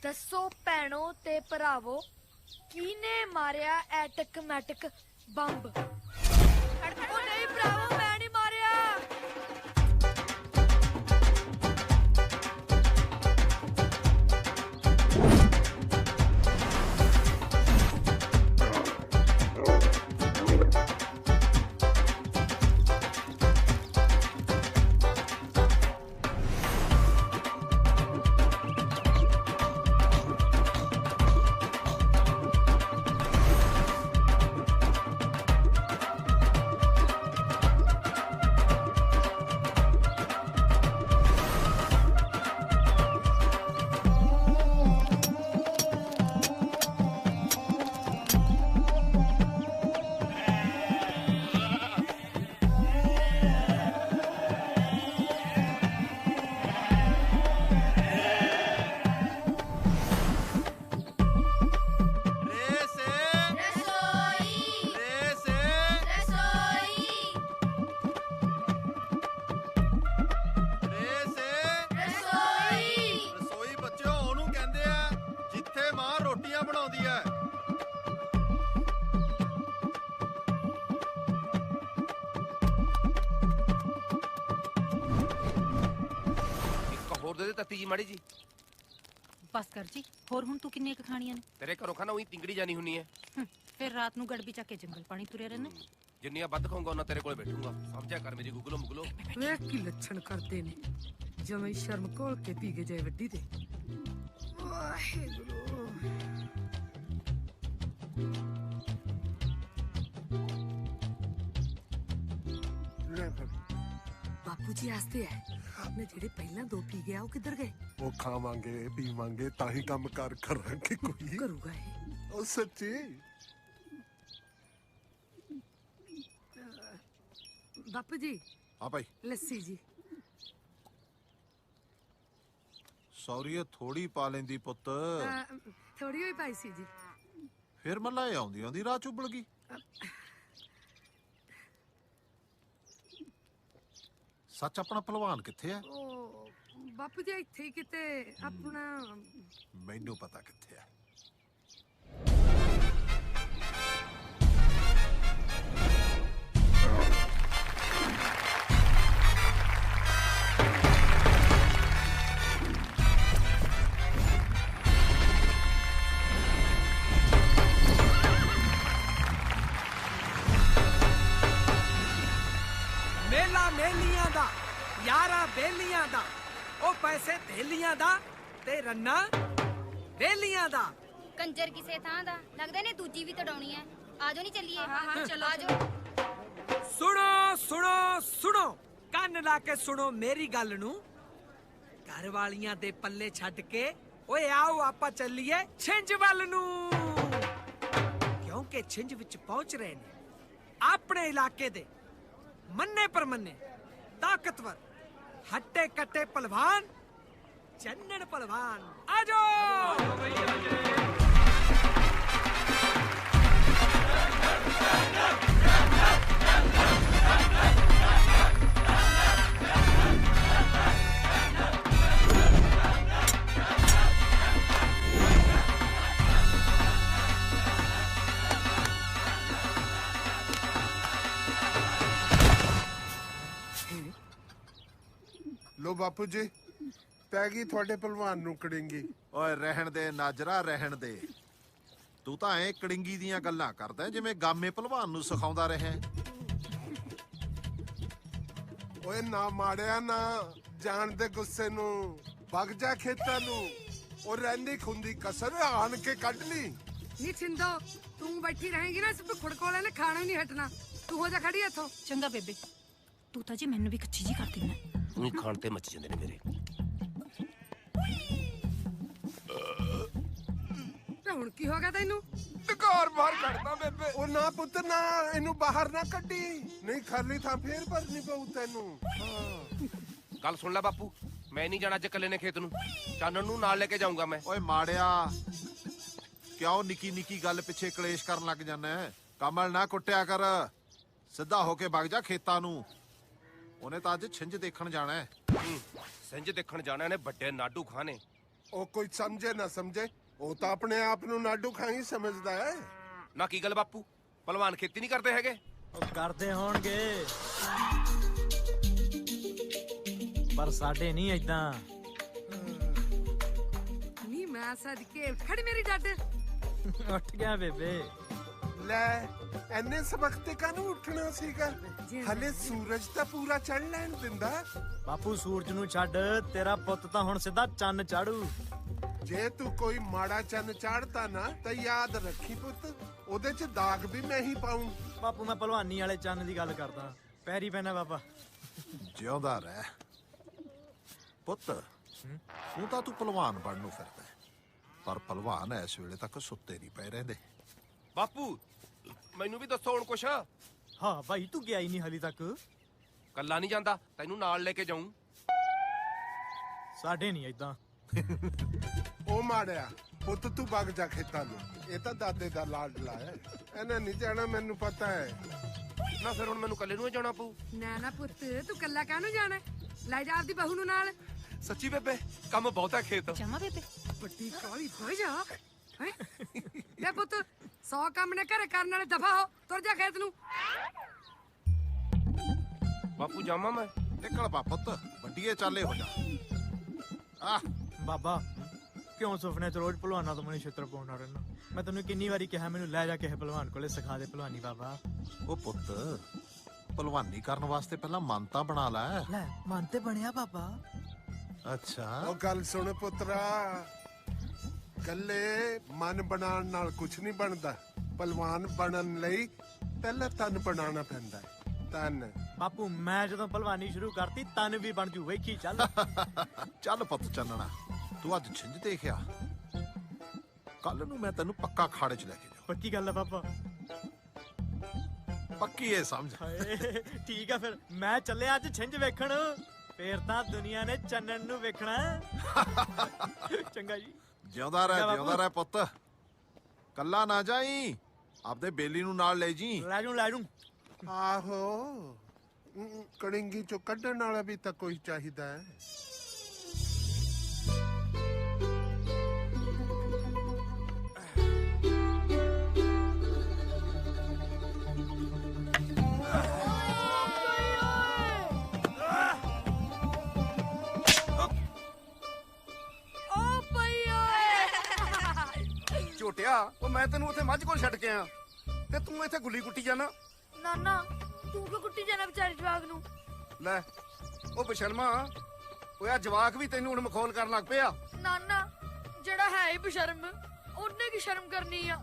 दसो भैणो ते भरावो किने मारिया एटक-मैटक बंब? ओ नहीं भरावो, मैं नहीं मारिया। माड़ी जी बस कर जी। होर हुण तू किन्ने क खाणियां ने? तेरे घरों खाना वही तिंगड़ी जानी हुनी है। फिर रात नू गड़बी चक के जंगल पानी तुरे रहने। जिन्नियां बद खाऊंगा उन्ना तेरे कोल बैठूंगा। समझा कर मेरी गुगलो मुगलो। वे की लक्षण करते ने जमे शर्म कोल के पी के जाए वड्डी दे। बापू जी आस्ते है ने जेड़े पहला दो पी गया वो किधर गए? वो खावांगे पीवांगे ताही काम कार करांगे कोई करूगा है ओ सच्ची। बापू जी। हाँ भाई लस्सी जी। सौरीए थोड़ी पा लेंदी पुत्त। थोड़ी ही पाई सी जी। फिर मल्ला आउंदी आउंदी राह चुबड़ गई। सच अपना पहलवान किथे है? बापू जी इत्थे किते अपना मैनू पता किथे है। मेला मेलियां दा यारा बेलियां दा ओ पैसे थेलियां दा ते रन्ना बेलियां दा। कंजर किसे थां दा लगदा ने दूजी भी तड़ाउणी है। आजो नहीं चलिए। हां चलो आजो। सुनो सुनो सुनो कान ला के सुनो मेरी गल नू। घर वालियां दे पल्ले छड्ड के ओए आओ आपा चलिए छिंज वल नू। क्योंकि छिंज विच पहुंच रहे ने अपने इलाके दे मन्ने पर मन्ने ताकतवर हट्टे कट्टे पहलवान चन्नन पहलवान। आजो लो बापू जी पैगी थोड़े पहलवान नू कड़ेंगी। ओए रहन दे नाजरा रहन दे। तू तां ऐ कड़िंगी दियां गल्लां करदा जिवें गामे पहलवान नू सिखाउंदा रहे। ओए ना माड़िया ना जान दे गुस्से नू भग जा खेतां नू और रहंदी खुंदी कसर आन के कट ली। नी छिंदो तू बैठी रहेगी ना सब खुड़कोले ने खाना ही नहीं हटना। तू हो जा खड़ी इथों। चंगा बेबे तू तां जी मैनू भी कच्ची जी कर देना। तू खान ते मच जांदे ने मेरे। हुण की हो गया तैनू? घर बाहर कटदा बेबे। ओ ना पुੱਤ ना इनू बाहर ना कड्डी नहीं खाली था फिर भरनी पऊ तैनू। गल सुन ले बापू मैं नहीं जाना अज कल्ले ने खेत नू। चानन नू नाल लेके जाऊंगा मैं। ओए माड़िया क्यों निकी निकी गल पिछे कलेश करन लग जाना है? कमल ना कुट्टिया कर सीधा होके भग जा खेतां नू। उन्हें तो अज छिंज देखण जाना है। छिंज देखण जाना ने बड़े नाडू खाने ਉਹ ਕੋਈ ਸਮਝੇ ਨਾ ਸਮਝੇ, ਉਹ ਤਾਂ ਆਪਣੇ ਆਪ ਨੂੰ ਨਾਡੂ ਖਾਈ ਸਮਝਦਾ ਹੈ। ਨਾ ਕੀ ਗੱਲ ਬਾਪੂ, ਪਹਿਲਵਾਨ ਖੇਤੀ ਨਹੀਂ ਕਰਦੇ ਹੈਗੇ? ਉਹ ਕਰਦੇ ਹੋਣਗੇ, ਪਰ ਸਾਡੇ ਨਹੀਂ ਏਦਾਂ। ਨੀ ਮੈਂ ਸਦਕੇ ਖੜੀ ਮੇਰੀ ਡੱਡ। ਉੱਠ ਗਿਆ ਬੇਬੇ। ਲੈ ਐਨੇ ਸਬਕ ਤੇ ਕਾਹਨੂੰ ਉੱਠਣਾ ਸੀਗਾ? ਹਲੇ ਸੂਰਜ ਤਾਂ ਪੂਰਾ ਚੜ ਲੈਣ ਦਿੰਦਾ। ਬਾਪੂ ਸੂਰਜ ਨੂੰ ਛੱਡ, ਤੇਰਾ ਪੁੱਤ ਤਾਂ ਹੁਣ ਸਿੱਧਾ ਚੰਨ ਚਾੜੂ। ਜੇ ਤੂੰ ਕੋਈ ਮਾੜਾ ਚੰਨ ਚਾੜਤਾ ਨਾ ਤਾਂ ਯਾਦ ਰੱਖੀ ਪੁੱਤ, ਉਹਦੇ 'ਚ ਦਾਗ ਵੀ ਮੈਂ ਹੀ ਪਾਉਂ। ਬਾਪੂ ਮੈਂ ਭਲਵਾਨੀ ਵਾਲੇ ਚੰਨ ਦੀ ਗੱਲ ਕਰਦਾ, ਪੈਰੀ ਪੈਣਾ ਬਾਬਾ। ਜਿਉਂਦਾ ਰਹਿ ਪੁੱਤ। ਤੂੰ ਤਾਂ ਪਹਿਲਵਾਨ ਬਣਨ ਨੂੰ ਫਿਰਦਾ ਹੈ, ਪਰ ਪਹਿਲਵਾਨ ਇਸ ਵੇਲੇ ਤੱਕ ਸੁੱਤੇ ਨਹੀਂ ਪਏ ਰਹਿੰਦੇ। ਬਾਪੂ ਮੈਨੂੰ ਵੀ ਦੱਸੋ ਹੁਣ ਕੁਛ। ਹਾਂ ਭਾਈ, ਤੂੰ ਗਿਆ ਹੀ ਨਹੀਂ ਹਾਲੀ ਤੱਕ। ਕੱਲਾ ਨਹੀਂ ਜਾਂਦਾ, ਤੈਨੂੰ ਨਾਲ ਲੈ ਕੇ ਜਾਊਂ। ਸਾਡੇ ਨਹੀਂ ਏਦਾਂ। ਉਹ ਮਾੜਿਆ ਪੁੱਤ, ਤੂੰ ਵਗ ਜਾ ਖੇਤਾਂ ਨੂੰ। ਇਹ ਤਾਂ ਦਾਦੇ ਦਾ ਲਾਡਲਾ ਹੈ, ਇਹਨੇ ਨਹੀਂ ਜਾਣਾ, ਮੈਨੂੰ ਪਤਾ ਹੈ। ਨਾ ਫਿਰ ਹੁਣ ਮੈਨੂੰ ਕੱਲੇ ਨੂੰ ਹੀ ਜਾਣਾ ਪਊ। ਨਾ ਨਾ ਪੁੱਤ, ਤੂੰ ਕੱਲਾ ਕਾਹਨੂੰ ਜਾਣਾ? ਲੈ ਜਾ ਆਪਦੀ ਬਹੂ ਨੂੰ ਨਾਲ। ਸੱਚੀ ਬੇਬੇ, ਕੰਮ ਬਹੁਤ ਹੈ ਖੇਤ। ਜਮਾ ਬੇਬੇ। ਵੱਡੀ ਕਾਲੀ ਹੋ ਜਾ। ਹੈਂ? ਲੈ ਪੁੱਤ, 100 ਕੰਮ ਨੇ ਘਰੇ ਕਰਨ ਵਾਲੇ ਦਫਾ ਹੋ, ਤੁਰ ਜਾ ਖੇਤ ਨੂੰ। ਬਾਪੂ ਜਾਵਾਂ ਮੈਂ? ਨਿਕਲ ਬਾ ਪੁੱਤ, ਵੱਡੀਏ ਚਾਲੇ ਹੋ ਜਾ। ਆ ਬਾਬਾ ਕਿਉਂ ਸੁਪਨੇ ਚ ਰੋਜ਼ ਭਲਵਾਨਾਂ ਤੋਂ ਮੈਨੂੰ ਛਿੱਤਰ ਪਾਉਣਾ ਰਹਿਣਾ? ਮੈਂ ਤੈਨੂੰ ਕਿੰਨੀ ਵਾਰੀ ਕਿਹਾ ਮੈਨੂੰ ਲੈ ਜਾ ਕਿਸੇ ਭਲਵਾਨ ਕੋਲੇ ਸਿਖਾ ਦੇ ਭਲਵਾਨੀ ਬਾਬਾ। ਉਹ ਪੁੱਤ, ਪਹਿਲਵਾਨੀ ਕਰਨ ਵਾਸਤੇ ਪਹਿਲਾਂ ਮਨ ਤਾਂ ਬਣਾ ਲੈ। ਲੈ ਮਨ ਤੇ ਬਣਿਆ ਬਾਬਾ। ਅੱਛਾ, ਉਹ ਗੱਲ ਸੁਣ ਪੁੱਤਰਾ, ਕੱਲੇ ਮਨ ਬਣਾਉਣ ਨਾਲ ਕੁਝ ਨਹੀਂ ਬਣਦਾ। ਪਹਿਲਵਾਨ ਬਣਨ ਲਈ ਪਹਿਲਾਂ ਤਨ ਬਣਾਉਣਾ ਪੈਂਦਾ ਹੈ। ਤਨ। ਬਾਪੂ ਮੈਂ ਜਦੋਂ ਭਲਵਾਨੀ ਸ਼ੁਰੂ ਕਰਤੀ ਤਨ ਵੀ ਬਣ ਜੂ, ਵੇਖੀ ਚੱਲ। ਚੱਲ ਪੁੱਤ ਚੰਨਣਾ, ਤੂੰ ਅੱਜ ਛਿੰਝ ਦੇਖਿਆ, ਕੱਲ ਨੂੰ ਮੈਂ ਤੈਨੂੰ ਪੱਕਾ ਖਾੜੇ 'ਚ ਲੈ ਕੇ ਜਾਵਾਂ। ਪੱਕੀ ਗੱਲ ਆ ਬਾਬਾ। ਪੱਕੀ ਇਹ ਸਮਝ। ਹਾਏ ਠੀਕ ਆ, ਫਿਰ ਮੈਂ ਚੱਲਿਆ ਅੱਜ ਛਿੰਝ ਵੇਖਣ। ਫੇਰ ਤਾਂ ਦੁਨੀਆ ਨੇ ਚੰਨਣ ਨੂੰ ਵੇਖਣਾ। ਚੰਗਾ ਜੀ। ਜਿਉਂਦਾ ਰਹਿ, ਚੰਗਾ ਬਾਪੂ। ਜਿਉਂਦਾ ਰਹਿ ਪੁੱਤ। ਕੱਲਾ ਨਾ ਜਾਈ, ਆਪਦੇ ਬੇਲੀ ਨੂੰ ਨਾਲ ਲੈ ਜੀ। ਲੈ ਜੂ ਲੈ ਜੂ। ਆਹੋ, ਕੜਿੰਗੀ ਚੋਂ ਕੱਢਣ ਵਾਲਾ ਵੀ ਤਾਂ ਕੋਈ ਚਾਹੀਦਾ ਹੈ। ਝੋਟਿਆ, ਉਹ ਮੈਂ ਤੈਨੂੰ ਉੱਥੇ ਮੱਝ ਕੋਲ ਛੱਡ ਕੇ ਆ ਤੇ ਤੂੰ ਇੱਥੇ ਗੁੱਲੀ ਕੁੱਟੀ ਜਾਣਾ। ਨਾਨਾ ਤੂੰ ਕਿਉਂ ਕੁੱਟੀ ਜਾਣਾ ਵਿਚਾਰੇ ਜਵਾਗ ਨੂੰ? ਲੈ ਉਹ ਬਸ਼ਰਮਾ, ਓਏ ਆ ਜਵਾਕ ਵੀ ਤੈਨੂੰ ਹੁਣ ਮਖੌਲ ਕਰਨ ਲੱਗ ਪਿਆ। ਨਾਨਾ ਜਿਹੜਾ ਹੈ ਹੀ ਬਸ਼ਰਮ, ਉਹਨੇ ਕੀ ਸ਼ਰਮ ਕਰਨੀ ਆ?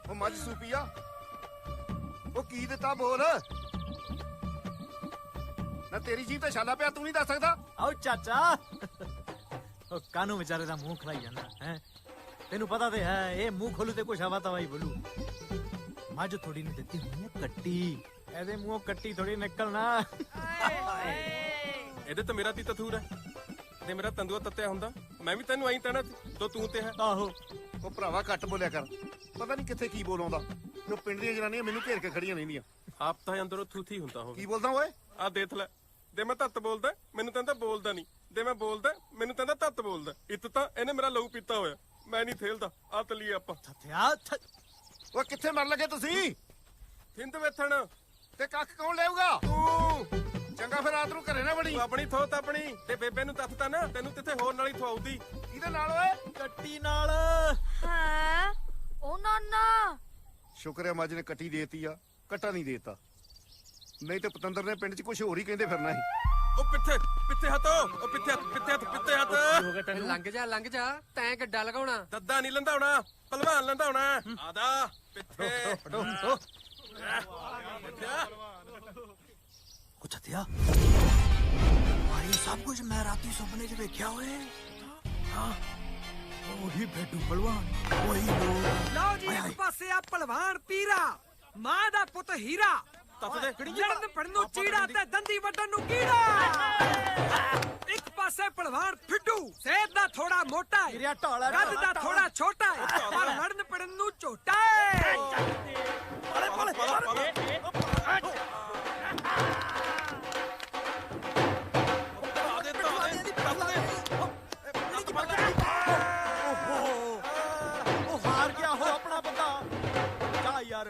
ਉਹ ਮੱਝ ਸੂਪੀ ਆ, ਉਹ ਕੀ ਦਿੱਤਾ ਬੋਲ। ਨਾ ਤੇਰੀ ਜੀਭ ਤੇ ਛਾਲਾ ਪਿਆ, ਤੂੰ ਨਹੀਂ ਦੱਸ ਸਕਦਾ? ਆਓ ਚਾਚਾ। ਉਹ ਕਾਨੂੰ ਵਿਚਾਰੇ ਦਾ ਮੂੰਹ ਖਲਾਈ ਜਾਂਦਾ ਹੈ। ਤੈਨੂੰ ਪਤਾ ਤੇ ਹੈ, ਇਹ ਮੂੰਹ ਖੋਲੂ ਤੇ ਕੁਛ ਹਵਾ ਤਵਾਈ ਬੋਲੂ। ਮੱਝ ਥੋੜੀ ਨੂੰ ਦਿੱਤੀ ਹੋਈ ਹੈ ਕੱਟੀ, ਇਹਦੇ ਮੂੰਹੋਂ ਕੱਟੀ ਥੋੜੀ ਨਿਕਲਣਾ। ਇਹਦੇ ਤਾਂ ਮੇਰਾ ਤੀ ਤਥੂਰ ਹੈ ਤੇ ਮੇਰਾ ਤੰਦੂਆ ਤੱਤਿਆ ਹੁੰਦਾ, ਮੈਂ ਵੀ ਤੈਨੂੰ ਐਂ ਤੈਨਾ ਤੋ ਤੂੰ ਤੇ ਹੈ। ਆਹੋ ਉਹ ਭਰਾਵਾ ਘੱਟ ਬੋਲਿਆ ਕਰ, ਪਤਾ ਨਹੀਂ ਕਿੱਥੇ ਕੀ ਬੋਲ ਆਉਂਦਾ। ਉਹ ਪਿੰਡ ਦੀਆਂ ਜਨਾਨੀਆਂ ਮੈਨੂੰ ਘੇਰ ਕੇ ਖੜੀਆਂ ਰਹਿੰਦੀਆਂ। ਆਪ ਤਾਂ ਅੰਦਰੋਂ ਥੂਥੀ ਹੁੰਦਾ ਹੋਵੇ। ਕੀ ਬੋਲਦਾ ਓਏ? ਆ ਦੇਖ ਲੈ, ਦੇ ਮੈਂ ਤੱਤ ਬੋਲਦਾ ਮੈਨੂੰ ਤੈਨੂੰ ਤਾਂ ਬੋਲਦਾ ਨਹੀਂ, ਦੇ ਮੈਂ ਬੋਲਦਾ ਮੈਨੂੰ ਤੈਨੂੰ ਤਾਂ ਤੱਤ ਬੋਲਦਾ। ਇੱਤ ਤਾਂ ਇਹਨੇ ਮੇਰਾ ਲਹੂ ਪੀਤਾ ਹੋਇਆ, ਮੈਂ ਨਹੀਂ ਥੇਲਦਾ। ਆ ਤਲੀਏ ਆਪਾਂ। ਥਿਆ ਉਹ ਕਿੱਥੇ ਮਰ ਲੱਗੇ ਤੁਸੀਂ? ਥਿੰਦ ਵੇਥਣ ਤੇ ਕੱਖ ਕੌਣ ਲੈਊਗਾ? ਤੂੰ। ਚੰਗਾ ਫਿਰ ਰਾਤ ਨੂੰ ਘਰੇ ਨਾ ਵੜੀ। ਤੂੰ ਆਪਣੀ ਥੋਤ ਆਪਣੀ ਤੇ ਬੇਬੇ ਨੂੰ ਤੱਤ ਤਾਂ ਨਾ, ਤੈਨੂੰ ਕਿੱਥੇ ਹੋਰ ਨਾਲ ਹੀ ਥਵਾਉਦੀ। ਕਿਹਦੇ ਨਾਲ ਓਏ? ਕੱਟੀ ਨਾਲ। ਹਾਂ ਉਹ ਨਾਨਾ, ਸ਼ੁਕਰ ਹੈ ਮੱਝ ਨੇ ਕੱਟੀ ਦੇਤੀ ਆ, ਕੱਟਾ ਨਹੀਂ ਦੇਤਾ। ਨਹੀਂ ਤੇ ਪਤੰਦਰ ਨੇ ਪਿੰਡ 'ਚ ਕੁਝ ਹੋਰ ਹੀ ਕਹਿੰਦੇ ਫਿਰਨਾ ਸੀ। ਉਹ ਪਿੱਛੇ ਪਿੱਛੇ ਹਟੋ, ਉਹ ਪਿੱਛੇ ਹੱਥ ਪਿੱਛੇ ਹੱਥ ਪਿੱਛੇ ਹੱਥ। ਲੰਘ ਜਾ ਤੈਂ ਗੱਡਾ ਲਗਾਉਣਾ। ਦੱਦਾ ਨਹੀਂ ਲੰਧਾਉਣਾ, ਪਹਿਲਵਾਨ ਲੰਧਾਉਣਾ। ਆਦਾ ਪਿੱਛੇ ਕੁਛ ਥਿਆ ਭਾਈ, ਸਭ ਕੁਝ ਮੈਂ ਰਾਤੀ ਸੁਪਨੇ 'ਚ ਵੇਖਿਆ ਹੋਏ। ਹਾਂ ਉਹੀ ਬੇਟੂ ਭਲਵਾਨ, ਉਹੀ ਲੋਕ। ਲਓ ਜੀ, ਇੱਕ ਪਾਸੇ ਆ ਭਲਵਾਨ ਪੀਰਾ, ਮਾਂ ਦਾ ਪੁੱਤ ਹੀਰਾ, ਤੱਤ ਦੇ ਲੜਨ ਫੜਨ ਨੂੰ ਚੀੜਾ ਤੇ ਦੰਦੀ ਵੱਢਣ ਨੂੰ ਕੀੜਾ। ਇੱਕ ਪਾਸੇ ਭਲਵਾਨ ਫਿੱਟੂ, ਸਿਹਤ ਦਾ ਥੋੜਾ ਮੋਟਾ ਹੈ, ਗਿਰਿਆ ਢਾਲਾ ਕੱਦ ਦਾ ਥੋੜਾ ਛੋਟਾ ਹੈ, ਪਰ ਲੜਨ ਫੜਨ ਨੂੰ ਝੋਟਾ ਹੈ। ਉਹ ਹਾਰ ਗਿਆ ਹੋ ਆਪਣਾ ਬੰਦਾ ਜਾ ਯਾਰ।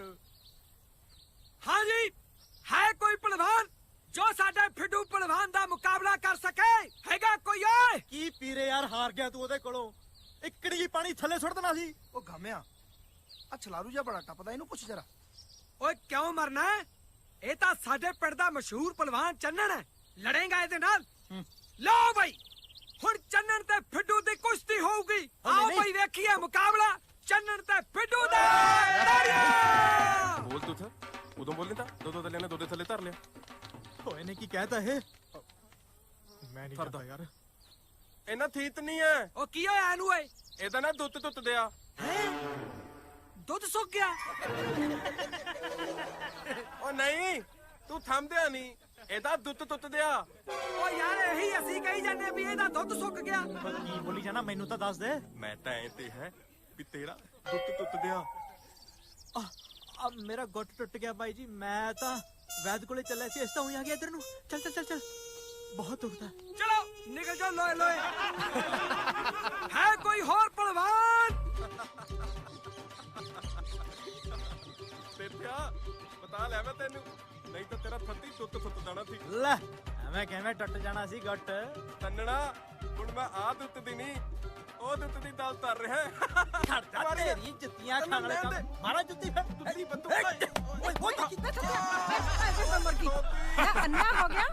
हाँ जी है कोई पहलवान जो साडे फिड्डू पहलवान दा मुकाबला कर सके? हैगा कोई ओए? ਕੀ ਪੀਰੇ ਯਾਰ, ਹਾਰ ਗਿਆ ਤੂੰ ਉਹਦੇ ਕੋਲੋਂ। ਇਕੜੀ ਪਾਣੀ ਥੱਲੇ ਸੁੱਟ ਦੇਣਾ ਸੀ। ਉਹ ਗਾਮਿਆ ਆ ਛਲਾਰੂ ਜਿਹਾ ਬੜਾ ਟੱਪਦਾ, ਇਹਨੂੰ ਪੁੱਛ ਜਰਾ। ओए क्यों मरना है? ये तो साडे पिंड दा मशहूर पहलवान चन्नन है, लड़ेगा इहदे नाल? लो भाई हुण चन्नन ते फिड्डू दी कुश्ती होऊगी। आओ भाई वेखिए मुकाबला चन्नन ते फिड्डू दा। बोल तू था उदों बोल था दो थले ने दो थले धर लिया। ਓਏ ਨੇ ਕੀ ਕਹਿਤਾ ਇਹ? ਮੈਂ ਨਹੀਂ ਕਰਦਾ ਯਾਰ। ਇਹਨਾਂ ਥੀਤ ਨਹੀਂ ਹੈ। ओ की होया एनू ओए? ਇਹਦਾ ਨਾ ਦੁੱਤ ਟੁੱਟ ਦਿਆ। दुध सुक गया? ਉਹ ਨਹੀਂ ਤੂੰ ਥੰਮਦਿਆ ਨਹੀਂ, ਇਹਦਾ ਦੁੱਤ ਟੁੱਟ ਦਿਆ। ओ यार यही ਅਸੀਂ ਕਹੀ ਜਾਂਦੇ ਵੀ ਇਹਦਾ ਦੁੱਧ ਸੁੱਕ ਗਿਆ। ਕੀ ਬੋਲੀ ਜਾਣਾ, ਮੈਨੂੰ ਤਾਂ ਦੱਸ ਦੇ। ਮੈਂ ਤਾਂ ਐ ਤੇ ਹੈ ਵੀ ਤੇਰਾ ਦੁੱਤ ਟੁੱਟ ਦਿਆ। ਆ ਮੇਰਾ ਗੁੱਟ ਟੁੱਟ ਗਿਆ ਬਾਈ ਜੀ। ਮੈਂ ਤਾਂ ਵੈਦ ਕੋਲੇ ਚੱਲਿਆ ਸੀ, ਇਸ ਤਾਂ ਹੁਣੀ ਆ ਗਿਆ ਇੱਧਰ ਨੂੰ। ਚੱਲ ਚੱਲ ਚੱਲ ਚੱਲ, ਬਹੁਤ ਦੁਖਦਾ। चलो निकल जाओ लोए लोए। है कोई और पहलवान? ਤੇਥਿਆ ਪਤਾ ਲੈ ਮੈਂ ਤੈਨੂੰ, ਨਹੀਂ ਤਾਂ ਤੇਰਾ ਥੱਤੀ ਟੁੱਟ ਫੁੱਟ ਜਾਣਾ ਸੀ। ਲੈ ਐਵੇਂ ਕਿਵੇਂ ਟੁੱਟ ਜਾਣਾ ਸੀ ਗੁੱਟ? ਤੰਨਣਾ ਹੁਣ ਮੈਂ ਆ ਦੁੱਤ ਦੀ ਨਹੀਂ ਉਹ ਦੁੱਤ ਦੀ ਦਾਲ ਧਰ ਰਿਹਾ। ਛੱਡ ਜਾ ਤੇਰੀ ਜੁੱਤੀਆਂ ਖਾਣ ਵਾਲੇ ਕੰਮ। ਮਾਰਾ ਜੁੱਤੀ ਫਿਰ ਦੁੱਤੀ ਬੰਦੂਕ। ਓਏ ਕਿੱਥੇ ਚੱਲਿਆ? ਮਰ ਗਈ ਮੈਂ ਅੰਨਾ ਹੋ ਗਿਆ,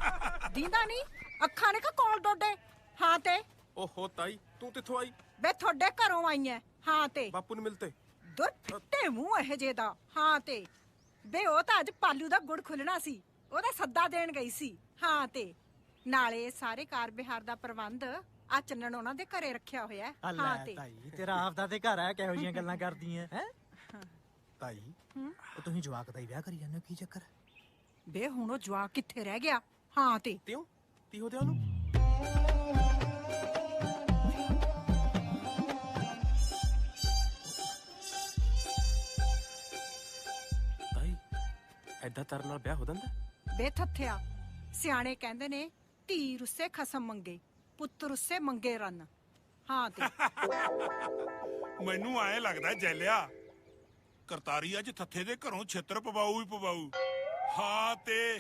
ਦੀਂਦਾ ਨਹੀਂ ਅੱਖਾਂ ਨੇ ਕਾ ਕੋਲ ਡੋਡੇ। ਹਾਂ ਤੇ ਓਹੋ ਤਾਈ ਤੂੰ ਕਿੱਥੋਂ ਆਈ? ਬੇ ਤੁਹਾਡੇ ਘਰੋਂ ਆਈ ਐ। ਹਾਂ ਤੇ ਬਾਪੂ ਨੂੰ ਮਿਲਤੇ ਦੁਰ ਫਿੱਟੇ ਮੂੰਹ ਇਹ ਜੇ ਦਾ। ਹਾਂ ਤੇ ਬੇ ਉਹ ਤਾਂ ਅੱਜ ਪਾਲੂ ਦਾ ਗੁੜ ਖੁੱਲਣਾ ਸੀ, ਉਹਦਾ ਸੱਦਾ ਦੇਣ ਗਈ ਸੀ। ਹਾਂ ਤੇ ਨਾਲੇ ਸਾਰੇ ਕਾਰ ਬਿਹਾਰ ਦਾ ਪ੍ਰਬੰਧ ਆ ਚੰਨਣ ਉਹਨਾਂ ਦੇ ਘਰੇ ਰੱਖਿਆ ਹੋਇਆ। ਹਾਂ ਤੇ ਤਾਈ ਤੇਰਾ ਆਪਦਾ ਤੇ ਘਰ ਹੈ, ਕਿਹੋ ਜੀਆਂ ਗੱਲਾਂ ਕਰਦੀਆਂ ਹੈ ਤਾਈ? ਉਹ ਤੁਸੀਂ ਜਵਾਕ ਦਾ ਹੀ ਵਿਆਹ ਕਰੀ ਜਾਂਦੇ ਹੋ, ਕੀ ਚੱਕਰ? ਬੇ ਹੁਣ ਉਹ ਜਵਾਕ ਕਿੱਥੇ ਰਹਿ ਗਿਆ? ਹਾਂ ਤੇ ਤਿਉ ਤੀ ਹੋ ਦਿਆ ਉਹਨੂੰ। ਤਾਈ ਐਦਾਂ ਤਰਨ ਨਾਲ ਵਿਆਹ ਹੋ ਜਾਂਦਾ? ਬੇ ਥੱਥਿਆ ਸਿਆਣੇ ਕਹਿੰਦੇ ਨੇ ਧੀ ਰੁੱਸੇ ਖਸਮ ਮੰਗੇ, ਪੁੱਤ ਰੁੱਸੇ ਮੰਗੇ ਰਨ। ਹਾਂ ਤੇ ਮੈਨੂੰ ਐਂ ਲੱਗਦਾ ਜੈਲਿਆ ਕਰਤਾਰੀ ਅੱਜ ਥੱਥੇ ਦੇ ਘਰੋਂ ਛਿੱਤਰ ਪਵਾਊ ਹੀ ਪਵਾਊ। ਹਾਂ ਤੇ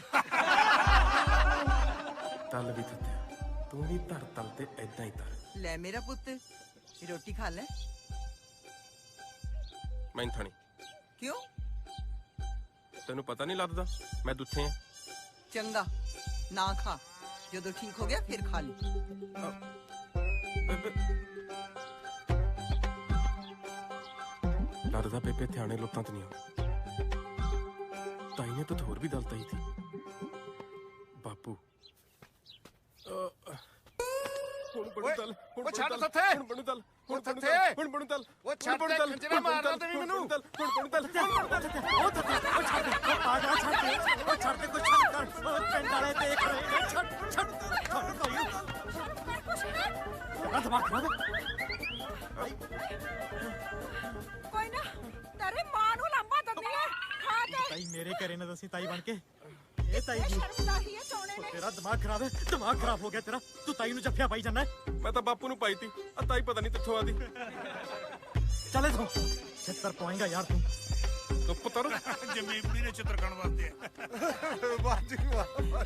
ਤਲ ਵੀ ਥੱਤਿਆ ਤੂੰ ਵੀ ਧਰ ਤਲ ਤੇ ਐਦਾਂ ਹੀ ਧਰ। ਲੈ ਮੇਰਾ ਪੁੱਤ ਰੋਟੀ ਖਾ ਲੈ। ਮੈਂ ਨਹੀਂ ਖਾਣੀ। ਕਿਉਂ? ਤੈਨੂੰ ਪਤਾ ਨਹੀਂ ਲੱਗਦਾ ਮੈਂ ਦੁੱਥੇ ਆ। ਚੰਗਾ ਨਾ ਖਾ, ਜਦੋਂ ਠੀਕ ਹੋ ਗਿਆ ਫਿਰ ਖਾ ਲਈ। ਲੱਗਦਾ ਬੇਬੇ ਥਿਆਣੇ ਲੁੱਤਾਂ ਤੇ ਨਹੀਂ ਆਉਂਦੀ। ਤਾਈ ਨੇ ਤਾਂ ਹੋਰ ਵੀ ਦਲ ਤਾਈ ਥੀ। ਬਾਪੂ ਹੁਣ ਬਣੀ ਦਲ, ਉਹ ਛੱਡ ਥੱਥੇ। ਹੁਣ ਬਣੀ ਦਲ, ਹੁਣ ਥੱਥੇ। ਹੁਣ ਬਣੀ ਦਲ। ਉਹ ਛੱਡ ਦੇ ਕੰਜਰਾ ਮਾਰਨਾ ਤੇ ਵੀ ਮੈਨੂੰ। ਹੁਣ ਬਣੀ ਦਲ। ਉਹ ਛੱਡ ਦੇ, ਉਹ ਪਾਗਲ ਛੱਡ ਦੇ, ਉਹ ਛੱਡ ਦੇ, ਕੋਈ ਛੱਡ ਕਰ। ਉਹ ਪਿੰਡ ਵਾਲੇ ਦੇਖ ਰਹੇ ਨੇ। ਛੱਡ ਛੱਡ ਦਿਮਾਗ ਖਰਾਬ। ਕੋਈ ਨਾ ਤੇਰੇ ਮਾਂ ਨੂੰ ਲੰਬਾ ਦਿੰਦੀ ਐ। ਹਾਂ ਤੇ ਤਾਈ ਮੇਰੇ ਘਰੇ ਨਾ ਦੱਸੀ ਤਾਈ ਬਣ ਕੇ। ਇਹ ਤਾਈ ਜੀ ਸ਼ਰਮਨਾਹੀ ਐ ਚੋਣੇ ਨੇ। ਤੇਰਾ ਦਿਮਾਗ ਖਰਾਬ ਹੈ, ਦਿਮਾਗ ਖਰਾਬ ਹੋ ਗਿਆ ਤੇਰਾ। ਤੂੰ ਤਾਈ ਨੂੰ ਜੱਫਿਆ ਪਾਈ ਜਾਂਦਾ। ਮੈਂ ਤਾਂ ਬਾਪੂ ਨੂੰ ਪਾਈ ਤੀ, ਆ ਤਾਈ ਪਤਾ ਨਹੀਂ ਕਿੱਥੋਂ ਆਦੀ। ਚੱਲ ਇਥੋਂ ਛਿੱਤਰ ਪਾਏਗਾ ਯਾਰ ਤੂੰ। ਤੂੰ ਪੁੱਤਰ ਜਮੀਨ ਕੁੜੀ ਨੇ ਛਿੱਤਰ ਖਾਣ ਵਾਸਤੇ। ਵਾਹ ਜੀ ਵਾਹ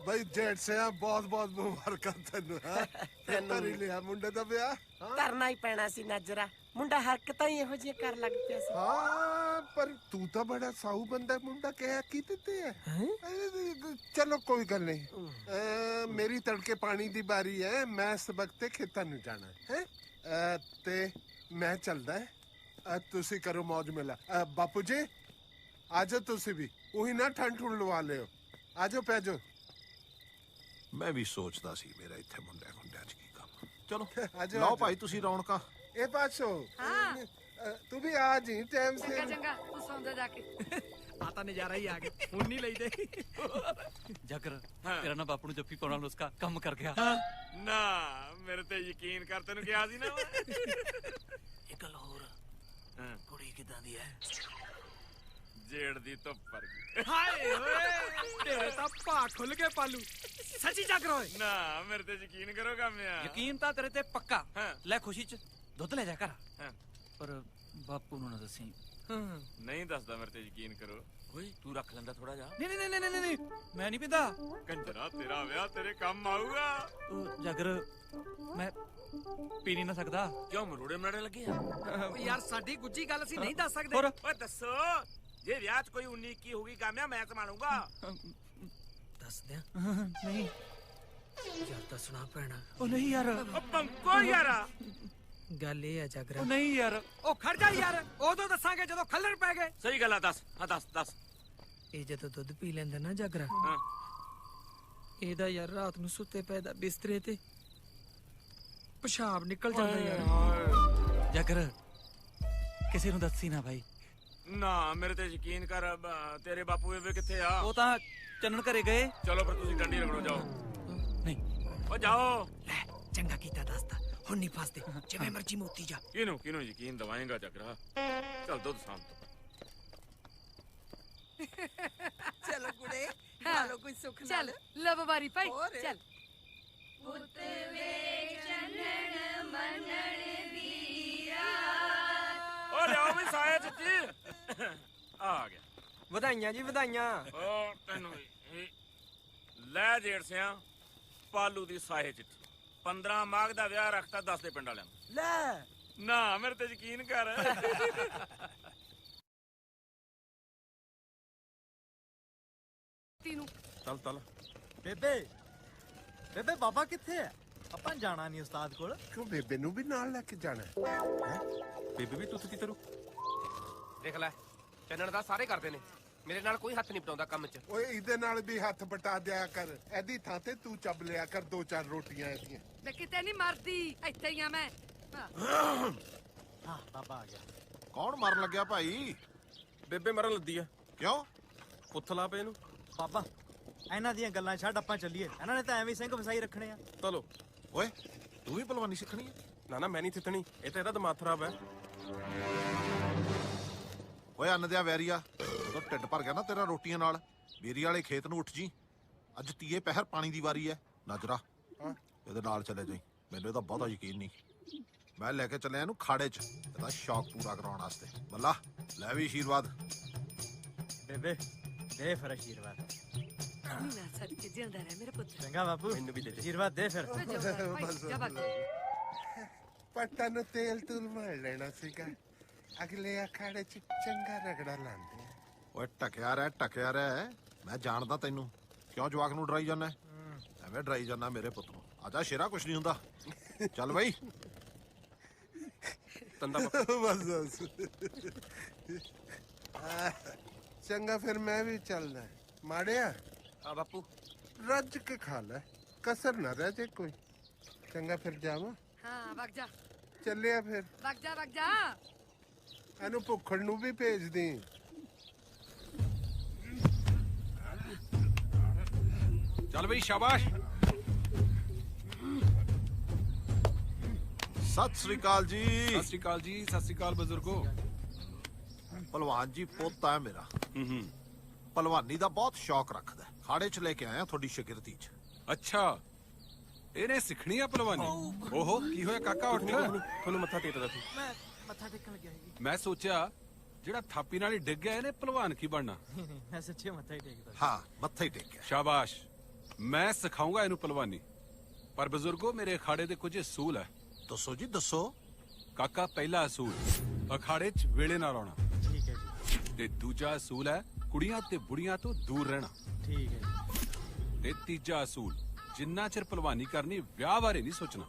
ਬਈ ਜੇਠ ਸਿਆ ਬਹੁਤ ਬਹੁਤ ਮੁਬਾਰਕਾਂ ਤੈਨੂੰ। ਤੇਰੀ ਲਿਆ ਮੁੰਡੇ ਦਾ ਵਿਆਹ। ਕਰਨਾ ਹੀ ਪੈਣਾ ਸੀ ਨਜ਼ਰਾ, ਮੁੰਡਾ ਹਰਕਤਾਂ ਹੀ ਇਹੋ ਜਿਹੀਆਂ ਕਰ ਲੱਗ ਪਿਆ ਸੀ। ਹਾਂ ਪਰ ਤੂੰ ਤਾਂ ਬੜਾ ਸਾਊ ਬੰਦਾ, ਮੁੰਡਾ ਕਹਿਆ ਕੀ ਦਿੱਤੇ ਹੈ। ਚਲੋ ਕੋਈ ਗੱਲ ਨਹੀਂ। ਮੇਰੀ ਤੜਕੇ ਪਾਣੀ ਦੀ ਬਾਰੀ ਹੈ, ਮੈਂ ਸਬਕ ਤੇ ਖੇਤਾਂ ਨੂੰ ਜਾਣਾ ਹੈ ਤੇ ਮੈਂ ਚੱਲਦਾ। ਤੁਸੀਂ ਕਰੋ ਮੌਜ ਮੇਲਾ। ਬਾਪੂ ਜੀ ਆਜੋ ਤੁਸੀਂ ਵੀ, ਉਹੀ ਨਾ ਠੰਡ ਠੁੰਡ ਲਵਾ ਲਿਓ। ਆਜੋ ਪੈ ਜਾਓ। ਮੈਂ ਵੀ ਸੋਚਦਾ ਸੀ ਮੇਰਾ ਇੱਥੇ ਮੁੰਡਿਆਂ ਖੁੰਡਿਆਂ 'ਚ ਕੀ ਕੰਮ। ਚਲੋ ਆਜੋ ਲਓ ਭਾਈ ਤੁਸੀਂ ਰੌਣਕਾਂ। ਇਹ ਪਾਸੋ ਹਾਂ ਤੂੰ ਵੀ ਆ ਜੀ ਟਾਈਮ ਸੇ। ਚੰਗਾ ਚੰਗਾ ਤੂੰ ਸੌਂਦਾ ਜਾ ਕੇ। ਆ ਤਾਂ ਨਜ਼ਾਰਾ ਹੀ ਆ ਗਿਆ, ਹੁਣ ਨਹੀਂ ਲਈਦੇ। ਜਾਗਰ ਤੇਰਾ ਨਾ ਬਾਪੂ ਨੂੰ ਜੱਫੀ ਪਾਉਣਾ ਉਸਕਾ ਕੰਮ ਕਰ ਗਿਆ। ਨਾ ਮੇਰੇ ਤੇ ਯਕੀਨ ਕਰ, ਤੈਨੂੰ ਕਿਹਾ ਸੀ ਨਾ। ਇੱਕ ਗੱਲ ਹੋਰ, ਕੁੜੀ ਕਿਦਾਂ ਦੀ ਹੈ? ਜੇੜ ਦੀ ਧੁੱਪ ਵਰਗੀ। ਹਾਏ ਓਏ ਤੇਰੇ ਤਾਂ ਭਾ ਖੁੱਲ ਕੇ ਪਾਲੂ। ਸੱਚੀ ਜਾਗਰ ਓਏ। ਨਾ ਮੇਰੇ ਤੇ ਯਕੀਨ ਕਰੋ ਕਾਮਿਆ। ਯਕੀਨ ਤਾਂ ਤੇਰੇ ਤੇ ਪੱਕਾ, ਲੈ ਖੁਸ਼ੀ ਚ ਦੁੱਧ ਲੈ ਜਾ ਘਰ ਪਰ ਬਾਪੂ ਨੂੰ ਨਾ ਦੱਸੀ। ਨਹੀਂ ਦੱਸਦਾ, ਮੇਰੇ ਤੇ ਯਕੀਨ ਕਰੋ। ਓਏ ਤੂੰ ਰੱਖ ਲੈਂਦਾ ਥੋੜਾ ਜਿਹਾ। ਨਹੀਂ ਮੈਂ ਨਹੀਂ ਪੀਂਦਾ। ਕੰਜਰਾ, ਤੇਰਾ ਵਿਆਹ ਤੇਰੇ ਕੰਮ ਆਊਗਾ। ਉਹ ਜਾਗਰ ਮੈਂ ਪੀ ਨਹੀਂ ਨਾ ਸਕਦਾ। ਕਿਉਂ ਮਰੋੜੇ ਮਰਾੜੇ ਲੱਗੇ ਆ? ਓ ਯਾਰ ਸਾਡੀ ਗੁੱਜੀ ਗੱਲ ਅਸੀਂ ਨਹੀਂ ਦੱਸ ਸਕਦੇ। ਓਏ ਦੱਸੋ, ਜੇ ਵਿਆਹ 'ਚ ਕੋਈ 19-21 ਹੋਗੀ ਕਾਮਿਆ, ਮੈਂ ਸੰਭਾਲੂੰਗਾ। ਦੱਸ ਦਿਆਂ? ਨਹੀਂ ਯਾਰ ਦੱਸਣਾ ਪੈਣਾ। ਉਹ ਨਹੀਂ ਯਾਰ। ਓ ਪੰਕੋ ਯਾਰਾ, ਗੱਲ ਇਹ ਆ ਜਾਗਰਾ। ਉਹ ਨਹੀਂ ਯਾਰ। ਉਹ ਖੜ ਜਾ ਯਾਰ, ਉਦੋਂ ਦੱਸਾਂਗੇ ਜਦੋਂ ਖੱਲਰ ਪੈ ਗਏ। ਸਹੀ ਗੱਲ ਆ, ਦੱਸ। ਹਾਂ ਦੱਸ। ਇਹ ਜਦੋਂ ਦੁੱਧ ਪੀ ਲੈਂਦਾ ਨਾ ਜਾਗਰਾ, ਹਾਂ ਇਹਦਾ ਯਾਰ ਰਾਤ ਨੂੰ ਸੁੱਤੇ ਪਏ ਦਾ ਬਿਸਤਰੇ ਤੇ ਪਿਸ਼ਾਬ ਨਿਕਲ ਜਾਂਦਾ ਯਾਰ। ਜਾਗਰ ਕਿਸੇ ਨੂੰ ਦੱਸੀ ਨਾ ਭਾਈ। ਨਾ ਮੇਰੇ ਤੇ ਯਕੀਨ ਕਰ। ਤੇਰੇ ਬਾਪੂ ਬੇਬੇ ਕਿੱਥੇ ਆ? ਉਹ ਤਾਂ ਚੰਨਣ ਘਰੇ ਗਏ। ਚਲੋ ਫਿਰ ਤੁਸੀਂ ਡੰਡੀ ਰਗੜੋ, ਜਾਓ। ਨਹੀਂ ਓ ਜਾਓ। ਲੈ ਚੰਗਾ ਕੀਤਾ ਦੱਸਦਾ, ਹੁਣ ਨਹੀਂ ਫਸਦੇ, ਜਿਵੇਂ ਮਰਜੀ ਮੋਤੀ ਜਾ। ਕਿਹਨੂੰ ਯਕੀਨ ਦਵਾਏਗਾ ਜਗਰਾ? ਚੱਲ ਦੁੱਧ ਸ਼ਾਮ ਤੋਂ। ਚਲੋ ਕੁੜੇ, ਨਾਲੋ ਕੋਈ ਸੁੱਖ ਨਾਲ। ਚੱਲ ਲਵ ਵਾਰੀ ਭਾਈ ਹੋਰ। ਚੱਲ। ਪੁੱਤ ਵੇ ਚੰਨਣ ਮੰਨਣ ਵੀਰਾ। ਓ ਲਿਆਓ ਵੀ ਸਾਇਆ ਚੱਚੀ। ਆ ਗਿਆ। ਵਧਾਈਆਂ ਜੀ ਵਧਾਈਆਂ। ਓ ਤੈਨੂੰ ਵੀ। ਲੈ ਜੇੜ ਸਿਆ, ਪਾਲੂ ਦੀ ਸਾਹੇ ਚਿੱਠੀ। 15 ਮਾਘ ਦਾ ਵਿਆਹ ਰੱਖਤਾ 10 ਦੇ ਪਿੰਡ ਵਾਲਿਆਂ ਨੂੰ। ਲੈ ਨਾ ਮੇਰੇ ਤੇ ਯਕੀਨ ਕਰ। ਚੱਲ ਬੇਬੇ ਬਾਬਾ ਕਿੱਥੇ ਹੈ? ਆਪਾਂ ਜਾਣਾ ਨਹੀਂ ਉਸਤਾਦ ਕੋਲ। ਕਿਉਂ ਬੇਬੇ ਨੂੰ ਵੀ ਨਾਲ ਲੈ ਕੇ ਜਾਣਾ? ਬੇਬੇ ਵੀ ਤੁੱਤ ਕੀ ਤਰੂ? ਦੇਖ ਲੈ, ਚੰਨਣ ਦਾ ਸਾਰੇ ਕਰਦੇ ਨੇ, ਮੇਰੇ ਨਾਲ ਕੋਈ ਹੱਥ ਨਹੀਂ ਪਟਾਉਂਦਾ ਕੰਮ 'ਚ। ਓਏ ਇਹਦੇ ਨਾਲ ਵੀ ਹੱਥ ਬਟਾ ਦਿਆ ਕਰ। ਇਹਦੀ ਥਾਂ ਤੇ ਤੂੰ ਚੱਬ ਲਿਆ ਕਰ 2-4 ਰੋਟੀਆਂ ਇਹਦੀਆਂ। ਮੈਂ ਕਿਤੇ ਨਹੀਂ ਮਰਦੀ, ਇੱਥੇ ਹੀ ਆ ਮੈਂ। ਹਾਂ ਬਾਬਾ ਆ ਗਿਆ। ਕੌਣ ਮਰਨ ਲੱਗਿਆ ਭਾਈ? ਬੇਬੇ ਮਰਨ ਲੱਦੀ ਆ। ਕਿਉਂ? ਪੁੱਥਲਾ ਪਏ ਨੂੰ। ਬਾਬਾ ਇਹਨਾਂ ਦੀਆਂ ਗੱਲਾਂ ਛੱਡ, ਆਪਾਂ ਚੱਲੀਏ। ਇਹਨਾਂ ਨੇ ਤਾਂ ਐਵੇਂ ਸਿੰਘ ਵਸਾਈ ਰੱਖਣੇ ਆ। ਚਲੋ। ਓਏ ਤੂੰ ਵੀ ਪਹਿਲਵਾਨੀ ਸਿੱਖਣੀ ਹੈ? ਨਾ ਮੈਂ ਨਹੀਂ ਥਿੱਤਣੀ, ਇਹ ਤਾਂ ਇਹਦਾ ਦਿਮਾਗ ਖਰਾਬ ਹੈ। ਓਏ ਅੰਨ ਦਿਆ ਵੈਰੀਆ, ਜਦੋਂ ਢਿੱਡ ਭਰ ਗਿਆ ਨਾ ਤੇਰਾ ਰੋਟੀਆਂ ਨਾਲ, ਬੇਰੀ ਵਾਲੇ ਖੇਤ ਨੂੰ ਉੱਠ ਜੀ। ਅੱਜ ਤੀਏ ਪਹਿਰ ਪਾਣੀ ਦੀ ਵਾਰੀ ਹੈ। ਨਜ਼ਰਾ ਇਹਦੇ ਨਾਲ ਚਲੇ ਜਾਈ, ਮੈਨੂੰ ਇਹਦਾ ਬਹੁਤਾ ਯਕੀਨ ਨਹੀਂ। ਮੈਂ ਲੈ ਕੇ ਚੱਲਿਆ ਇਹਨੂੰ ਖਾੜੇ 'ਚ, ਇਹਦਾ ਸ਼ੌਕ ਪੂਰਾ ਕਰਾਉਣ ਵਾਸਤੇ। ਬੱਲਾ ਲੈ ਵੀ ਆਸ਼ੀਰਵਾਦ। ਬੇਬੇ ਦੇ ਫਿਰ ਆਸ਼ੀਰਵਾਦ। ਮੀਨਾ ਸਦਕੇ ਜਿਉਂਦਾ ਰਹਿ ਮੇਰੇ ਪੁੱਤ। ਚੰਗਾ ਬਾਪੂ, ਮੈਨੂੰ ਵੀ ਦੇ ਦੇ ਆਸ਼ੀਰਵਾਦ ਦੇ ਫਿਰ। ਪੱਟਾਂ ਨੂੰ ਤੇਲ ਤੂਲ ਮਾਰ ਲੈਣਾ ਸੀਗਾ, ਅਗਲੇ ਅਖਾੜੇ 'ਚ ਚੰਗਾ ਰਗੜਾ ਲਾਉਂਦੇ। ਓਏ ਟਕਿਆ ਰਹਿ। ਮੈਂ ਜਾਣਦਾ ਤੈਨੂੰ, ਕਿਉਂ ਜਵਾਕ ਨੂੰ ਡਰਾਈ ਜਾਂਦਾ? ਐਵੇਂ ਡਰਾਈ ਜਾਂਦਾ ਮੇਰੇ ਪੁੱਤ ਨੂੰ। ਆਜਾ ਸ਼ੇਰਾ, ਕੁਛ ਨਹੀਂ ਹੁੰਦਾ। ਚੱਲ ਬਈ। ਬਸ ਚੰਗਾ ਫਿਰ ਮੈਂ ਵੀ ਚੱਲਦਾ। ਮਾੜਿਆ ਹਾਂ ਬਾਪੂ। ਰੱਜ ਕੇ ਖਾ ਲੈ, ਕਸਰ ਨਾ ਰਹਿ ਜੇ ਕੋਈ। ਚੰਗਾ ਫਿਰ ਜਾਵਾਂ? ਹਾਂ ਵਗ ਜਾ। ਚੱਲਿਆ ਫਿਰ। ਵਗ ਜਾ। ਇਹਨੂੰ ਭੁੱਖੜ ਨੂੰ ਵੀ ਭੇਜ ਦੇ। ਚੱਲ ਬਈ, ਸ਼ਾਬਾਸ਼। ਸਤਿ ਸ੍ਰੀ ਅਕਾਲ ਜੀ। ਸਤਿ ਸ੍ਰੀ ਅਕਾਲ ਜੀ। ਸਤਿ ਸ੍ਰੀ ਅਕਾਲ ਬਜ਼ੁਰਗੋ। ਪਹਿਲਵਾਨ ਜੀ ਪੋਤਾ ਹੈ ਮੇਰਾ। ਪਹਿਲਵਾਨੀ ਦਾ ਬਹੁਤ ਸ਼ੌਕ ਰੱਖਦਾ। ਖਾੜੇ 'ਚ ਲੈ ਕੇ ਆਇਆ ਤੁਹਾਡੀ ਸ਼ਾਗਿਰਦੀ 'ਚ। ਅੱਛਾ, ਇਹਨੇ ਸਿੱਖਣੀ ਆ ਪਹਿਲਵਾਨੀ? ਓਹੋ, ਕੀ ਹੋਇਆ ਕਾਕਾ? ਉੱਠ। ਤੁਹਾਨੂੰ ਮੱਥਾ ਟੇਕਦਾ ਸੀ। ਮੈਂ ਮੱਥਾ ਟੇਕਣ ਲੱਗਿਆ ਸੀ। ਮੈਂ ਸੋਚਿਆ ਜਿਹੜਾ ਥਾਪੀ ਨਾਲ ਹੀ ਡਿੱਗ ਗਿਆ, ਇਹਨੇ ਪਹਿਲਵਾਨ ਕੀ ਬਣਨਾ? ਨਹੀਂ, ਮੈਂ ਸੱਚੀ ਮੱਥਾ ਹੀ ਟੇਕਦਾ। ਹਾਂ, ਮੱਥਾ ਹੀ ਟੇਕਿਆ। ਸ਼ਾਬਾਸ਼। ਮੈਂ ਸਿਖਾਉਂਗਾ ਇਹਨੂੰ ਪਹਿਲਵਾਨੀ। ਪਰ ਬਜ਼ੁਰਗੋ, ਮੇਰੇ ਅਖਾੜੇ ਦੇ ਕੁਝ ਅਸੂਲ ਹੈ। ਦੱਸੋ ਜੀ ਦੱਸੋ। ਕਾਕਾ, ਪਹਿਲਾ ਅਸੂਲ, ਅਖਾੜੇ 'ਚ ਵੇਲੇ ਨਾਲ ਆਉਣਾ। ਠੀਕ ਹੈ ਜੀ। ਤੇ ਦੂਜਾ ਅਸੂਲ ਹੈ ਕੁੜੀਆਂ ਤੇ ਬੁੜੀਆਂ ਤੋਂ ਦੂਰ ਰਹਿਣਾ। ਠੀਕ ਹੈ ਜੀ। ਤੇ ਤੀਜਾ ਅਸੂਲ, ਜਿੰਨਾ ਚਿਰ ਪਹਿਲਵਾਨੀ ਕਰਨੀ, ਵਿਆਹ ਬਾਰੇ ਨਹੀਂ ਸੋਚਣਾ।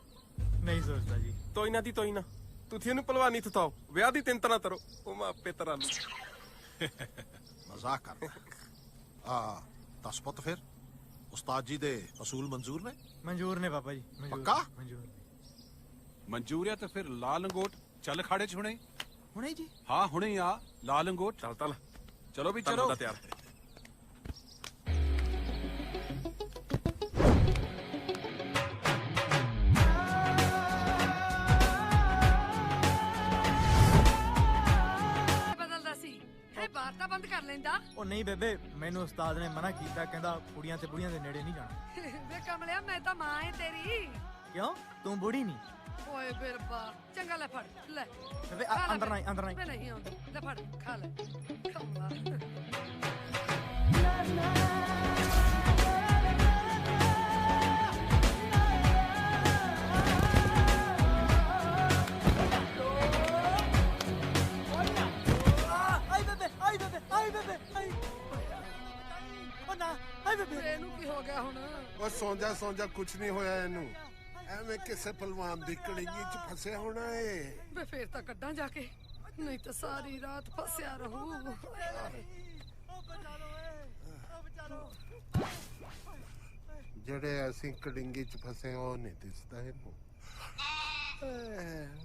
ਨਹੀਂ ਸੋਚਦਾ ਜੀ। ਤੋਈ ਨਾ ਤੁਸੀਂ ਇਹਨੂੰ ਪਹਿਲਵਾਨੀ ਥਤਾਓ, ਵਿਆਹ ਦੀ ਤਿੰਨ ਤਰ੍ਹਾਂ ਤਰੋ। ਉਹ ਮੈਂ ਆਪੇ ਤਰਾਂ ਨੂੰ ਮਜ਼ਾਕ ਕਰਦਾ। ਦੱਸ ਪੁੱਤ ਫਿਰ, ਉਸਤਾਦ ਜੀ ਦੇ ਅਸੂਲ ਮਨਜ਼ੂਰ ਨੇ? ਮਨਜ਼ੂਰ ਨੇ ਬਾਬਾ ਜੀ। ਪੱਕਾ? ਮਨਜ਼ੂਰ ਹੈ ਤਾਂ ਫਿਰ ਲਾ ਲੰਗੋਟ ਚੱਲ ਖਾੜੇ 'ਚ ਹੁਣੇ ਜੀ? ਹਾਂ ਹੁਣੇ ਆ, ਲਾ ਲੰਗੋਟ। ਚੱਲ ਚਲੋ ਵੀ ਚਲੋ। ਤਿਆਰ। ਬਦਲਦਾ ਸੀ, ਇਹ ਬਾਹਰ ਤਾਂ ਬੰਦ ਕਰ ਲੈਂਦਾ। ਉਹ ਨਹੀਂ ਬੇਬੇ, ਮੈਨੂੰ ਉਸਤਾਦ ਨੇ ਮਨਾ ਕੀਤਾ, ਕਹਿੰਦਾ ਕੁੜੀਆਂ ਤੇ ਬੁੜੀਆਂ ਦੇ ਨੇੜੇ ਨਹੀਂ ਜਾਣਾ। ਵੇ ਕਮਲਿਆ, ਮੈਂ ਤਾਂ ਮਾਂ ਏ ਤੇਰੀ। ਕਿਉਂ? ਤੂੰ ਬੁੜੀ ਨਹੀਂ? ਓਏ ਬਿਰਬਾ ਚੰਗਾ ਲੈ ਫੜ ਲੈ ਬੇਬੇ ਖਾ ਲੈ ਅੰਦਰ ਨਹੀਂ ਅੰਦਰ ਮੈਂ ਨਹੀਂ ਨਹੀਂ ਆਉਂਦੀ ਲੈ ਫੜ ਖਾ ਲੈ ਕਮਲਾ ਆਈ ਬੇਬੇ ਉਹ ਨਾ ਆਈ ਬੇਬੇ ਇਹਨੂੰ ਕੀ ਹੋ ਗਿਆ ਹੁਣ ਉਹ ਸੌਂ ਜਾ ਕੁਛ ਨਹੀਂ ਹੋਇਆ ਇਹਨੂੰ ਐਵੇਂ ਕਿਸੇ ਪਹਿਲਵਾਨ ਦੀ ਕੜਿੰਗੀ 'ਚ ਫਸਿਆ ਹੋਣਾ ਏ ਵੇ ਫੇਰ ਤਾਂ ਕੱਢਾਂ ਜਾ ਕੇ ਨਹੀਂ ਤਾਂ ਸਾਰੀ ਰਾਤ ਫਸਿਆ ਰਹੂ ਜਿਹੜੇ ਅਸੀਂ ਕੜਿੰਗੀ 'ਚ ਫਸੇ ਉਹ ਨਹੀਂ ਦਿਸਦਾ ਇਹਨੂੰ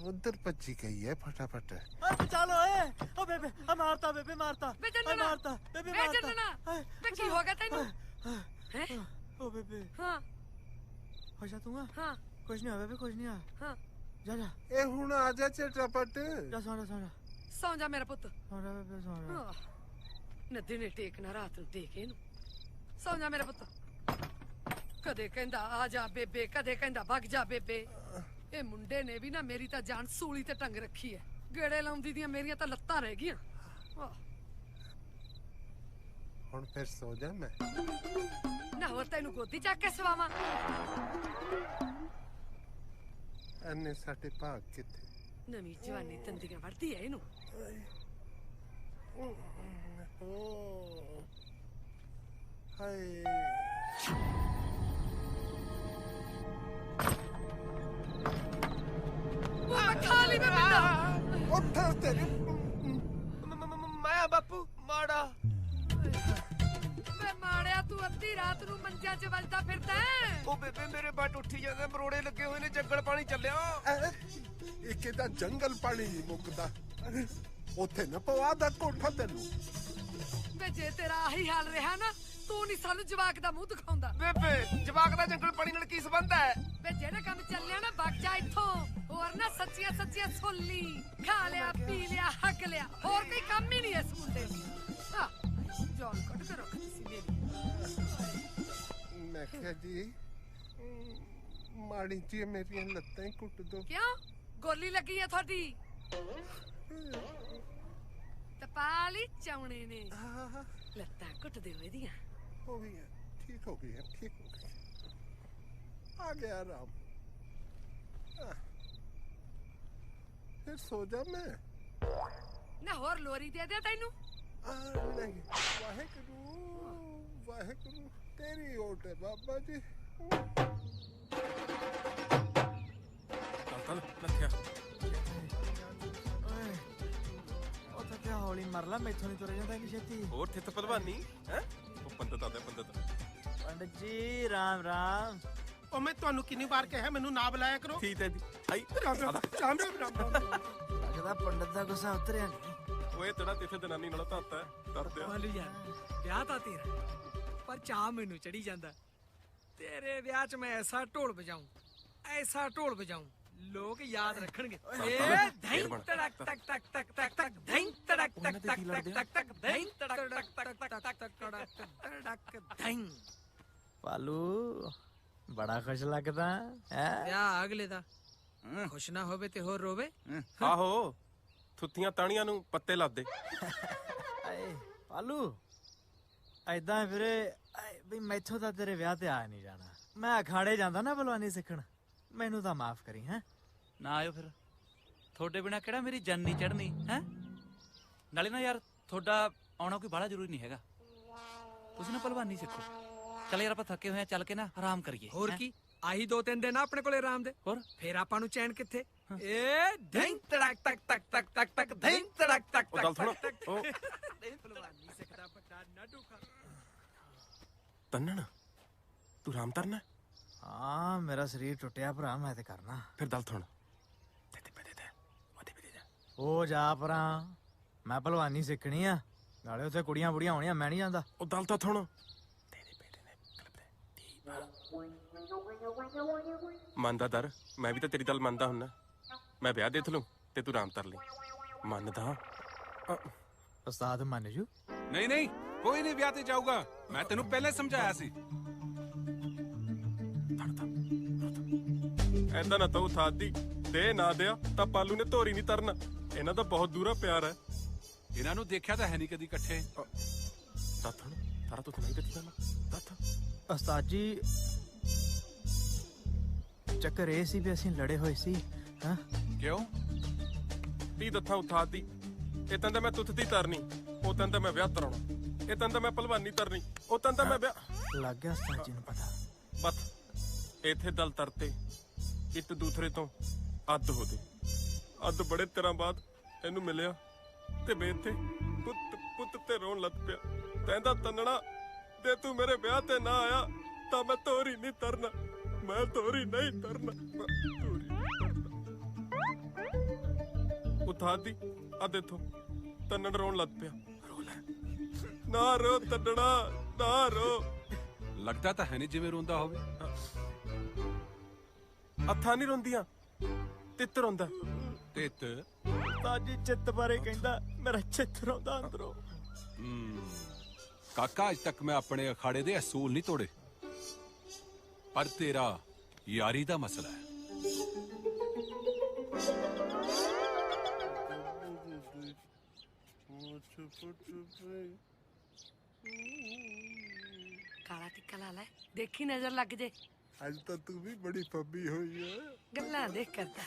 ਉਧਰ ਭੱਜੀ ਗਈ ਹੈ ਫਟਾਫਟ ਚਲੋ ਏ ਓ ਬੇਬੇ ਆ ਮਾਰਤਾ ਬੇਬੇ ਮਾਰਤਾ ਵੇ ਜੰਨਣਾ ਮਾਰਤਾ ਬੇਬੇ ਵੇ ਮਾਰਤਾ ਜੰਨਣਾ ਵੇ ਕੀ ਹੋ ਗਿਆ ਤੈਨੂੰ ਹੈ ਓ ਬੇਬੇ ਹਾਂ ਹੋ ਜਾ ਤੂੰ ਹਾਂ ਕੁਝ ਨਹੀਂ ਹੋਇਆ ਬੇਬੇ ਕੁਝ ਨਹੀਂ ਆ ਹਾਂ ਜਾ ਜਾ ਇਹ ਹੁਣ ਆ ਜਾ ਚਟਪਟ ਜਾ ਸੌਂ ਸੌਂ ਜਾ ਮੇਰਾ ਪੁੱਤ ਸੌਂ ਜਾ ਬੇਬੇ ਸੌਂ ਜਾ ਨਦੀ ਨੇ ਟੇਕਣਾ ਰਾਤ ਨੂੰ ਦੇਖ ਇਹਨੂੰ ਸੌਂ ਜਾ ਮੇਰਾ ਪੁੱਤ ਕਦੇ ਕਹਿੰਦਾ ਆ ਜਾ ਬੇਬੇ ਕਦੇ ਕਹਿੰਦਾ ਭੱਗ ਜਾ ਬੇਬੇ ਇਹ ਮੁੰਡੇ ਨੇ ਵੀ ਨਾ ਮੇਰੀ ਤਾਂ ਜਾਨ ਸੂਲੀ ਤੇ ਟੰਗ ਰੱਖੀ ਐ ਗੇੜੇ ਲਾਉਂਦੀ ਦੀਆਂ ਮੇਰੀਆਂ ਤਾਂ ਲੱਤਾਂ ਰਹਿ ਗਈਆਂ ਹੁਣ ਫਿਰ ਸੋ ਜਾ ਮੈਂ ਨਾ ਹੋਰ ਤੈਨੂੰ ਗੋਦੀ ਚੱਕ ਕੇ ਸਵਾਵਾਂ ਐਨੇ ਸਾਡੇ ਭਾਗ ਕਿੱਥੇ ਨਵੀਂ ਜਵਾਨੀ ਤੰਦੀਆਂ ਵੜਦੀ ਐ ਇਹਨੂੰ ਹਾਏ ਖਾ ਲਈ ਮੈਂ ਪਿੰਡਾ ਉੱਠ ਤੇਰੀ ਮੈਂ ਬਾਪੂ ਮਾੜਾ ਵੇ ਮਾੜਿਆ ਤੂੰ ਅੱਧੀ ਰਾਤ ਨੂੰ ਮੰਜਿਆਂ 'ਚ ਵੱਜਦਾ ਫਿਰਦਾ ਉਹ ਬੇਬੇ ਮੇਰੇ ਬੱਟ ਉੱਠੀ ਜਾਂਦੇ ਮਰੋੜੇ ਲੱਗੇ ਹੋਏ ਨੇ ਜੰਗਲ ਪਾਣੀ ਚੱਲਿਆ ਇੱਕ ਇਹਦਾ ਜੰਗਲ ਪਾਣੀ ਨਹੀਂ ਮੁੱਕਦਾ ਉੱਥੇ ਨਾ ਪਵਾ ਦਾ ਕੋਠਾ ਤੈਨੂੰ ਵੇ ਜੇ ਤੇਰਾ ਆਹੀ ਹਾਲ ਰਿਹਾ ਨਾ ਤੂੰ ਨਹੀਂ ਸਾਨੂੰ ਜਵਾਕ ਦਾ ਮੂੰਹ ਦਿਖਾਉਂਦਾ ਬੇਬੇ ਜਵਾਕ ਦਾ ਜੰਗਲ ਪਾਣੀ ਨਾਲ ਕੀ ਸੰਬੰਧ ਹੈ ਵੇ ਜਿਹੜਾ ਕੰਮ ਚੱਲਿਆ ਨਾ ਵਗ ਜਾ ਇੱਥੋਂ ਹੋਰ ਨਾ ਸੱਚੀਆਂ ਸੱਚੀਆਂ ਸੁਣ ਲਈ ਖਾ ਲਿਆ ਪੀ ਲਿਆ ਹੱਕ ਲਿਆ ਹੋਰ ਕੋਈ ਕੰਮ ਹੀ ਨਹੀਂ ਇਸ ਮੁੰਡੇ ਨੂੰ ਜਾਨ ਕੱਢ ਕੇ ਰੱਖਦੀ ਸੀ ਮੇਰੀ ਮੈਂ ਕਿਹਾ ਜੀ ਮਾੜੀ ਜੀ ਮੇਰੀਆਂ ਲੱਤਾਂ ਹੀ ਕੁੱਟ ਦੋ ਕਿਉਂ ਗੋਲੀ ਲੱਗੀ ਹੈ ਤੁਹਾਡੀ ਤਪਾਲੀ ਚੌਣੇ ਨੇ ਲੱਤਾਂ ਕੁੱਟ ਦਿਓ ਇਹਦੀਆਂ ਹੋ ਗਈ ਹੈ ਠੀਕ ਹੋ ਗਈ ਹੈ ਠੀਕ ਹੋ ਗਈ ਆ ਗਿਆ ਆਰਾਮ ਫਿਰ ਸੋ ਜਾ ਮੈਂ ਨਾ ਹੋਰ ਲੋਰੀ ਦੇ ਦੇ ਤੈਨੂੰ ਨਹੀਂ ਵਾਹਿਗੁਰੂ ਤੇਰੀ ਓਟ ਹੈ ਬਾਬਾ ਜੀ ਚੱਲ ਨੱਥਿਆ ਉਹ ਤਾਂ ਕਿਆ ਹੌਲੀ ਮਰ ਲਾ ਮੈਥੋਂ ਨਹੀਂ ਤੁਰ ਜਾਂਦਾ ਇੰਨੀ ਛੇਤੀ ਹੋਰ ਥਿੱਤ ਭਲਵਾਨੀ ਹੈ ਉਹ ਪੰਡਤ ਆਦੇ ਪੰਡਤ ਪੰਡਤ ਜੀ ਰਾਮ ਰਾਮ ਉਹ ਮੈਂ ਤੁਹਾਨੂੰ ਕਿੰਨੀ ਵਾਰ ਕਿਹਾ ਮੈਨੂੰ ਨਾ ਬੁਲਾਇਆ ਕਰੋ ਠੀਕ ਹੈ ਜੀ ਆਈ ਰਾਮ ਲੱਗਦਾ ਪੰਡਤ ਦਾ ਗੁੱਸਾ ਉਤਰਿਆ ਨਹੀਂ ਓਏ ਤੇਰਾ ਤਿੱਥੇ ਦਨਾਨੀ ਨਾਲ ਧੱਤ ਹੈ ਦਰਦਿਆ ਮਾਲੂ ਯਾਰ ਵਿਆਹ ਤਾਂ ਤੇਰਾ ਪਰ ਚਾਹ ਮੈਨੂੰ ਚੜੀ ਜਾਂਦਾ ਤੇਰੇ ਵਿਆਹ 'ਚ ਮੈਂ ਐਸਾ ਢੋਲ ਵਜਾਊਂ ਲੋਕ ਯਾਦ ਰੱਖਣਗੇ ਏ ਧੈਂ ਤੜਕ ਤਕ ਤਕ ਤਕ ਤਕ ਤਕ ਧੈਂ ਤੜਕ ਤਕ ਤਕ ਤਕ ਤਕ ਤਕ ਧੈਂ ਤੜਕ ਤਕ ਤਕ ਤਕ ਤਕ ਤੜਕ ਧੈਂ ਪਾਲੂ ਬੜਾ ਖੁਸ਼ ਲੱਗਦਾ ਹੈ ਵਿਆਹ ਅਗਲੇ ਦਾ ਖੁਸ਼ ਨਾ ਹੋਵੇ ਤੇ ਹੋਰ ਰੋਵੇ ਆਹੋ ਥੁੱਤੀਆਂ ਤਾਣੀਆਂ ਨੂੰ ਪੱਤੇ ਲੱਦੇ ਆਏ ਪਾਲੂ ਐਦਾਂ ਵੀਰੇ ਬਈ ਮੈਥੋਂ ਤਾਂ ਤੇਰੇ ਵਿਆਹ ਤੇ ਆ ਨਹੀਂ ਜਾਣਾ ਮੈਂ ਅਖਾੜੇ ਜਾਂਦਾ ਨਾ ਭਲਵਾਨੀ ਸਿੱਖਣ ਮੈਨੂੰ ਤਾਂ ਮਾਫ ਕਰੀ ਹੈ ਨਾ ਆਇਓ ਫਿਰ ਤੁਹਾਡੇ ਬਿਨਾ ਕਿਹੜਾ ਮੇਰੀ ਜਾਨ ਨਹੀਂ ਚੜਨੀ ਹੈ ਨਾਲੇ ਨਾ ਯਾਰ ਤੁਹਾਡਾ ਆਉਣਾ ਕੋਈ ਬੜਾ ਜ਼ਰੂਰੀ ਨਹੀਂ ਹੈਗਾ ਤੁਸੀਂ ਨਾ ਭਲਵਾਨੀ ਸਿੱਖੋ ਚੱਲ ਯਾਰ ਆਪਾਂ ਥੱਕੇ ਹੋਏ ਆ ਚੱਲ ਕੇ ਨਾ ਆਰਾਮ ਕਰੀਏ ਹੋਰ ਕੀ ਆਹੀ 2-3 ਦਿਨ ਆਪਣੇ ਕੋਲੇ ਆਰਾਮ ਦੇ ਹੋਰ ਫੇਰ ਆਪਾਂ ਨੂੰ ਚੈਨ ਕਿੱਥੇ ਏ ਧੈਂ ਤੜਕ ਤਕ ਤਕ ਤਕ ਤਕ ਤਕ ਧੈਂ ਤੜਕ ਤਕ ਉਹ ਗੱਲ ਸੁਣੋ ਉਹ ਭਲਵਾਨੀ ਸਿੱਖਦਾ ਪੱਟਾ ਨਾਡੂ ਖਾ ਤੰਨਣ ਤੂੰ ਰਾਮ ਤਰਨਾ ਹਾਂ ਮੇਰਾ ਸਰੀਰ ਟੁੱਟਿਆ ਭਰਾ ਮੈਂ ਤੇ ਕਰਨਾ ਫਿਰ ਦਲ ਥੁਣ ਉਹ ਜਾ ਪਰਾਂ ਮੈਂ ਭਲਵਾਨੀ ਸਿੱਖਣੀ ਆ ਨਾਲੇ ਉੱਥੇ ਕੁੜੀਆਂ ਬੁੜੀਆਂ ਹੋਣੀਆਂ ਮੈਂ ਨਹੀਂ ਜਾਂਦਾ ਉਹ ਦਲ ਤਾਂ ਥੁਣ ਮੰਨਦਾ ਦਰ ਮੈਂ ਵੀ ਤਾਂ ਤੇਰੀ ਗੱਲ ਮੰਨਦਾ ਹੁੰਨਾ ਮੈਂ ਵਿਆਹ ਦੇਖ ਲੂੰ ਤੇ ਤੂੰ ਰਾਮ ਤਰ ਲਈ ਮੰਨਦਾ ਉਸਤਾਦ ਮੰਨ ਜੂ ਨਹੀਂ ਨਹੀਂ ਕੋਈ ਨਹੀਂ ਵਿਆਹ ਤੇ ਜਾਊਗਾ ਮੈਂ ਤੈਨੂੰ ਪਹਿਲੇ ਸਮਝਾਇਆ ਸੀ ਐਦਾਂ ਨਾ ਤੂੰ ਥਾਦੀ ਦੇ ਨਾ ਦਿਆ ਤਾਂ ਪਾਲੂ ਨੇ ਧੋਰੀ ਨਹੀਂ ਤਰਨਾ। ਇਹਨਾਂ ਦਾ ਬਹੁਤ ਦੂਰਾ ਪਿਆਰ ਹੈ। ਇਹਨਾਂ ਨੂੰ ਦੇਖਿਆ ਤਾਂ ਹੈ ਨਹੀਂ ਕਦੀ ਇਕੱਠੇ। ਦਾਥਣ ਸਾਰਾ ਤੋਂ ਨਹੀਂ ਦਿੱਤੀ ਗੱਲ ਦਾਥ। ਉਸਤਾਦ ਜੀ ਚੱਕਰ ਇਹ ਸੀ ਵੀ ਅਸੀਂ ਲੜੇ ਹੋਏ ਸੀ। ਹਾਂ ਕਿਉਂ? ਤੀ ਦੱਥਾ ਉਠਾਤੀ। ਇਹ ਤੰਦਾ ਮੈਂ ਤੁੱਥਤੀ ਤਰਨੀ, ਉਹ ਤੰਦਾ ਮੈਂ ਵਿਆਹ ਤਰਾਉਣਾ। ਇਹ ਤੰਦਾ ਮੈਂ ਭਲਵਾਨੀ ਤਰਨੀ, ਉਹ ਤੰਦਾ ਮੈਂ ਵਿਆਹ। ਲੱਗ ਗਿਆ ਉਸਤਾਦ ਜੀ ਨੂੰ ਪਤਾ। ਬਸ ਇੱਥੇ ਦਲ ਤਰਤੇ ਇੱਕ ਦੂਸਰੇ ਤੋਂ ਅੱਧ ਹੋਦੇ। ਅੱਧ ਬੜੇ ਤਰ੍ਹਾਂ ਬਾਅਦ ਇਹਨੂੰ ਮਿਲਿਆ ਤੇ ਮੈਂ ਇੱਥੇ ਪੁੱਤ ਪੁੱਤ ਤੇ ਰੋਣ ਲੱਗ ਪਿਆ। ਕਹਿੰਦਾ ਤੰਨਣਾ ਜੇ ਤੂੰ ਮੇਰੇ ਵਿਆਹ ਤੇ ਨਾ ਆਇਆ ਤਾਂ ਮੈਂ ਤੋਰੀ ਨਹੀਂ ਤਰਨਾ, ਮੈਂ ਤੋਰੀ ਨਹੀਂ ਤਰਨਾ, ਤੋਰੀ ਉਠਾ ਦੀ ਆ ਦੇਖੋ। ਤੰਨੜ ਰੋਣ ਲੱਗ ਪਿਆ। ਰੋ ਲੈ ਨਾ ਰੋ ਤੰਨੜਾ ਨਾ ਰੋ। ਲੱਗਦਾ ਤਾਂ ਹੈ ਨਹੀਂ ਜਿਵੇਂ ਰੋਂਦਾ ਹੋਵੇ। ਅੱਥਾਂ ਨਹੀਂ ਰੋਂਦੀਆਂ, ਤਿੱਤ ਰੋਂਦਾ। ਤਿੱਤ ਸਾਜੀ ਚਿੱਤ ਬਾਰੇ ਕਹਿੰਦਾ, ਮੇਰਾ ਚਿੱਤ ਰੋਂਦਾ ਅੰਦਰੋਂ। ਕਾਕਾ ਅੱਜ ਤੱਕ ਮੈਂ ਆਪਣੇ ਅਖਾੜੇ ਦੇ ਅਸੂਲ ਨਹੀਂ ਤੋੜੇ, ਪਰ ਤੇਰਾ ਯਾਰੀ ਦਾ ਮਸਲਾ ਹੈ। ਕਾਲਾ ਟਿੱਕਾ ਲਾ ਲੈ, ਦੇਖੀ ਨਜ਼ਰ ਲੱਗ ਜੇ। ਅੱਜ ਤਾਂ ਤੂੰ ਵੀ ਬੜੀ ਫੱਬੀ ਹੋਈ ਹੈ। ਗੱਲਾਂ ਦੇਖ ਕਰਦਾ।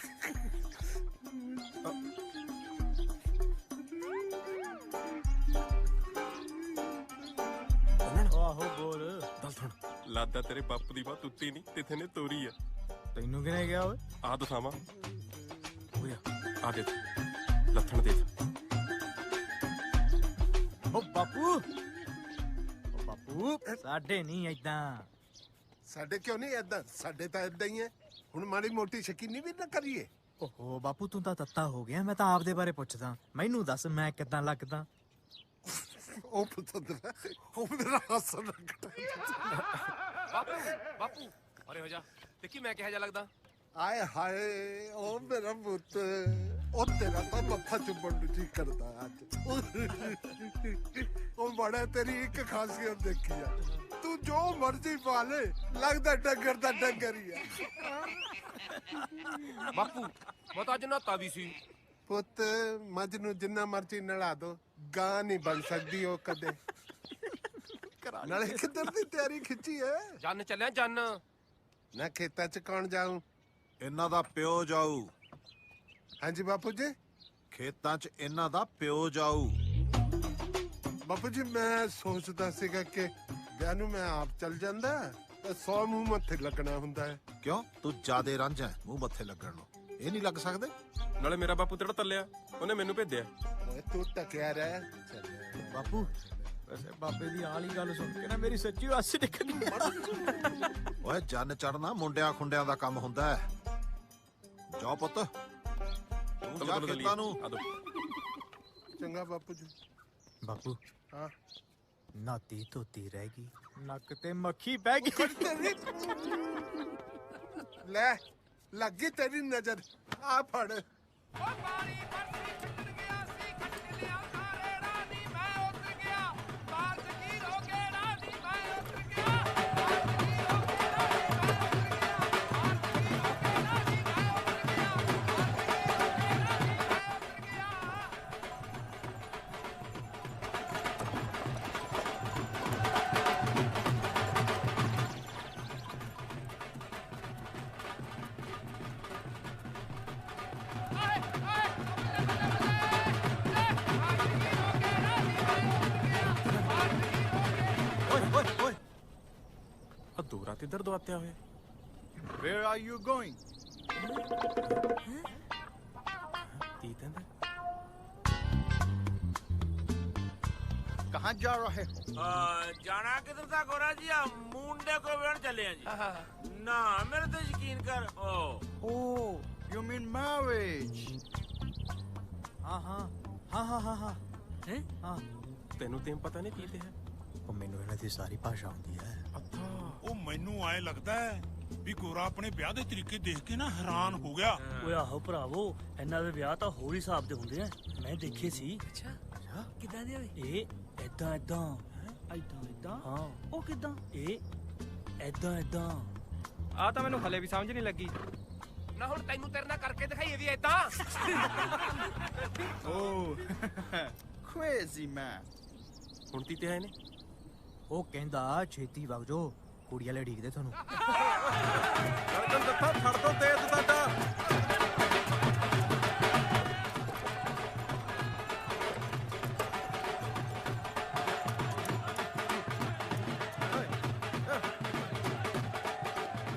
ਆਹੋ ਬੋਲ। ਦਲ ਥਣ ਲਾਦਾ ਤੇਰੇ ਬਾਪੂ ਦੀ ਬਾਤ ਤੁੱਤੀ ਨਹੀਂ, ਤਿੱਥੇ ਨੇ ਤੋਰੀ ਆ। ਤੈਨੂੰ ਕਿਹਨੇ ਗਿਆ ਓਏ? ਆ ਦਿਖਾਵਾਂ ਓਏ, ਆ ਦੇਖ ਲੱਥਣ ਦੇਖ। ਓ ਬਾਪੂ, ਓ ਬਾਪੂ ਸਾਡੇ ਨਹੀਂ ਏਦਾਂ। ਸਾਡੇ ਕਿਉਂ ਨਹੀਂ ਏਦਾਂ? ਸਾਡੇ ਤਾਂ ਏਦਾਂ ਹੀ ਹੈ। ਹੁਣ ਮਾੜੀ ਮੋਟੀ ਸ਼ਕੀਨੀ ਵੀ ਨਾ ਕਰੀਏ। ਓਹੋ ਬਾਪੂ ਤੂੰ ਤਾਂ ਤੱਤਾ ਹੋ ਗਿਆ। ਮੈਂ ਤਾਂ ਆਪਦੇ ਬਾਰੇ ਪੁੱਛਦਾ, ਮੈਨੂੰ ਦੱਸ ਮੈਂ ਕਿੱਦਾਂ ਲੱਗਦਾ? ਉਹ ਪੁੱਤਰ ਉਹ ਮੇਰਾ ਹੱਸਣ ਲੱਗਦਾ। ਬਾਪੂ ਬਾਪੂ ਅਰੇ ਹੋ ਜਾ, ਦੇਖੀ ਮੈਂ ਕਿਹਾ ਜਾ ਲੱਗਦਾ। ਆਏ ਹਾਏ ਉਹ ਮੇਰਾ ਪੁੱਤ, ਉਹ ਤੇਰਾ ਤਾਂ ਮੱਥਾ ਚੁੰਮਣ ਨੂੰ ਜੀ ਕਰਦਾ ਅੱਜ। ਉਹ ਬੜਾ ਤੇਰੀ ਇੱਕ ਖਾਸੀਅਤ ਦੇਖੀ ਆ, ਤੂੰ ਜੋ ਮਰਜ਼ੀ ਪਾ ਲੈ, ਲੱਗਦਾ ਡੰਗਰ ਦਾ ਡੰਗਰ ਹੀ ਆ। ਬਾਪੂ ਮੈਂ ਤਾਂ ਅੱਜ ਨਹਾਤਾ ਵੀ ਸੀ। ਪੁੱਤ ਮੱਝ ਨੂੰ ਜਿੰਨਾ ਮਰਜ਼ੀ ਨਲਾ ਦੋ, ਗਾਂ ਨਹੀਂ ਬਣ ਸਕਦੀ ਉਹ ਕਦੇ। ਨਾਲੇ ਕਿੱਧਰ ਦੀ ਤਿਆਰੀ ਖਿੱਚੀ ਹੈ? ਜੰਨ ਚੱਲਿਆ ਜੰਨ। ਨਾ ਖੇਤਾਂ ਚ ਕੌਣ ਜਾਊ? ਇਹਨਾਂ ਦਾ ਪਿਓ ਜਾਊ। ਹਾਂਜੀ ਬਾਪੂ ਜੀ। ਖੇਤਾਂ 'ਚ ਇਹਨਾਂ ਦਾ ਪਿਓ ਜਾਊ। ਬਾਪੂ ਜੀ ਮੈਂ ਸੋਚਦਾ ਸੀਗਾ ਕਿ ਵਿਆਹ ਨੂੰ ਮੈਂ ਆਪ ਚੱਲ ਜਾਂਦਾ ਤਾਂ 100 ਮੂੰਹ ਮੱਥੇ ਲੱਗਣਾ ਹੁੰਦਾ ਹੈ। ਕਿਉਂ ਤੂੰ ਜਿਆਦੇ ਰਾਂਝਾ ਹੈ ਮੂੰਹ ਮੱਥੇ ਲੱਗਣ ਨੂੰ? ਇਹ ਨਹੀਂ ਲੱਗ ਸਕਦੇ? ਨਾਲੇ ਮੇਰਾ ਬਾਪੂ ਤੇਰਾ ਤੱਲਿਆ, ਉਹਨੇ ਮੈਨੂੰ ਭੇਜਿਆ। ਓਏ ਤੂੰ ਟਕਿਆ ਰਹਿ। ਬਾਪੂ ਵੈਸੇ ਬਾਬੇ ਦੀ ਆਲੀ ਗੱਲ ਸੁਣ ਕੇ ਨਾ ਮੇਰੀ ਸੱਚੀ ਹੱਸ ਨਿਕਲ ਗਈ। ਓਏ ਜੰਨ ਚੜਨਾ ਮੁੰਡਿਆਂ ਖੁੰਡਿਆਂ ਦਾ ਕੰਮ ਹੁੰਦਾ ਹੈ। ਜਾਓ ਪੁੱਤ ਤੂੰ ਜਾ ਖੇਤਾਂ ਨੂੰ। ਚੰਗਾ ਬਾਪੂ ਜੀ। ਬਾਪੂ ਹਾਂ ਨਾਤੀ ਧੋਤੀ ਰਹਿ ਗਈ, ਨੱਕ ਤੇ ਮੱਖੀ ਬਹਿ ਗਈ। ਲੈ ਲੱਗੀ ਤੇਰੀ ਨਜ਼ਰ, ਆ ਫੜ। ਦੋ ਰਾਤ ਇੱਧਰ ਦਵਾਤਿਆ ਹੋਇਆ। Where are you going? कहाँ जा रहे हो? जाना किधर था गोरा जी? मुंडे को वेण चले हैं जी। ना मेरे तो यकीन कर। Oh, you mean marriage? हाँ हाँ हाँ हाँ हाँ हाँ हैं? हाँ ਤੈਨੂੰ ਤੇ ਪਤਾ ਨਹੀਂ ਕੀਤੇ ਹੈ? ਉਹ ਮੈਨੂੰ ਇਹਨਾਂ ਦੀ ਸਾਰੀ ਭਾਸ਼ਾ ਆਉਂਦੀ ਹੈ। ਉਹ ਮੈਨੂੰ ਐ ਲੱਗਦਾ ਹੈ ਵੀ ਗੋਰਾ ਆਪਣੇ ਵਿਆਹ ਦੇ ਤਰੀਕੇ ਦੇਖ ਕੇ ਨਾ ਹੈਰਾਨ ਹੋ ਗਿਆ। ਓਏ ਆਹੋ ਭਰਾਵੋ, ਇਹਨਾਂ ਦੇ ਵਿਆਹ ਤਾਂ ਹੋਰ ਹੀ ਹਿਸਾਬ ਦੇ ਹੁੰਦੇ ਆ, ਮੈਂ ਦੇਖੇ ਸੀ। ਅੱਛਾ ਕਿਦਾਂ ਦੇ ਹੋਏ? ਇਹ ਏਦਾਂ ਏਦਾਂ ਏਦਾਂ ਏਦਾਂ? ਹਾਂ। ਉਹ ਕਿਦਾਂ? ਇਹ ਏਦਾਂ ਏਦਾਂ। ਆ ਤਾਂ ਮੈਨੂੰ ਹਲੇ ਵੀ ਸਮਝ ਨਹੀਂ ਲੱਗੀ। ਨਾ ਹੁਣ ਤੈਨੂੰ ਤੇਰੇ ਨਾਲ ਕਰਕੇ ਦਿਖਾਈਏ ਵੀ ਏਦਾਂ ਓ ਕ੍ਰੇਜ਼ੀ ਮੈਨ। ਹੁਣ ਤੇ ਆਏ ਨੇ। ਉਹ ਕਹਿੰਦਾ ਛੇਤੀ ਵਗ ਜੋ, ਕੁੜੀ ਵਾਲੇ ਢੀਕਦੇ ਤੁਹਾਨੂੰ। ਗਰਦਨ ਦੱਥਾ ਫੜ ਦੋ ਤੇਜ਼ ਸਾਡਾ।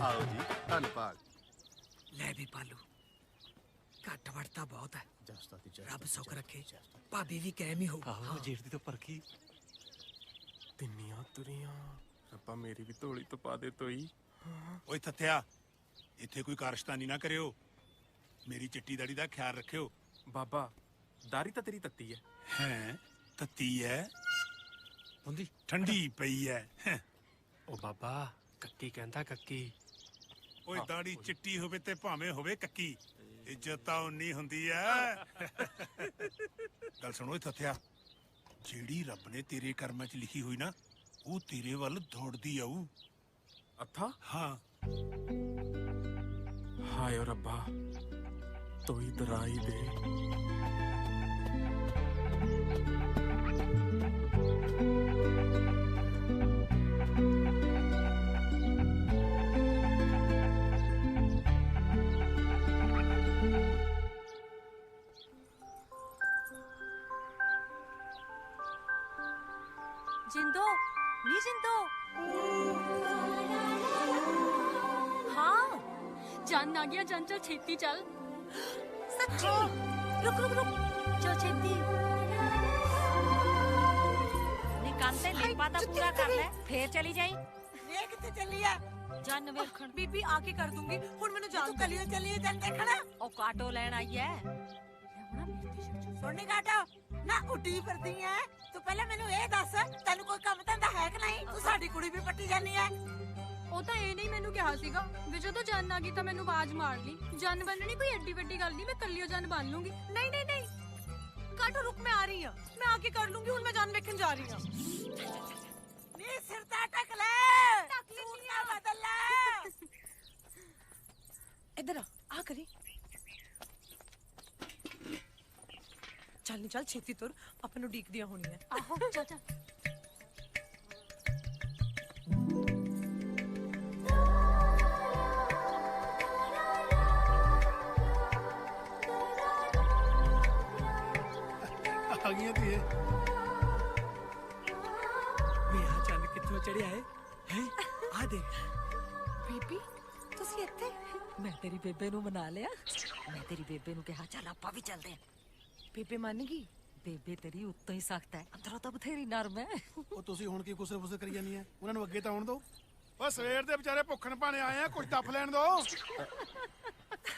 ਆਓ ਜੀ, ਧੰਨਵਾਦ। ਲੈ ਵੀ ਪਾਲੂ, ਘੱਟ ਵੜਤਾ ਬਹੁਤ ਹੈ। ਰੱਬ ਸੁੱਖ ਰੱਖੇ, ਭਾਬੀ ਵੀ ਕਾਇਮ ਹੀ ਹੋ। ਆਹੋ ਜੇਠ ਦੀ ਤਾਂ ਪਰਖੀ। ਤਿੰਨੀਆਂ ਤੁਰੀਆਂ ਰੱਬਾ ਮੇਰੀ ਵੀ ਧੋਲੀ ਤੋਂ ਪਾ ਦੇ ਤੋਈ। ਓਏ ਥੱਥਿਆ, ਇੱਥੇ ਕੋਈ ਕਾਰਸ਼ਤਾਨੀ ਨਾ ਕਰਿਓ। ਮੇਰੀ ਚਿੱਟੀ ਦਾੜੀ ਦਾ ਖਿਆਲ ਰੱਖਿਓ। ਬਾਬਾ ਦਾੜੀ ਤਾਂ ਤੇਰੀ ਤੱਤੀ ਹੈ। ਹੈ ਤੱਤੀ ਹੈ, ਹੁੰਦੀ ਠੰਡੀ ਪਈ ਹੈ। ਉਹ ਬਾਬਾ ਕੱਕੀ ਕਹਿੰਦਾ ਕੱਕੀ। ਓਏ ਦਾੜੀ ਚਿੱਟੀ ਹੋਵੇ ਤੇ ਭਾਵੇਂ ਹੋਵੇ ਕੱਕੀ, ਇੱਜ਼ਤ ਤਾਂ ਉਨੀ ਹੁੰਦੀ ਐ। ਗੱਲ ਸੁਣੋ ਓਏ ਥੱਥਿਆ, ਜਿਹੜੀ ਰੱਬ ਨੇ ਤੇਰੇ ਕਰਮਾਂ 'ਚ ਲਿਖੀ ਹੋਈ ਨਾ, ਉਹ ਤੇਰੇ ਵੱਲ ਦੌੜਦੀ ਆਊ। ਅੱਥਾ ਹਾਂ। ਹਾਏ ਓ ਰੱਬਾ ਤੋਈ ਦਰਾਈ ਦੇ। जिंदो नी जिंदो। हाँ जान आ गया, जान चल छेती चल। सच्ची? रुक रुक रुक, चल छेती। निकालते लिपा दा पूरा कर ले, फिर चली जाई। ये किथे चली है? जान वेखण। बीबी आके कर दूंगी, हुन मैंने जान। तू कलियो चली है जान देखना। ओ काटो लेन आई है। सुननी काटो ना उड्डी फिरदी है। तू पहले मैनू ये दस, तेनू कोई काम धंधा है कि नहीं? तू साडी कुड़ी भी पट्टी जानी है। ਉਹ ਤਾਂ ਇਹ ਨਹੀਂ ਮੈਨੂੰ ਕਿਹਾ ਸੀਗਾ ਵੀ ਜਦੋਂ ਜੰਨ ਆ ਗਈ ਤਾਂ ਮੈਨੂੰ ਆਵਾਜ਼ ਮਾਰ ਲਈ। ਜੰਨ ਬੰਨਣੀ ਕੋਈ ਐਡੀ ਵੱਡੀ ਗੱਲ ਨਹੀਂ, ਮੈਂ ਕੱਲੀਓ ਜੰਨ ਬੰਨ ਲੂੰਗੀ। नहीं नहीं नहीं काटो, रुक मैं आ रही हूँ, मैं आके कर लूंगी। हुन मैं जान वेखन जा रही हूँ। नी सिरता टक ले, सूट ना बदल ले। इधर आ करी। चल नहीं चल छेती तुर, अपन नु डीक दिया होनी है। आहो चल चल। ਆ ਗਈਆਂ ਧੀਏ। ਮੇਰਾ ਚੰਨ ਕਿੱਥੋਂ ਚੜਿਆ ਹੈ? ਹੈ ਆ ਦੇ ਬੀਬੀ ਤੁਸੀਂ ਇੱਥੇ? ਮੈਂ ਤੇਰੀ ਬੇਬੇ ਨੂੰ ਮਨਾ ਲਿਆ। ਮੈਂ ਤੇਰੀ ਬੇਬੇ ਨੂੰ ਕਿਹਾ ਚੱਲ ਆਪਾਂ ਵੀ ਚੱਲਦੇ ਆਂ। ਬੇਬੇ ਮੰਨ ਗਈ? ਬੇਬੇ ਤੇਰੀ ਉੱਤੋਂ ਹੀ ਸਖਤ ਹੈ, ਅੰਦਰੋਂ ਤਾਂ ਬਥੇਰੀ ਨਰਮ ਹੈ। ਉਹ ਤੁਸੀਂ ਹੁਣ ਕੀ ਗੁੱਸੇ ਫੁੱਸੇ ਕਰੀ ਜਾਂਦੀ ਐ? ਉਹਨਾਂ ਨੂੰ ਅੱਗੇ ਤਾਂ ਆਉਣ ਦਿਓ। ਓ ਸਵੇਰ ਦੇ ਵਿਚਾਰੇ ਭੁੱਖਣ ਭਾਣੇ ਆਏ ਆ, ਕੁਝ ਟੱਪ ਲੈਣ ਦਿਓ।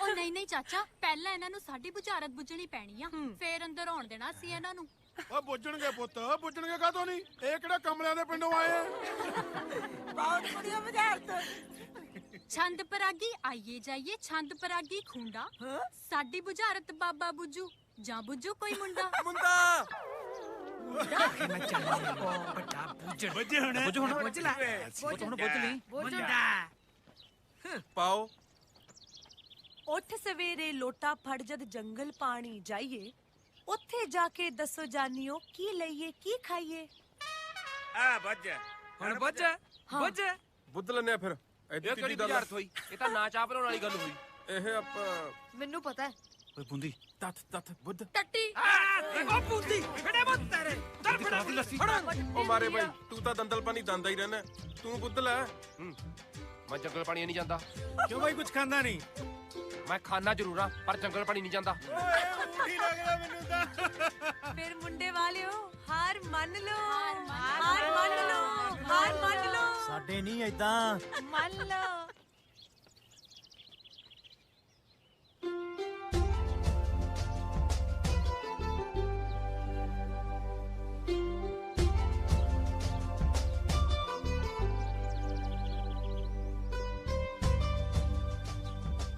ਉਹ ਨਹੀਂ ਨਹੀਂ ਚਾਚਾ, ਪਹਿਲਾਂ ਇਹਨਾਂ ਨੂੰ ਸਾਡੀ ਬੁਝਾਰਤ ਬੁੱਝਣੀ ਪੈਣੀ ਆ, ਫੇਰ ਅੰਦਰ ਆਉਣ ਦੇਣਾ ਸੀ ਇਹਨਾਂ ਨੂੰ। ਓ ਬੁੱਝਣਗੇ ਪੁੱਤ, ਬੁੱਝਣਗੇ ਕਾਹਤੋਂ ਨਹੀਂ? ਇਹ ਕਿਹੜਾ ਕਮਲਿਆਂ ਦੇ ਪਿੰਡੋਂ ਆਏ ਆ? बहुत बढ़िया बुझारत। ਛੰਦ ਪਰਾਗੀ ਆਈਏ ਜਾਈਏ, ਛੰਦ ਪਰਾਗੀ ਖੁੰਡਾ। ਸਾਡੀ ਬੁਝਾਰਤ ਬਾਬਾ ਬੁੱਝੂ ਜਾਂ ਬੁੱਝੂ ਕੋਈ ਮੁੰਡਾ। ਮੁੰਡਾ ਮੈਂ ਚੱਲਿਆ ਵੱਡਾ ਬੁੱਝਣ। ਬੁੱਝ ਹੁਣ ਬੁੱਝ ਹੁਣ ਬੁੱਝ ਲੈ। ਉਹ ਤਾਂ ਹੁਣ ਬੁੱਝ ਲਈ ਮੁੰਡਾ ਪਾਓ। ਉੱਠ ਸਵੇਰੇ ਲੋਟਾ ਫੜ ਜਦ ਜੰਗਲ ਪਾਣੀ ਜਾਈਏ, ਉੱਥੇ ਜਾ ਕੇ ਦੱਸੋ ਜਾਨੀਓ ਕੀ ਲਈਏ ਕੀ ਖਾਈਏ। ਆ ਬੱਝ ਹੁਣ ਬੁੱਝ ਬੁੱਝ। ਬੁੱਧ ਲੈਨੇ ਆ ਫਿਰ। ਇਹ ਐਡੀ ਕਿਹੜੀ ਗੱਲ ਬੁਝਾਰਤ ਹੋਈ? ਇਹ ਤਾਂ ਨਾ ਚਾਹ ਬਣਾਉਣ ਵਾਲੀ ਗੱਲ ਹੋਈ। ਇਹ ਆਪਾਂ ਮੈਨੂੰ ਪਤਾ ਹੈ। ਓਏ ਬੁੰਦੀ ਤੱਤ ਤੱਤ ਬੁੱਧ ਟੱਟੀ। ਉਹ ਬੁੱਧੀ ਖੜੇ ਬੁੱਧ ਤੇਰੇ ਦਰ ਫੜਾ ਲੱਸੀ ਫੜਾ। ਉਹ ਮਾਰੇ ਬਾਈ, ਤੂੰ ਤਾਂ ਦੰਦਲ ਪਾਣੀ ਦੰਦਾ ਹੀ ਰਹਿਣਾ, ਤੂੰ ਬੁੱਧ ਲੈ। ਮੈਂ ਜੰਗਲ ਪਾਣੀ ਨਹੀਂ ਜਾਂਦਾ। ਕਿਉਂ ਬਾਈ ਕੁਝ ਖਾਂਦਾ ਨਹੀਂ? ਮੈਂ ਖਾਣਾ ਜ਼ਰੂਰ ਆ, ਪਰ ਜੰਗਲ ਪਾਣੀ ਨਹੀਂ ਜਾਂਦਾ। ਓਏ ਊਠੀ ਲੱਗਦਾ ਮੈਨੂੰ ਤਾਂ। ਫਿਰ ਮੁੰਡੇ ਵਾਲਿਓ ਹਾਰ ਮੰਨ ਲਓ, ਹਾਰ ਮੰਨ ਲਓ, ਹਾਰ ਮੰਨ ਲਓ, ਸਾਡੇ ਨਹੀਂ ਏਦਾਂ। ਮੰਨ ਲਓ।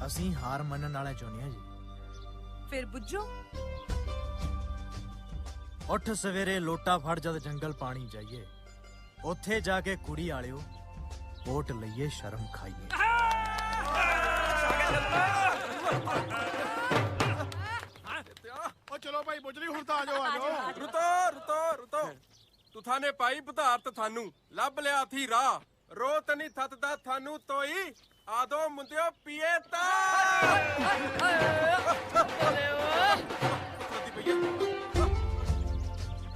ਅਸੀਂ ਹਾਰ ਮੰਨਣ ਵਾਲੇ ਚਾਹੁੰਦੇ ਆ ਜੀ। ਫਿਰ ਬੁੱਝੋ। ਉੱਠ ਸਵੇਰੇ ਲੋਟਾ ਫੜ ਜਦ ਜੰਗਲ ਪਾਣੀ ਜਾਈਏ, ਉੱਥੇ ਜਾ ਕੇ ਕੁੜੀ ਵਾਲਿਓ ਵੋਟ ਲਈਏ ਸ਼ਰਮ ਖਾਈਏ। ਉਹ ਚਲੋ ਭਾਈ ਬੁੱਝਲੀ ਹੁਣ ਤਾਂ ਆ ਜਾਓ ਆ ਜਾਓ। ਰੁਤੋ ਤੁਥਾਂ ਨੇ ਪਾਈ ਪਦਾਰਥ ਥਾਨੂੰ ਲੱਭ ਲਿਆ ਥੀ ਰਾਹ ਰੋਤ ਨਹੀਂ ਥੱਤਦਾ ਥਾਨੂੰ ਤੋਈ ਆਦੋ ਮੁੰਡਿਓ ਪੀਏ ਤਾ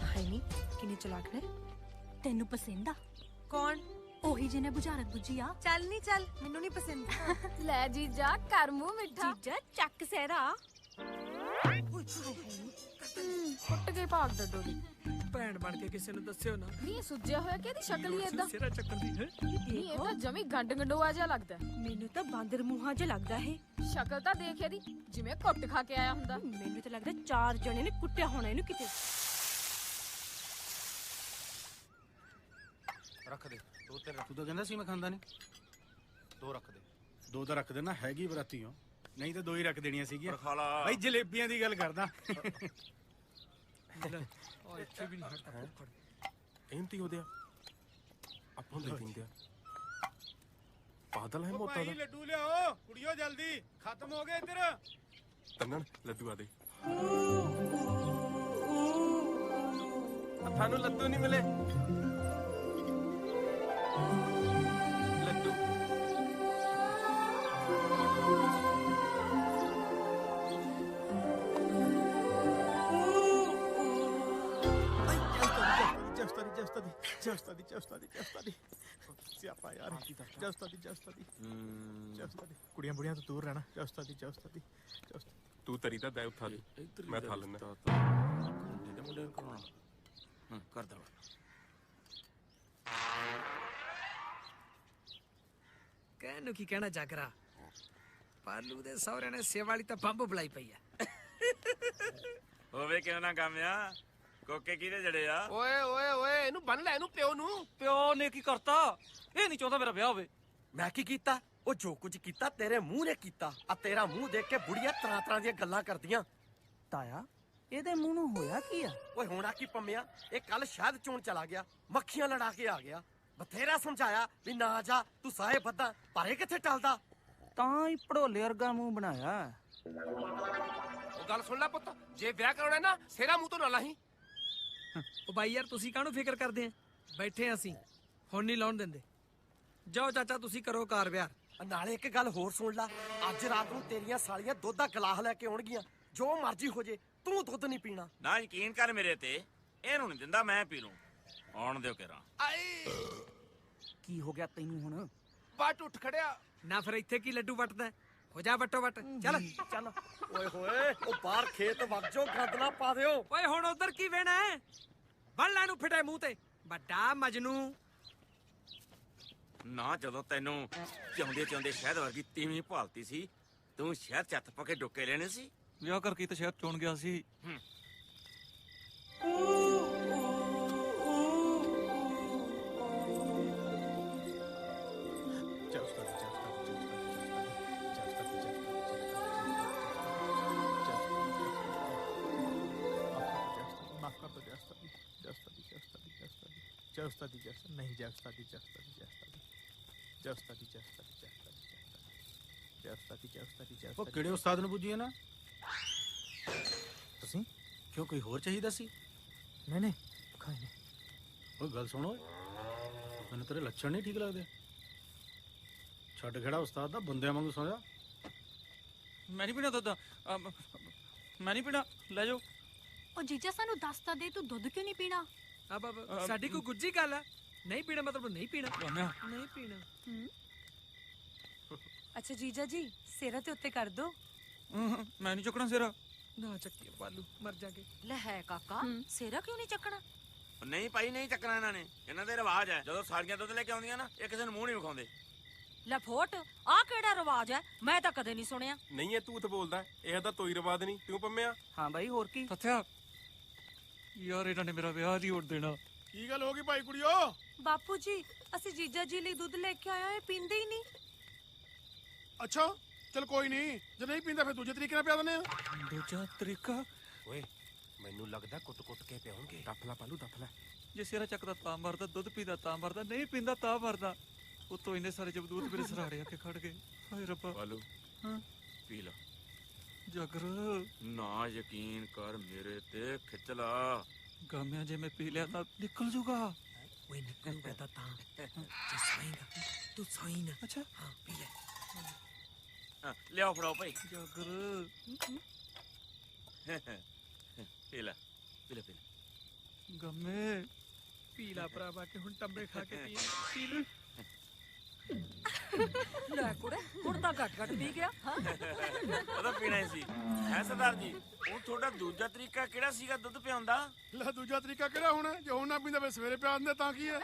ਹਾਏ ਨੀ ਕਿੰਨੀ ਚਲਾਕ ਨੇ। ਤੈਨੂੰ ਪਸੰਦ ਆ? ਕੌਣ? ਉਹੀ ਜਿਹਨੇ ਬੁਝਾਰਤ ਬੁੱਝੀ ਆ। ਚੱਲ ਨਹੀਂ ਚੱਲ, ਮੈਨੂੰ ਨਹੀਂ ਪਸੰਦ। ਲੈ ਜੀਜਾ ਕਰ ਮੂੰਹ ਮਿੱਠਾ। ਜੀਜਾ ਚੱਕ ਸਹਿਰਾ। ਫੁੱਟ ਕੇ ਭਾਗ ਡੱਡੋ ਦੀ ਭੈਣ ਬਣ ਕੇ ਕਿਸੇ ਨੂੰ ਦੱਸਿਓ ਨਾ। ਨਹੀਂ ਸੁੱਜਿਆ ਹੋਇਆ ਕਿ ਇਹਦੀ ਸ਼ਕਲ ਹੀ ਏਦਾਂ। ਸਿਰਾ ਚੱਕਣ ਦੀ ਹੈ। ਨਹੀਂ ਇਹ ਤਾਂ ਜਮੀ ਗੰਡ ਗੰਡੋਆ ਜਿਹਾ ਲੱਗਦਾ। ਮੈਨੂੰ ਤਾਂ ਬਾਂਦਰ ਮੂੰਹਾਂ ਜਿਹਾ ਲੱਗਦਾ ਹੈ। ਸ਼ਕਲ ਤਾਂ ਦੇਖ ਇਹਦੀ ਜਿਵੇਂ ਕੁੱਟ ਖਾ ਕੇ ਆਇਆ ਹੁੰਦਾ। ਮੈਨੂੰ ਤਾਂ ਲੱਗਦਾ 4 ਜਣੇ ਨੇ ਕੁੱਟਿਆ ਹੋਣਾ ਇਹਨੂੰ ਕਿਤੇ। ਰੱਖ ਦੇ ਦੋ ਤਿੰਨ ਤੂੰ ਤਾਂ ਕਹਿੰਦਾ ਸੀ ਮੈਂ ਖਾਂਦਾ ਨਹੀਂ। ਦੋ ਰੱਖ ਦੇ। ਦੋ ਤਾਂ ਰੱਖ ਦੇਣਾ, ਹੈਗੀ ਬਰਾਤੀ ਹੋ, ਨਹੀਂ ਤਾਂ ਦੋ ਹੀ ਰੱਖ ਦੇਣੀਆਂ ਸੀਗੀਆਂ। ਖਾ ਲਾ ਭਾਈ ਜਲੇਬੀਆਂ ਦੀ ਗੱਲ ਕਰਦਾ। ਇੱਥੇ ਵੀ ਨਹੀਂ ਇਹਨਤੀ ਉਹਦੇ ਆਪਾਂ ਦੇ ਦਿੰਦੇ ਆ ਪਾਦਲ ਹੈ ਮੋਟਾ ਭਾਈ ਦਾ ਲੱਡੂ ਲਿਆਓ ਕੁੜੀਓ, ਜਲਦੀ ਖਤਮ ਹੋ ਗਏ ਇੱਧਰ। ਤੰਨਣ ਲੱਡੂ ਆ ਦੇ ਤੁਹਾਨੂੰ ਲੱਡੂ ਨਹੀਂ ਮਿਲੇ ਲੱਡੂ ਜਸਤਾ ਦੀ ਸਿਆਪਾ ਯਾਰ। ਜਸਤਾ ਦੀ ਕੁੜੀਆਂ ਬੁੜੀਆਂ ਤੋਂ ਦੂਰ ਰਹਿਣਾ। ਜਸਤਾ ਦੀ ਤੂੰ ਤਰੀ ਤਾਂ ਦੇ ਉਠਾ ਦੇ ਮੈਂ ਥਾ ਲੈਣਾ ਮੁੰਡੇ ਕਰਾਉਣਾ ਕਰ ਦਵਾ ਕਹਿਣ ਨੂੰ ਕੀ ਕਹਿਣਾ ਜਾਗਰਾ। ਪਾਲੂ ਦੇ ਸਹੁਰੇ ਨੇ ਸੇਵਾ ਵਾਲੀ ਤਾਂ ਬੰਬ ਬੁਲਾਈ ਪਈ ਆ। ਹੋਵੇ ਕਿਉਂ ਨਾ ਕਾਮਿਆ ਕੋਕੇ ਕਿਹਦੇ ਜੜੇ ਆ? ਓਏ ਓਏ ਓਏ ਇਹਨੂੰ ਬੰਨ ਲੈ ਇਹਨੂੰ ਪਿਓ ਨੂੰ। ਪਿਓ ਨੇ ਕੀ ਕਰਤਾ? ਇਹ ਨਹੀਂ ਚਾਹੁੰਦਾ ਮੇਰਾ ਵਿਆਹ ਹੋਵੇ। ਮੈਂ ਕੀ ਕੀਤਾ? ਉਹ ਜੋ ਕੁਝ ਕੀਤਾ ਤੇਰੇ ਮੂੰਹ ਨੇ ਕੀਤਾ। ਆ ਤੇਰਾ ਮੂੰਹ ਦੇਖ ਕੇ ਬੁੜੀਆਂ ਤਰ੍ਹਾਂ ਦੀਆਂ ਗੱਲਾਂ ਕਰਦੀਆਂ। ਤਾਇਆ ਇਹਦੇ ਮੂੰਹ ਨੂੰ ਹੋਇਆ ਕੀ ਆ? ਓਏ ਹੋਣਾ ਕੀ ਪੰਮਿਆ, ਇਹ ਕੱਲ ਸ਼ਾਇਦ ਚੋਣ ਚਲਾ ਗਿਆ, ਮੱਖੀਆਂ ਲੜਾ ਕੇ ਆ ਗਿਆ। ਬਥੇਰਾ ਸਮਝਾਇਆ ਵੀ ਨਾ ਜਾ, ਤੂੰ ਸਾਹੇ ਬੱਦਾ, ਪਰ ਇਹ ਕਿੱਥੇ ਟਲਦਾ। ਤਾਂ ਹੀ ਭੜੋਲੇ ਵਰਗਾ ਮੂੰਹ ਬਣਾਇਆ। ਉਹ ਗੱਲ ਸੁਣ ਲੈ ਪੁੱਤ, ਜੇ ਵਿਆਹ ਕਰਾਉਣਾ ਨਾ ਸੇਰਾ ਮੂੰਹ ਤੋਂ ਨਾ ਲਾਹੀਂ। ਉਹ ਬਾਈ ਯਾਰ ਤੁਸੀਂ ਕਾਹਨੂੰ ਫਿਕਰ ਕਰਦੇ ਆ? ਬੈਠੇ ਅਸੀਂ ਹੁਣ ਨਹੀਂ ਲਾਉਣ ਦਿੰਦੇ। ਜਾਓ ਚਾਚਾ ਤੁਸੀਂ ਕਰੋ ਕਾਰ ਵਿਆਹ। ਨਾਲੇ ਇੱਕ ਗੱਲ ਹੋਰ ਸੁਣ ਲੈ, ਅੱਜ ਰਾਤ ਨੂੰ ਤੇਰੀਆਂ ਸਾਲੀਆਂ ਦੁੱਧ ਦਾ ਗਲਾਸ ਲੈ ਕੇ ਆਉਣਗੀਆਂ। ਜੋ ਮਰਜ਼ੀ ਹੋ ਜੇ, ਤੂੰ ਦੁੱਧ ਨਹੀਂ ਪੀਣਾ। ਨਾ ਯਕੀਨ ਕਰ ਮੇਰੇ ਤੇ, ਇਹਨੂੰ ਨਹੀਂ ਦਿੰਦਾ ਮੈਂ ਪੀ ਲੂੰ। ਆਉਣ ਦਿਓ ਕਿਰਾਂ। ਕੀ ਹੋ ਗਿਆ ਤੈਨੂੰ ਹੁਣ? ਪੱਟ ਉੱਠ ਖੜਿਆ ਨਾ ਫਿਰ ਇੱਥੇ ਕੀ ਲੱਡੂ ਵੱਟਦਾ? ਹੋ ਜਾ ਵੱਟੋ ਵੱਟ। ਚੱਲ ਚੱਲ। ਓਏ ਹੋਏ ਉਹ ਬਾਹਰ ਖੇਤ ਵਗ ਜਾਓ, ਗੰਦ ਨਾ ਪਾ ਦਿਓ। ਓਏ ਹੁਣ ਉਧਰ ਕੀ ਵੇਣਾ ਹੈ? ਬੱਲਾ ਨੂੰ ਫਿਟੇ ਮੂੰਹ ਤੇ ਵੱਡਾ ਮਜਨੂ। ਨਾ ਜਦੋਂ ਤੈਨੂੰ ਚਾਹੁੰਦੇ ਸ਼ਹਿਦ ਵਰਗੀ ਤੀਵੀਂ ਭਾਲਤੀ ਸੀ, ਤੂੰ ਸ਼ਹਿਦ ਚੱਤ ਪਾ ਕੇ ਡੁੱਕੇ ਲੈਣੇ ਸੀ। ਵਿਆਹ ਕਰਕੇ ਤਾਂ ਸ਼ਹਿਦ ਚੋਣ ਗਿਆ ਸੀ। ਉਹ ਕਿਹੜੇ ਉਸਤਾਦ ਨੂੰ ਪੁੱਜੀ ਨਾ ਤੁਸੀਂ? ਕਿਉਂ ਕੋਈ ਹੋਰ ਚਾਹੀਦਾ ਸੀ? ਨਹੀਂ ਕੋਈ ਨਹੀਂ। ਉਹ ਗੱਲ ਸੁਣੋ, ਮੈਨੂੰ ਤੇਰੇ ਲੱਛਣ ਨਹੀਂ ਠੀਕ ਲੱਗਦੇ। ਛੱਡ ਖੜਾ ਉਸਤਾਦ ਦਾ, ਬੰਦਿਆਂ ਵਾਂਗੂ ਸੌਂਦਾ। ਮੈਂ ਨਹੀਂ ਪੀਣਾ ਦੁੱਧ। ਮੈਂ ਨਹੀਂ ਪੀਣਾ, ਲੈ ਜਾਓ। ਉਹ ਜੀਜਾ ਸਾਨੂੰ ਦੱਸ ਤਾਂ ਦੇ, ਤੂੰ ਦੁੱਧ ਕਿਉਂ ਨਹੀਂ ਪੀਣਾ? ਸਾਡੀ ਕੋਈ ਗੁੱਜੀ ਗੱਲ ਹੈ? ਨਹੀਂ ਪੀਣਾ ਮਤਲਬ ਨਹੀਂ ਪੀਣਾ। ਨਹੀਂ ਪੀਣਾ। ਅੱਛਾ ਜੀਜਾ ਜੀ, ਸਿਰਾ ਤੇ ਉੱਤੇ ਕਰ ਦੋ। ਮੈਂ ਨਹੀਂ ਚੁੱਕਣਾ ਸਿਰਾ। ਨਾ ਚੱਕੀ ਪਾਲੂ, ਮਰ ਜਾਗੇ। ਲੈ ਹੈ ਕਾਕਾ, ਸਿਰਾ ਕਿਉਂ ਨਹੀਂ ਚੱਕਣਾ? ਨਹੀਂ ਭਾਈ ਨਹੀਂ ਚੱਕਣਾ ਇਹਨਾਂ ਨੇ, ਇਹਨਾਂ ਦੇ ਰਿਵਾਜ ਹੈ। ਜਦੋਂ ਸਾਲੀਆਂ ਦੁੱਧ ਲੈ ਕੇ ਆਉਂਦੀਆਂ ਨਾ, ਇਹ ਕਿਸੇ ਨੂੰ ਮੂੰਹ ਨਹੀਂ ਵਿਖਾਉਂਦੇ। ਲੈ ਫੋਟ, ਆਹ ਕਿਹੜਾ ਰਿਵਾਜ ਹੈ? ਮੈਂ ਤਾਂ ਕਦੇ ਨਹੀਂ ਸੁਣਿਆ। ਨਹੀਂ ਇਹ ਤੂੰ ਬੋਲਦਾ, ਇਹ ਤਾਂ ਤੋਈ ਰਿਵਾਜ ਨਹੀਂ। ਤੂੰ ਪੰਮਿਆ? ਹਾਂ ਬਾਈ ਹੋਰ ਕੀ? ਸੱਥਿਆ ਯਾਰ ਇਹਨਾਂ ਨੇ ਮੇਰਾ ਵਿਆਹ ਨਹੀਂ ਹੋਣ ਦੇਣਾ। ਕੀ ਗੱਲ ਹੋ ਗਈ ਭਾਈ ਕੁੜੀਓ? ਬਾਪੂ ਜੀ ਅਸੀਂ ਜੀਜਾ ਜੀ ਲਈ ਦੁੱਧ ਲੈ ਕੇ ਆਇਆ, ਇਹ ਪੀਂਦੇ ਹੀ ਨਹੀਂ। ਅੱਛਾ ਚਲ ਕੋਈ ਨਹੀਂ, ਜੇ ਨਹੀਂ ਪੀਂਦਾ ਫਿਰ ਦੂਜੇ ਤਰੀਕੇ ਨਾਲ ਪਿਆ ਦਿੰਦੇ ਆ। ਦੂਜਾ ਤਰੀਕਾ? ਓਏ ਮੈਨੂੰ ਲੱਗਦਾ ਕੁੱਟ ਕੇ ਪਿਆਉਂਗੇ। ਡੱਫ ਲੈ ਪਾਲੂ, ਡੱਫ ਲੈ। ਜੇ ਸਿਰਾ ਚੱਕਦਾ ਤਾਂ ਮਰਦਾ, ਦੁੱਧ ਪੀਂਦਾ ਤਾਂ ਮਰਦਾ, ਨਹੀਂ ਪੀਂਦਾ ਤਾਂ ਮਰਦਾ। ਉਤੋਂ ਇੰਨੇ ਸਾਰੇ ਜਬਦੂਤ ਮੇਰੇ ਸਰਾੜੇ ਆ ਕੇ ਖੜ ਗਏ। ਹਾਏ ਰੱਬਾ। ਪਾਲੂ ਹਾਂ ਪੀ ਲਾ। ਜਗਰ ਨਾ ਯਕੀਨ ਕਰ ਮੇਰੇ ਤੇ ਖਿੱਚ ਲਾ ਗਾਮਿਆਂ ਜੇ ਮੈਂ ਪੀ ਲਿਆ ਤਾਂ ਨਿਕਲ ਜੂਗਾ ਓਏ ਨਿਕਲੂਗਾ ਤਾਂ ਜੇ ਸੋਏਗਾ ਤੂੰ ਸੋਈ ਨਾ ਅੱਛਾ ਹਾਂ ਪੀ ਲੈ ਲਿਆਓ ਫੜਾਓ ਭਾਈ ਜਗਰ ਪੀ ਲੈ ਪੀ ਲੈ ਗਮੇ ਪੀਲਾ ਭਰਾਵਾ ਕਿ ਹੁਣ ਟੰਬੇ ਖਾ ਕੇ ਪੀ ਲੈ ਲੈ ਕੁੜੇ ਹੁਣ ਤਾਂ ਘੱਟ ਪੀ ਗਿਆ ਉਹਦਾ ਪੀਣਾ ਹੀ ਸੀ ਹੈ ਸਰਦਾਰ ਜੀ ਉਹ ਤੁਹਾਡਾ ਦੂਜਾ ਤਰੀਕਾ ਕਿਹੜਾ ਸੀਗਾ ਦੁੱਧ ਪਿਆਉਣ ਦਾ ਲੈ ਦੂਜਾ ਤਰੀਕਾ ਕਿਹੜਾ ਹੋਣਾ ਜੇ ਹੁਣ ਨਾ ਪੀਂਦਾ ਫਿਰ ਸਵੇਰੇ ਪਿਆ ਦਿੰਦੇ ਤਾਂ ਕੀ ਹੈ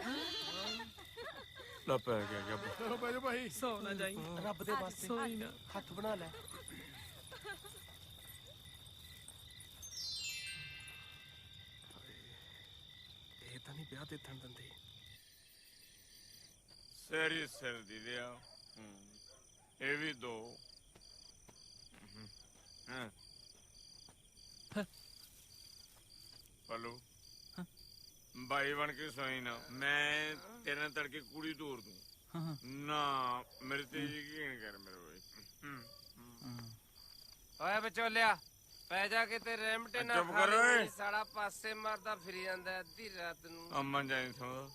ਲੈ ਪੈ ਗਿਆ ਚਲੋ ਬੈਜੋ ਭਾਈ ਸੌ ਨਾ ਜਾਈ ਰੱਬ ਦੇ ਵਾਸਤੇ ਸੋਈ ਨਾ ਹੱਥ ਬਣਾ ਲੈ ਇਹ ਤਾਂ ਨਹੀਂ ਵਿਆਹ ਦੇਖਣ ਦਿੰਦੇ ਸਰੀ ਸਿਰ ਦੀ ਦਿਆ ਇਹ ਵੀ ਦੋ ਪਲੂ ਬਾਈ ਬਣ ਕੇ ਸੋਈ ਨਾ ਮੈਂ ਤੇਰੇ ਨਾਲ ਤੜਕੇ ਕੁੜੀ ਤੋਰ ਦੂੰ ਨਾ ਮੇਰੇ ਤੇ ਯਕੀਨ ਕਰ ਮੇਰੇ ਬਾਈ ਓਏ ਵਿਚੋਲਿਆ ਪੈ ਜਾ ਕੇ ਤੇ ਰੈਮਟੇ ਨਾ ਚੁੱਪ ਕਰ ਓਏ। ਸਾਲਾ ਪਾਸੇ ਮਾਰਦਾ ਫਿਰ ਜਾਂਦਾ ਅੱਧੀ ਰਾਤ ਨੂੰ ਅਮਨ ਜਾਈ ਸੌਂ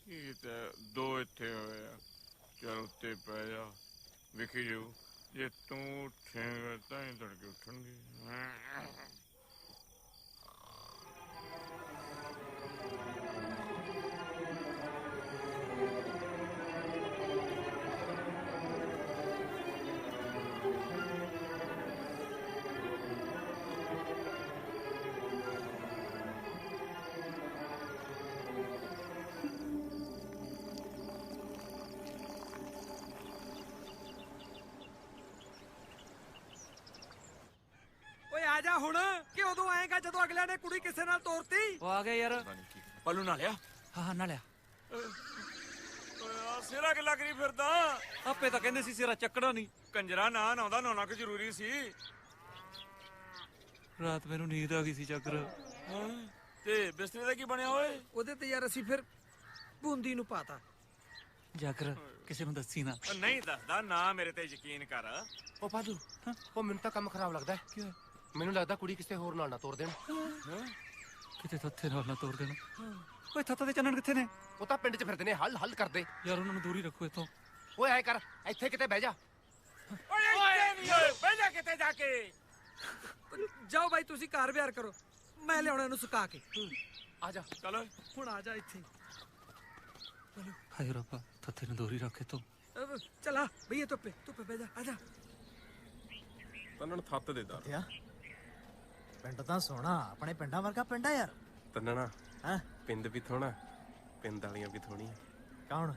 ਕੀ ਤੇ ਦੋ ਇੱਥੇ ਹੋਏ ਆ ਚਲ ਉੱਤੇ ਪੈ ਜਾ ਵੇਖੀ ਜਾਊ ਜੇ ਤੂੰ ਉੱਠੇਂਗਾ ਤਾਂ ਹੀ ਤੜਕੇ ਉੱਠਣਗੇ ਓਏ ਆ ਜਾ ਹੁਣ ਕਿ ਉਦੋਂ ਆਏਗਾ ਜਦੋਂ ਅਗਲਿਆਂ ਨੇ ਕੁੜੀ ਕਿਸੇ ਨਾਲ ਤੋਰਤੀ ਉਹ ਆ ਗਿਆ ਯਾਰ ਪੱਲੂ ਨਾ ਲਿਆ ਹਾਂ ਨਾ ਲਿਆ ਓਏ ਸਿਰਾ ਕਿ ਲੱਗ ਰਹੀ ਫਿਰਦਾ ਆਪੇ ਤਾਂ ਕਹਿੰਦੇ ਸੀ ਸਿਰਾ ਚੱਕੜਾ ਨਹੀਂ ਕੰਜਰਾ ਨਾ ਨਾਉਂਦਾ ਨਹਾਉਣਾ ਕਿ ਜ਼ਰੂਰੀ ਸੀ ਰਾਤ ਮੈਨੂੰ ਨੀਂਦ ਆ ਗਈ ਸੀ ਚੱਕਰ ਤੇ ਬਿਸਤਰੇ ਦਾ ਕੀ ਬਣਿਆ ਓਏ ਉਹਦੇ ਤੇ ਯਾਰ ਅਸੀਂ ਫਿਰ ਬੂੰਦੀ ਨੂੰ ਪਾਤਾ ਜਾਗਰ ਕਿਸੇ ਨੂੰ ਦੱਸੀ ਨਾ ਉਹ ਨਹੀਂ ਦੱਸਦਾ ਨਾ ਮੇਰੇ ਤੇ ਯਕੀਨ ਕਰ ਉਹ ਪਾਦੂ ਉਹ ਮੈਨੂੰ ਤਾਂ ਕੰਮ ਖਰਾਬ ਲੱਗਦਾ ਕਿਉਂ ਮੈਨੂੰ ਲੱਗਦਾ ਕੁੜੀ ਕਿਸੇ ਹੋਰ ਨਾਲ ਨਾ ਤੋਰ ਦੇਣ ਕਿਤੇ ਥੱਥੇ ਨਾਲ ਨਾ ਤੋੜ ਦੇਣਾ ਓਏ ਥੱਤਾ ਦੇ ਚੰਨਣ ਕਿੱਥੇ ਨੇ ਉਹ ਤਾਂ ਪਿੰਡ 'ਚ ਫਿਰਦੇ ਨੇ ਹੱਲ ਹੱਲ ਕਰਦੇ ਯਾਰ ਉਹਨਾਂ ਨੂੰ ਦੂਰੀ ਰੱਖੋ ਇੱਥੋਂ ਓਏ ਐ ਕਰ ਇੱਥੇ ਕਿਤੇ ਬਹਿ ਜਾ ਓਏ ਨਹੀਂ ਓਏ ਬਹਿ ਜਾ ਕਿਤੇ ਜਾ ਕੇ ਜਾਓ ਬਾਈ ਤੁਸੀਂ ਘਰ ਵਿਆਰ ਕਰੋ ਮੈਂ ਲਿਆਉਣਾ ਇਹਨੂੰ ਸੁਕਾ ਕੇ ਆ ਜਾ ਚਲ ਹੁਣ ਆ ਜਾ ਇੱਥੇ ਹਾਏ ਰੱਬਾ ਥੱਥੇ ਨੂੰ ਦੂਰੀ ਰੱਖ ਇੱਥੋਂ ਚਲਾ ਭਈਏ ਧੁੱਪੇ ਬਹਿ ਜਾ ਆ ਜਾ ਤੰਨਣ ਥੱਤ ਦੇ ਦਾਰ ਪਿੰਡ ਤਾਂ ਸੋਹਣਾ ਆਪਣੇ ਪਿੰਡਾਂ ਵਰਗਾ ਪਿੰਡ ਆ ਯਾਰ ਤੰਨਣਾ ਹਾਂ ਪਿੰਡ ਵੀ ਥੋਣਾ ਪਿੰਡ ਵਾਲੀਆਂ ਵੀ ਥੋਣੀਆਂ ਕੌਣ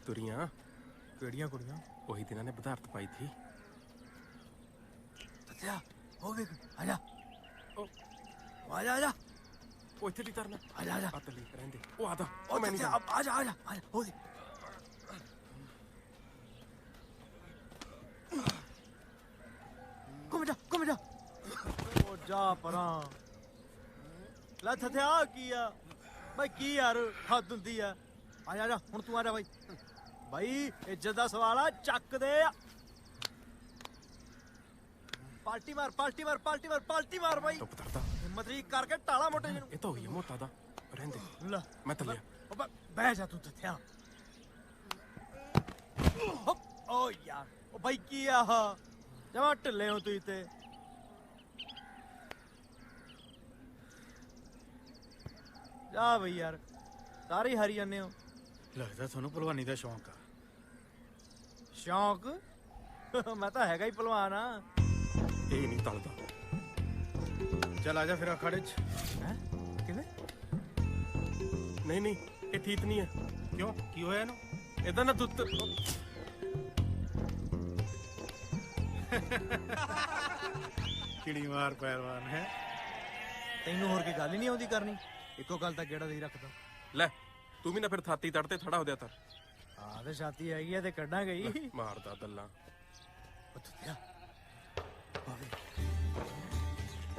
ਤੁਰੀਆਂ ਕਿਹੜੀਆਂ ਕੁੜੀਆਂ ਉਹੀ ਦਿਨਾਂ ਨੇ ਬਧਾਰਤ ਪਾਈ ਥੀ ਸੱਤਿਆ ਉਹ ਵੇਖ ਆ ਜਾ ਆ ਜਾ ਉਹ ਇੱਥੇ ਦੀ ਤਰਨਾ ਆ ਜਾ ਆ ਤਲੀ ਰਹਿੰਦੇ ਉਹ ਆਦਾ ਉਹ ਮੈਂ ਨਹੀਂ ਆ ਜਾ ਹੋ ਦੇ ਘੁੰਮ ਜਾ ਉਹ ਜਾ ਪਰਾਂ ਲੈ ਥਥਿਆ ਕੀ ਆ ਬਾਈ ਕੀ ਯਾਰ ਹੱਦ ਹੁੰਦੀ ਆ ਆ ਜਾ ਹੁਣ ਤੂੰ ਆ ਜਾ ਬਾਈ ਇੱਜ਼ਤ ਦਾ ਸਵਾਲ ਆ ਚੱਕ ਦੇ ਪਾਲਟੀ ਮਾਰ ਬਾਈ ਹਿੰਮਤ ਜੀ ਕਰਕੇ ਟਾਲਾ ਮੋਟੇ ਜਿਹਨੂੰ ਇਹ ਤਾਂ ਹੋਈ ਮੋਟਾ ਦਾ ਰਹਿੰਦੇ ਲੈ ਮੈਂ ਤਲਿਆ ਬਹਿ ਜਾ ਤੂੰ ਥਥਿਆ ਓ ਯਾਰ ਉਹ ਬਾਈ ਕੀ ਆ ਜਮਾ ਢਿੱਲੇ ਹੋ ਤੁਸੀਂ ਤੇ ਜਾ ਬਈ ਯਾਰ ਸਾਰੇ ਹਰੀ ਜਾਂਦੇ ਹੋ ਲੱਗਦਾ ਤੁਹਾਨੂੰ ਭਲਵਾਨੀ ਦਾ ਸ਼ੌਂਕ ਆ ਸ਼ੌਂਕ ਮੈਂ ਤਾਂ ਹੈਗਾ ਹੀ ਭਲਵਾਨ ਆ ਇਹ ਨਹੀਂ ਤਲਦਾ ਚੱਲ ਆ ਜਾ ਫਿਰ ਅਖਾੜੇ 'ਚ ਹੈ ਕਿਵੇਂ ਨਹੀਂ ਇਹ ਠੀਕ ਨਹੀਂ ਹੈ ਕਿਉਂ ਕੀ ਹੋਇਆ ਇਹਨੂੰ ਇਹਦਾ ਨਾ ਦੁੱਤ ਕਿਹੜੀ ਮਾਰ ਪਹਿਲਵਾਨ ਹੈ ਤੈਨੂੰ ਹੋਰ ਕੀ ਗੱਲ ਹੀ ਨਹੀਂ ਆਉਂਦੀ ਕਰਨੀ ਇੱਕੋ ਗੱਲ ਤਾਂ ਕਿਹੜਾ ਨਹੀਂ ਰੱਖਦਾ ਲੈ ਤੂੰ ਵੀ ਨਾ ਫਿਰ ਥਾਤੀ ਤੜਤੇ ਖੜਾ ਹੋ ਜਾ ਤਰ ਹਾਂ ਤੇ ਛਾਤੀ ਹੈਗੀ ਆ ਤੇ ਕੱਢਾਂ ਗਈ ਮਾਰਦਾ ਦੱਲਾਂ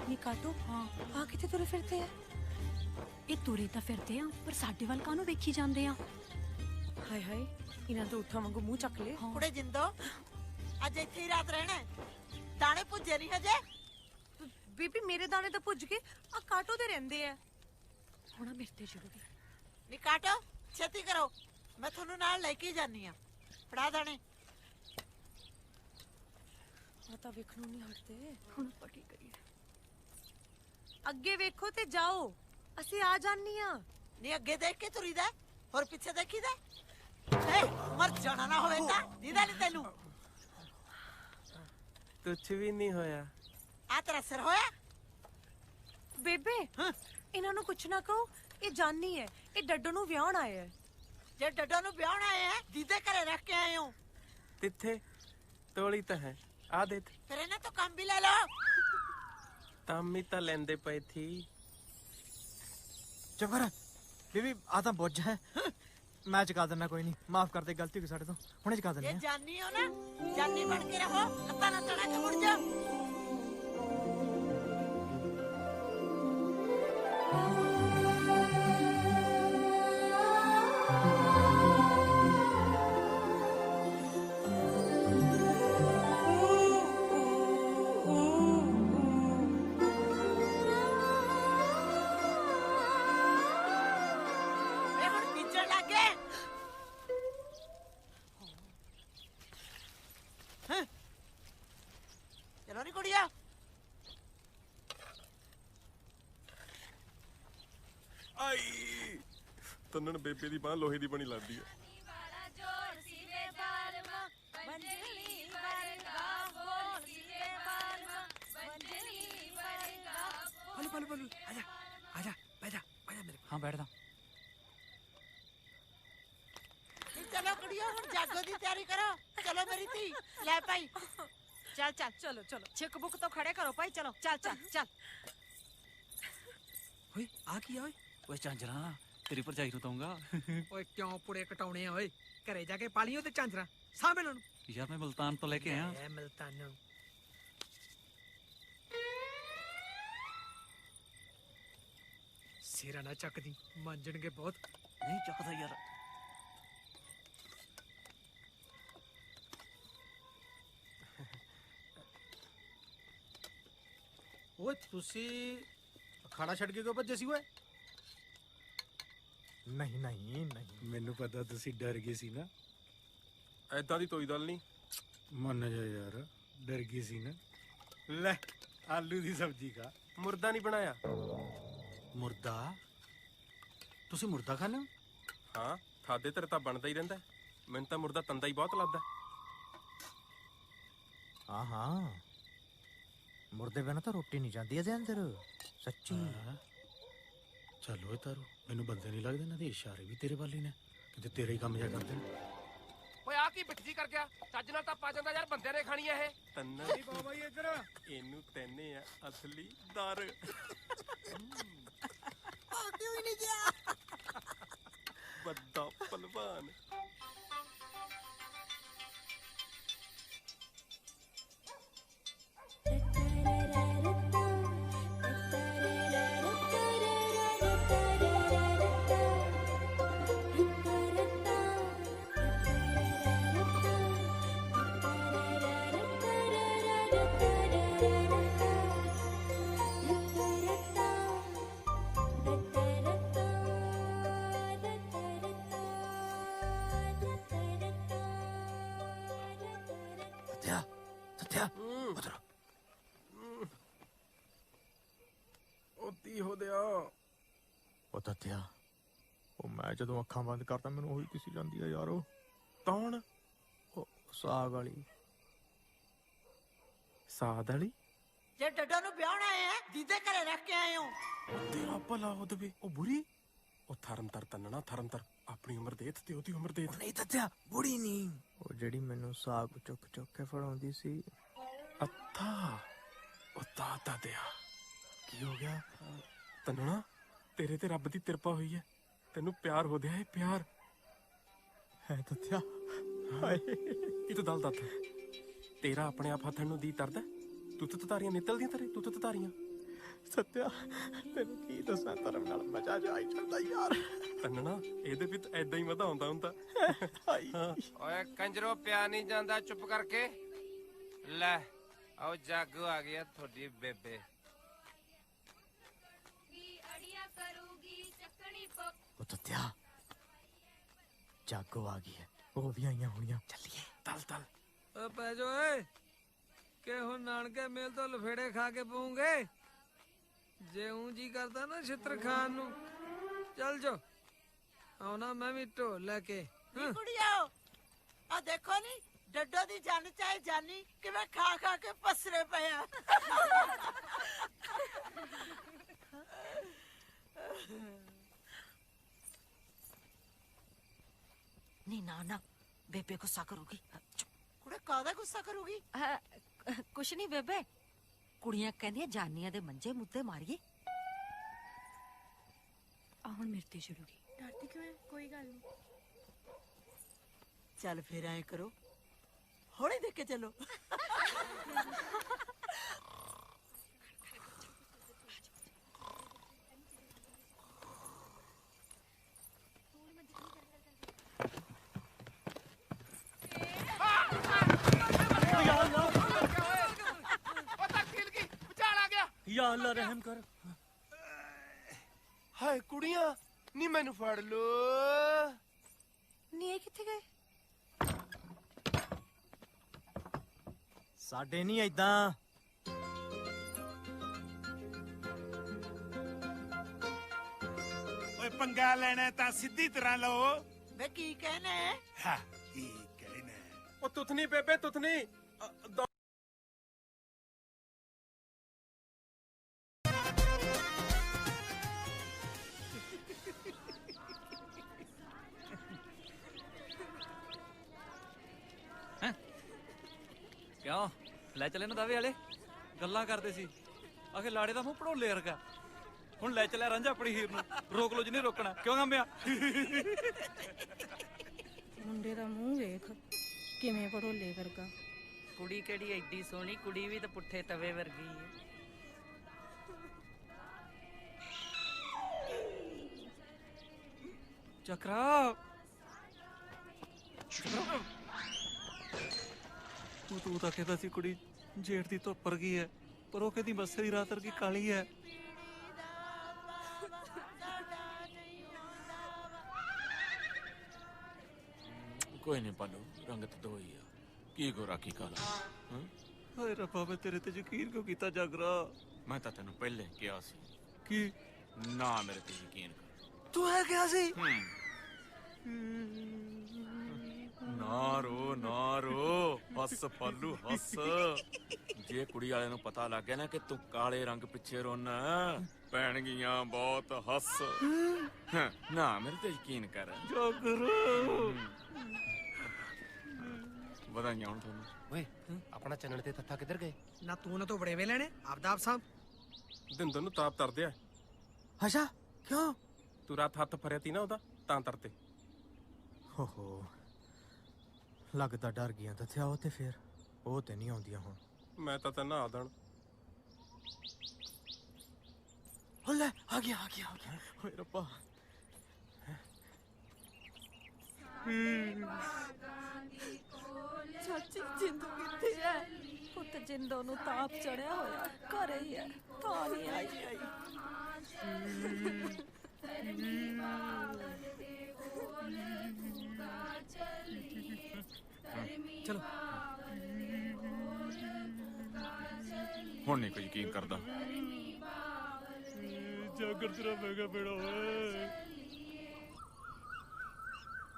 ਨੀ ਕਾਟੋ ਹਾਂ ਆ ਕਿੱਥੇ ਤੁਰੇ ਫਿਰਦੇ ਆ ਇਹ ਤੁਰੇ ਤਾਂ ਫਿਰਦੇ ਆ ਪਰ ਸਾਡੇ ਵੱਲ ਕਾਹਨੂੰ ਵੇਖੀ ਜਾਂਦੇ ਆ ਹਾਏ ਹਾਏ ਇਹਨਾਂ ਤੋਂ ਉੱਠਾਂ ਵਾਂਗੂ ਮੂੰਹ ਚੱਕ ਲੈ ਕੁੜੇ ਜਿੰਦੋ ਅੱਜ ਇੱਥੇ ਹੀ ਰਾਤ ਰਹਿਣਾ ਹੈ? ਦਾਣੇ ਭੁੱਜੇ ਨਹੀਂ ਹਜੇ? ਬੀਬੀ ਮੇਰੇ ਦਾਣੇ ਤਾਂ ਭੁੱਜ ਗਏ, ਆ ਕਾਟੋ ਦੇ ਰਹਿੰਦੇ ਆ। ਹੁਣ ਮੇਰੇ ਤੇ ਜ਼ਰੂਰੀ ਨੀ ਕਾਟੋ, ਛੇਤੀ ਕਰੋ, ਮੈਂ ਤੁਹਾਨੂੰ ਨਾਲ ਲੈ ਕੇ ਜਾਨੀ ਆ। ਫੜਾ ਦਾਣੇ। ਆ ਤਾਂ ਵੇਖਣ ਨੂੰ ਨਹੀਂ ਹਟਦੇ। ਹੁਣ ਆਪਾਂ ਕੀ ਕਰੀਏ? ਅੱਗੇ ਵੇਖੋ ਤੇ ਜਾਓ, ਅਸੀਂ ਆ ਜਾਨੀ ਆ। ਨੀ ਅੱਗੇ ਦੇਖ ਕੇ ਤੁਰੀਦਾ, ਹੋਰ ਪਿੱਛੇ ਦੇਖੀਦਾ। ਮਰ ਜਾਣਾ ਨਾ ਹੋਵੇ ਤਾਂ ਦੀਦਾ ਨਹੀਂ ਤੈਨੂੰ। ਕੁਛ ਵੀ ਨਹੀਂ ਹੋਇਆ। ਆ ਤੇਰਾ ਸਿਰ ਹੋਇਆ? ਬੇਬੇ ਇਹਨਾਂ ਨੂੰ ਕੁਛ ਨਾ ਕਹੋ, ਇਹ ਜਾਨੀ ਹੈ, ਇਹ ਡੱਡੋ ਨੂੰ ਵਿਆਹਣ ਆਏ ਹੈ। ਜੇ ਡੱਡੋ ਨੂੰ ਵਿਆਹਣ ਆਏ ਹੈ, ਦੀਦੇ ਘਰੇ ਰੱਖ ਕੇ ਆਏ ਹੋ। ਕਿੱਥੇ? ਤੋਲੀ ਤਾਂ ਹੈ ਆ ਦੇ। ਫਿਰ ਇਹਨਾਂ ਤੋਂ ਕੰਮ ਵੀ ਲੈ ਲਓ। ਤਾਮੀ ਤਾਂ ਲੈਂਦੇ ਪਏ ਥੀ। ਚੁੱਪ ਕਰ ਬੀਬੀ, ਆ ਤਾਂ ਬੁੱਝ ਹੈ। ਮੈਂ ਚੁਕਾ ਦਿੰਦਾ, ਕੋਈ ਨਹੀਂ, ਮਾਫ ਕਰ ਦੇ, ਗਲਤੀ ਹੋ ਗਈ ਸਾਡੇ ਤੋਂ, ਹੁਣੇ ਚੁਕਾ ਦਿੰਦੇ ਇਹ ਆ। ਜਾਨੀ ਹੋ ਨਾ, ਜਾਨੀ ਬਣ ਕੇ ਰਹੋ, ਲੱਤਾਂ ਨਾ ਤੜਾ ਕੇ ਮੁੜ ਜਾ। ਇਹ ਹੁਣ ਬੀਜਣ ਲੱਗ ਗਏ। ਚਲੋ ਨੀ ਕੁੜੀਆ। ਆਈ ਤੰਨਣ ਬੇਬੇ ਦੀ ਬਾਹ ਲੋਹੇ ਦੀ ਬਣੀ ਲੱਗਦੀ ਹੈ। ਪਲੂ ਆਜਾ ਆਜਾ ਬੈਠਾ ਮੇਰੇ। ਹਾਂ ਬੈਠਦਾ। ਨੀ ਚਲੋ ਕੁੜੀਆ, ਹੁਣ ਜਾਗੋ ਦੀ ਤਿਆਰੀ ਕਰੋ। ਚਲੋ ਮੇਰੀ ਧੀ, ਲੈ ਭਾਈ। ਚੱਲ ਚੱਲ ਚਲੋ ਚਲੋ, ਛਿੱਕ ਬੁੱਕ ਤੋਂ ਖੜੇ ਕਰੋ ਭਾਈ। ਚਲੋ ਚੱਲ ਚੱਲ ਚੱਲ। ਓਏ ਆ ਕੀ ਆ ਓਏ? ਓਏ ਝਾਂਜਰਾ, ਤੇਰੀ ਭਰਜਾਈ ਨੂੰ ਦਊਂਗਾ। ਓਏ ਕਿਉਂ ਪੁੜੇ ਕਟਾਉਣੇ ਆ ਓਏ? ਘਰੇ ਜਾ ਕੇ ਪਾਲੀਓ ਤੇ ਚਾਂਜਰਾ ਸਾਂਭ ਇਹਨਾਂ ਨੂੰ। ਯਾਰ ਮੈਂ ਮਲਤਾਨ ਤੋਂ ਲੈ ਕੇ ਆਇਆ। ਐ ਮਲਤਾਨ ਸਿਰਾ ਨਾ ਚੱਕਦੀ, ਮੰਜਣਗੇ ਬਹੁਤ। ਨਹੀਂ ਚੱਕਦਾ ਯਾਰ। ਓਏ ਤੁਸੀਂ ਅਖਾੜਾ ਛੱਡ ਕੇ ਕਿਉਂ ਭੱਜੇ ਸੀ ਓਏ? ਨਹੀਂ ਨਹੀਂ ਨਹੀਂ, ਮੈਨੂੰ ਪਤਾ ਤੁਸੀਂ ਡਰ ਗਏ ਸੀ ਨਾ। ਐਦਾਂ ਦੀ ਕੋਈ ਗੱਲ ਨਹੀਂ। ਮੰਨ ਜਾ ਯਾਰ, ਡਰ ਗਏ ਸੀ ਨਾ। ਲੈ ਆਲੂ ਦੀ ਸਬਜ਼ੀ ਖਾ। ਮੁਰਦਾ ਨਹੀਂ ਬਣਾਇਆ। ਮੁਰਦਾ? ਤੁਸੀਂ ਮੁਰਦਾ ਖਾਂਦੇ ਹੋ? ਹਾਂ, ਖਾਦੇ ਤੇਰੇ ਤਾਂ ਬਣਦਾ ਹੀ ਰਹਿੰਦਾ। ਮੈਨੂੰ ਤਾਂ ਮੁਰਦਾ ਤੰਦਾ ਹੀ ਬਹੁਤ ਲੱਗਦਾ। ਹਾਂ ਹਾਂ, ਮੁਰਦੇ ਬਿਨਾਂ ਤਾਂ ਰੋਟੀ ਨਹੀਂ ਜਾਂਦੀ ਇਹਦੇ ਅੰਦਰ, ਸੱਚੀ। ਚੱਲ ਓਏ ਤਾਰੂ, ਮੈਨੂੰ ਬੰਦੇ ਨਹੀਂ ਲੱਗਦੇ, ਇਹਨਾਂ ਦੇ ਇਸ਼ਾਰੇ ਵੀ ਤੇਰੇ ਵੱਲ ਹੀ ਨੇ, ਕਿਤੇ ਤੇਰਾ ਹੀ ਕੰਮ ਜਾ ਕਰਦੇ ਨੇ। ਓਏ ਆ ਕੀ ਬਿੱਠੀ ਕਰ ਗਿਆ? ਚੱਜ ਨਾਲ ਤਾਂ ਪਾ ਜਾਂਦਾ ਯਾਰ, ਬੰਦੇ ਨੇ ਖਾਣੀ ਆ ਇਹ। ਤੰਨਾ ਨਹੀਂ ਬਾਬਾ ਜੀ ਇੱਧਰ ਇਹਨੂੰ ਤੈਨੇ ਆ ਅਸਲੀ ਦਰ। ਕਿਉਂ ਨਹੀਂ ਗਿਆ? ਵੱਡਾ ਪਹਿਲਵਾਨ। ਸੱਤਿਆ ਸੱਤਿਆ ਉਧਰ। ਉਹਦੀ ਹੋ ਦਿਆ। ਉਹ ਸੱਤਿਆ, ਉਹ ਮੈਂ ਜਦੋਂ ਅੱਖਾਂ ਬੰਦ ਕਰਦਾ ਮੈਨੂੰ ਉਹੀ ਦਿਸੀ ਜਾਂਦੀ ਆ ਯਾਰ। ਉਹ ਕੌਣ? ਉਹ ਸਾਗ ਵਾਲੀ। ਸਾਦ ਵਾਲੀ? ਜੇ ਡੱਡੋ ਨੂੰ ਵਿਆਹਣ ਆਏ ਹੈ, ਦੀਦੇ ਘਰੇ ਰੱਖ ਕੇ ਆਏ ਹੋ। ਤੇਰਾ ਭਲਾ ਹੋ ਦਵੇ। ਉਹ ਬੁਰੀ? ਉਹ ਥਰਮਤਰ ਤੰਨਣਾ, ਥਰਮਤਰ ਆਪਣੀ ਉਮਰ ਦੇਤ ਤੇ ਉਹਦੀ ਉਮਰ ਦੇਤ। ਨਹੀਂ ਸੱਤਿਆ, ਬੁੜੀ ਨਹੀਂ, ਉਹ ਜਿਹੜੀ ਮੈਨੂੰ ਸਾਗ ਚੁੱਕ ਚੁੱਕ ਕੇ ਫੜਾਉਂਦੀ ਸੀ। ਅੱਥਾ, ਉਹ ਦਾਦਾ ਦਿਆ। ਕੀ ਹੋ ਗਿਆ? ਤੰਨਣਾ, ਤੇਰੇ ਤੇ ਰੱਬ ਦੀ ਕਿਰਪਾ ਹੋਈ ਹੈ, ਤੈਨੂੰ ਪਿਆਰ ਹੋ ਦਿਆ ਹੈ। ਪਿਆਰ ਹੈ ਸੱਤਿਆ। ਹਾਏ ਇਹ ਤਾਂ ਦਲ ਦੱਤ। ਤੇਰਾ ਆਪਣੇ ਆਪ ਹੱਥਣ ਨੂੰ ਦੀ ਤਰਦਾ। ਤੂੰ ਤਾਂ ਤਤਾਰੀਆਂ ਨਿਕਲਦੀਆਂ ਤੇਰੇ, ਤੂੰ ਤਾਂ ਤਤਾਰੀਆਂ। ਸੱਤਿਆ ਤੈਨੂੰ ਕੀ ਦੱਸਾਂ, ਧਰਮ ਨਾਲ ਮਜ਼ਾ ਜਾ ਆਈ ਜਾਂਦਾ ਯਾਰ। ਤੰਨਣਾ, ਇਹਦੇ ਵਿੱਚ ਐਦਾਂ ਹੀ ਮਜ਼ਾ ਆਉਂਦਾ ਹੁੰਦਾ। ਓਏ ਕੰਜਰੋ, ਪਿਆ ਨਹੀਂ ਜਾਂਦਾ, ਚੁੱਪ ਕਰਕੇ। ਲੈ ਆਓ ਜਾਗੋ ਆ ਗਿਆ ਤੁਹਾਡੀ ਬੇਬੇ। ਉਹ ਤੱਤਿਆ ਜਾਗੋ ਆ ਗਈ ਹੈ, ਉਹ ਵੀ ਆਈਆਂ ਹੋਣੀਆਂ। ਚੱਲੀਏ ਤਲ ਤਲ। ਓ ਪੈ ਜੋ ਓਏ ਕਿ ਹੁਣ ਨਾਨਕੇ ਮੇਲ ਤੋਂ ਲਫੇੜੇ ਖਾ ਕੇ ਪਊਂਗੇ। ਜੇ ਊਂ ਜੀ ਕਰਦਾ ਨਾ ਛਿੱਤਰ ਖਾਨ ਨੂੰ ਚੱਲ ਜੋ ਆਉਣਾ ਮੈਂ ਵੀ ਢੋਲ ਲੈ ਕੇ। ਨੀ ਕੁੜੀਓ ਆ ਦੇਖੋ ਨੀ ਡੱਡੋ ਦੀ ਜੰਨ ਚਾਹੇ ਜਾਨੀ ਕਿਵੇਂ ਖਾ ਖਾ ਕੇ ਪਸਰੇ ਪਏ ਆ। नहीं ना ना बेबे गुस्सा करूगी। ਕੁੜੇ ਕਾਹਦਾ ਗੁੱਸਾ ਕਰੂਗੀ? कुछ नहीं बेबे कुड़ियां कहदियां जानियां दे मंजे मुद्दे मारिए। ਹੁਣ ਮੇਰੇ ਤੇ ਛੜੂਗੀ। ਡਰਦੀ ਕਿਉਂ ਹੈ? ਕੋਈ ਗੱਲ ਨਹੀਂ। ਚੱਲ ਫਿਰ ਐ ਕਰੋ ਹੌਲੀ ਦੇਖ ਕੇ ਚਲੋ। या अल्लाह रहम कर। हाय कुड़ियां नी मैनू फड़ लो। ਨੀ ਇਹ ਕਿੱਥੇ ਗਏ? ਸਾਡੇ ਨਹੀਂ ਏਦਾਂ। ਓਏ ਪੰਗਾ ਲੈਣਾ ਤਾਂ ਸਿੱਧੀ ਤਰ੍ਹਾਂ ਲਓ। ਵੇ ਕੀ ਕਹਿਣਾ? ਹਾਂ ਕੀ ਕਹਿਣਾ? ਉਹ ਤੁਥਨੀ ਬੇਬੇ ਤੁਥਨੀ। ਕਿਉਂ ਲੈ ਚੱਲੇ ਨਾ ਦਾਵੇ ਵਾਲੇ ਗੱਲਾਂ ਕਰਦੇ ਸੀ ਆਖੇ ਲਾੜੇ ਦਾ ਮੂੰਹ ਭੜੋਲੇ ਵਰਗਾ। ਹੁਣ ਲੈ ਚੱਲਿਆ ਰਾਂਝਾ ਆਪਣੀ ਹੀਰ ਨੂੰ, ਰੋਕ ਲੋ ਜਿਹਨੇ ਰੋਕਣਾ। ਕਿਉਂ ਗੰਮਿਆ? ਮੁੰਡੇ ਦਾ ਮੂੰਹ ਵੇਖ ਕਿਵੇਂ ਭੜੋਲੇ ਵਰਗਾ। ਕੁੜੀ ਕਿਹੜੀ ਐਡੀ ਸੋਹਣੀ, ਕੁੜੀ ਵੀ ਤਾਂ ਪੁੱਠੇ ਤਵੇ ਵਰਗੀ ਹੈ। ਚੱਕਰਾ ਤੂੰ ਤਾਂ ਕਹਿੰਦਾ ਸੀ ਕੁੜੀ ਜੇਠ ਦੀ ਧੁੱਪ ਵਰਗੀ ਹੈ, ਪਰ ਉਹ ਕਹਿੰਦੀ ਮੱਸੇ ਦੀ ਰਾਤ ਵਰਗੀ ਕਾਲੀ ਹੈ। ਕੋਈ ਨਹੀਂ ਪਾਲੂ, ਰੰਗਤ ਦੋ ਹੀ ਆ, ਕੀ ਗੋਰਾ ਕੀ ਕਾਲਾ। ਹਾਏ ਰੱਬਾ ਮੈਂ ਤੇਰੇ ਤੇ ਯਕੀਨ ਕਿਉਂ ਕੀਤਾ ਜਾਗਰਾ? ਮੈਂ ਤਾਂ ਤੈਨੂੰ ਪਹਿਲੇ ਕਿਹਾ ਸੀ ਕੀ ਨਾ ਮੇਰੇ ਤੇ ਯਕੀਨ ਕਰ। ਤੂੰ ਹੈ ਕਿਹਾ ਸੀ? ਨਾ ਰੋ ਹੱਸ ਪਾਲੂ ਹੱਸ। ਜੇ ਕੁੜੀ ਵਾਲੇ ਨੂੰ ਪਤਾ ਲੱਗ ਗਿਆ ਨਾ ਕਿ ਤੂੰ ਕਾਲੇ ਰੰਗ ਪਿੱਛੇ ਰੋਣਾ ਪੈਣਗੀਆਂ ਬਹੁਤ ਹੱਸ। ਨਾ ਮੇਰੇ ਤੇ ਯਕੀਨ ਕਰ ਜਾਗਰਾ। ਵਧਾਈਆਂ ਹੁਣ ਤੁਹਾਨੂੰ। ਓਏ ਆਪਣਾ ਚੰਨਣ ਤੇ ਤੱਥਾ ਕਿੱਧਰ ਗਏ? ਨਾ ਤੂੰ ਨਾ ਤੋਂ ਬੜੇ ਵੇ ਲੈਣੇ ਆਪਦਾ ਆਪ ਸਾਹਬ। ਦਿੰਦਰ ਨੂੰ ਤਾਪ ਤਰਦੇ ਆ। ਅੱਛਾ ਕਿਉਂ? ਤੂੰ ਰਾਤ ਹੱਥ ਫੜਿਆ ਤੀ ਨਾ ਉਹਦਾ ਤਾਂ ਤਰਤੇ। ਹੋ ਲੱਗਦਾ ਡਰ ਗਿਆ ਤੱਥਿਆ ਉਹ ਤੇ ਫਿਰ ਉਹ ਤੇ ਨਹੀਂ ਆਉਂਦੀਆਂ ਹੁਣ। ਮੈਂ ਤਾਂ ਤੈਨੂੰ ਆ ਦੇਣ। ਹੋ ਲੈ ਆ ਗਿਆ ਓਏ ਰੱਬਾ। ਚਾਚੀ ਜਿੰਦੂ ਕਿੱਥੇ ਹੈ? ਪੁੱਤ ਜਿੰਦੋ ਨੂੰ ਤਾਪ ਚੜਿਆ ਹੋਇਆ ਘਰੇ ਹੀ ਹੈ, ਤਾਂ ਨਹੀਂ ਆਈ। ਚਲੋ ਹੁਣ ਨਹੀਂ ਕੋਈ ਯਕੀਨ ਕਰਦਾ। ਜਾਗਰ ਤੇਰਾ ਮਹਿੰਗਾ ਬੇੜਾ ਓਏ।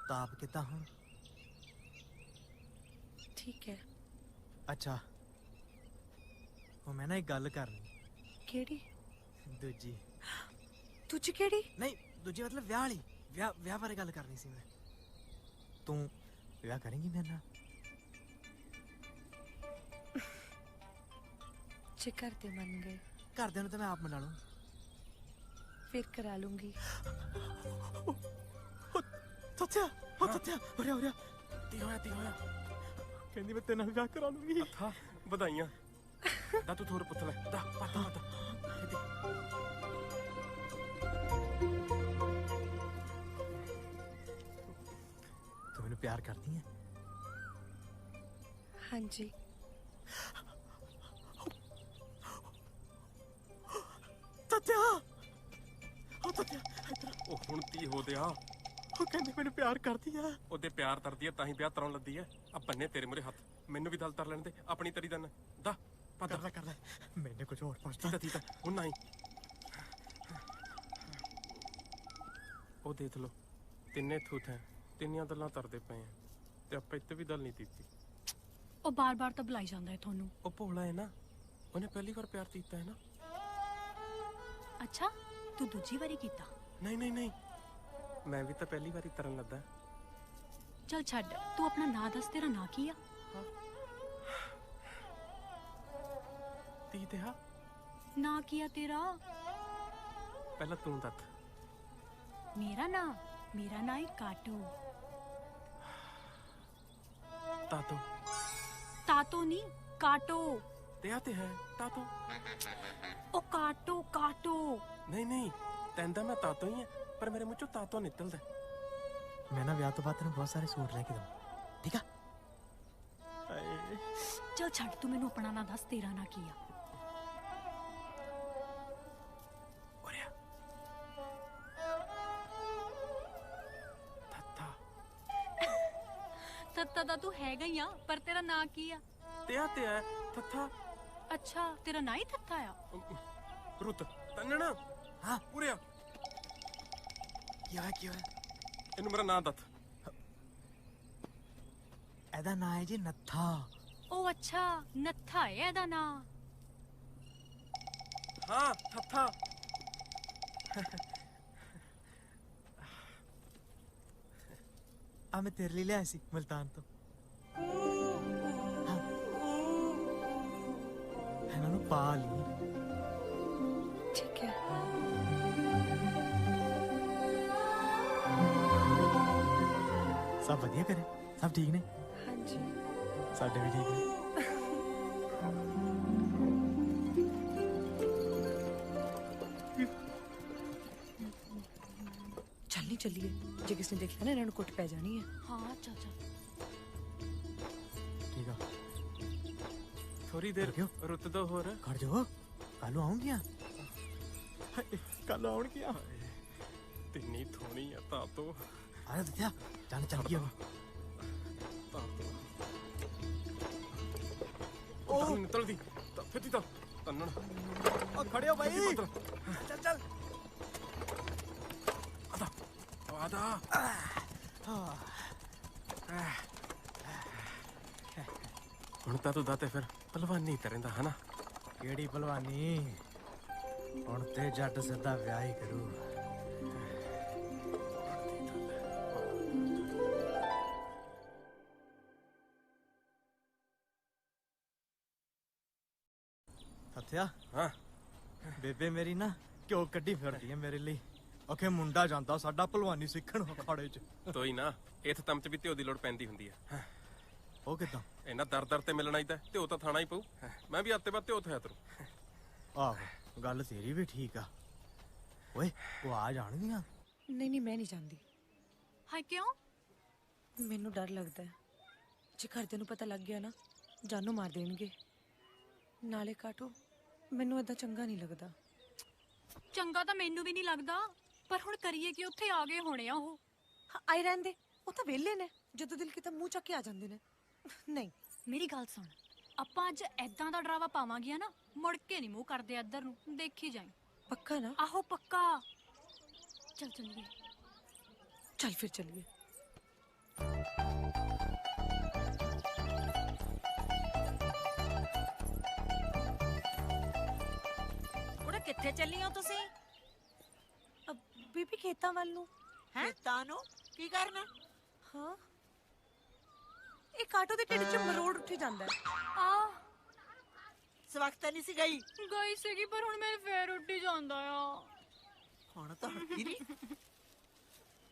ਤਾਪ ਕਿੱਦਾਂ ਹੁਣ? ਠੀਕ ਹੈ। ਅੱਛਾ ਉਹ ਮੈਂ ਨਾ ਇੱਕ ਗੱਲ ਕਰਨੀ। ਕਿਹੜੀ? ਦੂਜੀ ਕਿਹੜੀ? ਨਹੀਂ ਦੂਜੀ ਮਤਲਬ ਵਿਆਹ ਵਾਲੀ। ਵਿਆਹ ਬਾਰੇ ਗੱਲ ਕਰਨੀ ਸੀ ਮੈਂ। ਤੂੰ ਵਿਆਹ ਕਰੇਂਗੀ ਮੇਰੇ ਨਾਲ? ਜੇ ਘਰ ਦੇ ਮੰਨ ਗਏ ਘਰਦਿਆਂ ਨੂੰ ਤਾਂ ਮੈਂ ਆਪ ਮਨਾ ਲੂੰ। ਫਿਰ ਕਰਾ ਲੂੰਗੀ। ਤੱਥਿਆ ਹੋ ਰਿਹਾ ਤੀ ਹੋਇਆ ਕਹਿੰਦੀ ਮੈਂ ਤੇਰੇ ਨਾਲ ਵਿਆਹ ਕਰਾ ਲੂੰਗੀ। ਹਾਂ ਵਧਾਈਆਂ। ਦਾ ਤੂੰ ਥੋੜਾ ਪੁੱਤ ਲੈ ਦਾ ਪਤਾ ਤੂੰ ਮੈਨੂੰ ਪਿਆਰ ਕਰਦੀ ਹੈ? ਹਾਂਜੀ। ਧੀ ਹੋ ਦਿਆ। ਉਹ ਕਹਿੰਦੀ ਮੈਨੂੰ ਪਿਆਰ ਕਰਦੀ ਆ। ਉਹਦੇ ਪਿਆਰ ਤਰਦੀ ਆ ਤਾਂ ਹੀ ਵਿਆਹ ਤਰਾਉਣ ਲੱਦੀ ਆ। ਆ ਬੰਨੇ ਤੇਰੇ ਮੂਰੇ ਹੱਥ, ਮੈਨੂੰ ਵੀ ਦਲ ਤਰ ਲੈਣ ਦੇ ਆਪਣੀ ਤਰੀ ਦਨ ਦਾ ਪਤਾ ਕਰ ਲੈ ਮੈਨੇ ਕੁਝ ਹੋਰ ਪੁੱਛਦਾ। ਠੀਕ ਆ ਹੁਣ ਨਹੀਂ। ਉਹ ਦੇਖ ਲੋ ਤਿੰਨੇ ਥੂਥ ਹੈ, ਤਿੰਨੀਆਂ ਦਲਾਂ ਤਰਦੇ ਪਏ ਆ ਤੇ ਆਪਾਂ ਇੱਥੇ ਵੀ ਦਲ ਨਹੀਂ ਦਿੱਤੀ। ਉਹ ਬਾਰ-ਬਾਰ ਤਾਂ ਬੁਲਾਈ ਜਾਂਦਾ ਹੈ ਤੁਹਾਨੂੰ। ਉਹ ਭੋਲਾ ਹੈ ਨਾ, ਉਹਨੇ ਪਹਿਲੀ ਵਾਰ ਪਿਆਰ ਕੀਤਾ ਹੈ ਨਾ। ਅੱਛਾ ਤੂੰ ਦੂਜੀ ਵਾਰੀ ਕੀਤਾ? ਨਹੀਂ ਮੈਂ ਵੀ ਤਾਂ ਪਹਿਲੀ ਵਾਰੀ ਤਰਨ ਲੱਗਾ। ਚੱਲ ਛੱਡ, ਤੂੰ ਆਪਣਾ ਨਾਂ ਦੱਸ, ਤੇਰਾ ਨਾਂ ਕੀ ਆ? ਤੀ ਤੇ ਹਾਂ ਨਾਂ ਕੀ ਆ ਤੇਰਾ? ਪਹਿਲਾਂ ਤੂੰ ਦੱਸ। ਮੇਰਾ ਨਾਂ ਹੈ ਕਾਟੋ। ਤਾਤੋ? ਤਾਤੋ ਨਹੀਂ, ਕਾਟੋ। ਤੇ ਹੈ ਤਾਤੋ। ਉਹ ਕਾਟੋ। ਨਹੀਂ ਤੈਨੂੰ ਮੈਂ ਤਾਤੋ ਹੀ ਆ, ਪਰ ਮੇਰੇ ਮੂੰਹ ਚੋਂ ਤਾਤੋ ਨਿਕਲਦਾ। ਮੈਂ ਨਾ ਵਿਆਹ ਤੋਂ ਬਾਅਦ ਤੈਨੂੰ ਬਹੁਤ ਸਾਰੇ ਸੂਟ ਲੈ ਕੇ ਦਵਾਂ, ਠੀਕ ਆ? ਚੱਲ ਛੱਡ, ਤੂੰ ਮੈਨੂੰ ਆਪਣਾ ਨਾਂ ਦੱਸ, ਤੇਰਾ ਨਾਂ ਕੀ ਆ? ਤੱਤਾ ਤਾਂ ਤੂੰ ਹੈਗਾ ਹੀ ਆ, ਪਰ ਤੇਰਾ ਨਾਂ ਕੀ ਆ? ਤੇ ਹੈ ਥੱਥਾ। ਅੱਛਾ ਤੇਰਾ ਨਾਂ ਹੀ ਥੱਥਾ ਆ? ਰੁੱਤ ਤੰਨਣਾ। ਹਾਂ ਉਰਿਆ ਕੀ ਹੋਇਆ? ਇਹਨੂੰ ਮੇਰਾ ਨਾਂ ਦੱਸ। ਇਹਦਾ ਨਾਂ ਹੈ ਜੀ ਨੱਥਾ। ਉਹ ਅੱਛਾ ਨੱਥਾ ਹੈ ਇਹਦਾ ਨਾਂ। ਹਾਂ ਥੱਥਾ। ਆ ਮੈਂ ਤੇਰੇ ਲਈ ਲਿਆਇਆ ਸੀ ਮੁਲਤਾਨ ਤੋਂ। ਇਹਨਾਂ ਨੂੰ ਪਾ ਲਈ। ਠੀਕ ਹੈ। ਸਭ ਵਧੀਆ ਕਰੇ? ਸਭ ਠੀਕ ਨੇ? ਹਾਂਜੀ ਸਾਡੇ ਵੀ ਠੀਕ ਨੇ। ਚੱਲੀਏ, ਜੇ ਕਿਸੇ ਨੇ ਦੇਖਿਆ ਨਾ ਇਹਨਾਂ ਨੂੰ ਕੁੱਟ ਪੈ ਜਾਣੀ ਹੈ। ਹਾਂ ਚੱਲ ਠੀਕ ਆ। ਥੋੜੀ ਦੇਰ ਰੁੱਤ ਦੋ ਹੋਰ। ਖੜ ਜਾਓ, ਕੱਲ ਆਉਂਗੀਆਂ। ਕੱਲ ਆਉਣਗੀਆਂ। ਤਿੰਨੀ ਥੋਣੀ ਆ ਤਾਤੋ। ਆ ਦੱਸਿਆ ਚੱਲ ਗਿਆ ਤਾਤੋ। ਉਹ ਨਿਕਲਦੀ ਫਿੱਤੀ ਤਾਂ ਤੰਨਣ। ਉਹ ਖੜਿਓ ਬਾਈ। ਚੱਲ ਆਦਾ ਹੁਣ ਤਾਂ ਤੂੰ ਦਾਤੇ ਫਿਰ ਪਹਿਲਵਾਨੀ ਕਰੇਂਦਾ ਹਨਾ? ਕਿਹੜੀ ਪਹਿਲਵਾਨੀ? ਹੁਣ ਤੇ ਜੱਟ ਸਿੱਧਾ ਵਿਆਹ ਹੀ ਕਰੂ। ਸੱਥਿਆ। ਹਾਂ ਬੇਬੇ ਮੇਰੀ ਨਾ ਘਿਓ ਕੱਢੀ ਫਿਰਦੀ ਹੈ ਮੇਰੇ ਲਈ। ਅਖੇ ਮੁੰਡਾ ਜਾਂਦਾ ਸਾਡਾ ਪਹਿਲਵਾਨੀ ਸਿੱਖਣ ਅਖਾੜੇ 'ਚ। ਤੋਈ ਨਾ ਇਸ ਤਮ 'ਚ ਵੀ ਧਿਓ ਦੀ ਲੋੜ ਪੈਂਦੀ ਹੁੰਦੀ ਆ। ਉਹ ਕਿੱਦਾਂ? ਇਹਨਾਂ ਦਰ ਤੇ ਮਿਲਣਾ ਹੀ ਤਾਂ ਧਿਓ ਤਾਂ ਥਾਣਾ ਹੀ ਪਊ। ਮੈਂ ਵੀ ਆਤੇ ਬਾਅਦ ਧਿਓ ਥਿਆ ਤਰੂ। ਆਹੋ ਗੱਲ ਤੇਰੀ ਵੀ ਠੀਕ ਆ। ਓਏ ਉਹ ਆ ਜਾਣਗੀਆਂ? ਨਹੀਂ ਮੈਂ ਨਹੀਂ ਜਾਂਦੀ। ਹਾਂ ਕਿਉਂ? ਮੈਨੂੰ ਡਰ ਲੱਗਦਾ ਹੈ, ਜੇ ਘਰਦਿਆਂ ਨੂੰ ਪਤਾ ਲੱਗ ਗਿਆ ਨਾ ਜਾਨੋਂ ਮਾਰ ਦੇਣਗੇ। ਨਾਲੇ ਕਾਟੋ ਮੈਨੂੰ ਏਦਾਂ ਚੰਗਾ ਨਹੀਂ ਲੱਗਦਾ। ਚੰਗਾ ਤਾਂ ਮੈਨੂੰ ਵੀ ਨਹੀਂ ਲੱਗਦਾ, ਪਰ ਹੁਣ ਕਰੀਏ ਕਿ ਉੱਥੇ ਆ ਗਏ ਹੋਣੇ ਆ ਉਹ। ਆਈ ਰਹਿੰਦੇ, ਉਹ ਤਾਂ ਵਿਹਲੇ ਨੇ, ਜਦੋਂ ਦਿਲ ਕੀਤਾ ਮੂੰਹ ਚੱਕ ਕੇ ਆ ਜਾਂਦੇ ਨੇ। ਨਹੀਂ ਮੇਰੀ ਗੱਲ ਸੁਣ, ਆਪਾਂ ਅੱਜ ਐਦਾਂ ਦਾ ਡਰਾਵਾ ਪਾਵਾਂਗੇ ਨਾ, ਮੁੜ ਕੇ ਨਹੀਂ ਮੂੰਹ ਕਰਦੇ ਇੱਧਰ ਨੂੰ, ਦੇਖੀ ਜਾਈ। ਪੱਕਾ ਨਾ? ਆਹੋ ਪੱਕਾ। ਚੱਲ ਚੱਲੀਏ। ਚੱਲ ਫਿਰ ਚੱਲੀਏ। ਉਹਨੇ ਕਿੱਥੇ ਚੱਲੀ ਹੋ ਤੁਸੀਂ? ਬੀਬੀ ਖੇਤਾਂ ਵੱਲ ਨੂੰ। ਖੇਤਾਂ ਨੂੰ ਕੀ ਕਰਨਾ? ਹਾਂ ਇਹ ਕਾਟੋ ਦੇ ਢਿੱਡ 'ਚ ਮਰੋੜ ਉੱਠੀ ਜਾਂਦਾ ਹੈ। ਆ ਸਵਖਤ ਨਹੀਂ ਸੀ ਗਈ? ਗਈ ਸੀਗੀ, ਪਰ ਹੁਣ ਮੇਰੇ ਫੇਰ ਉੱਠੀ ਜਾਂਦਾ ਆ। ਹੁਣ ਤਾਂ ਹੱਟੀ ਨਹੀਂ।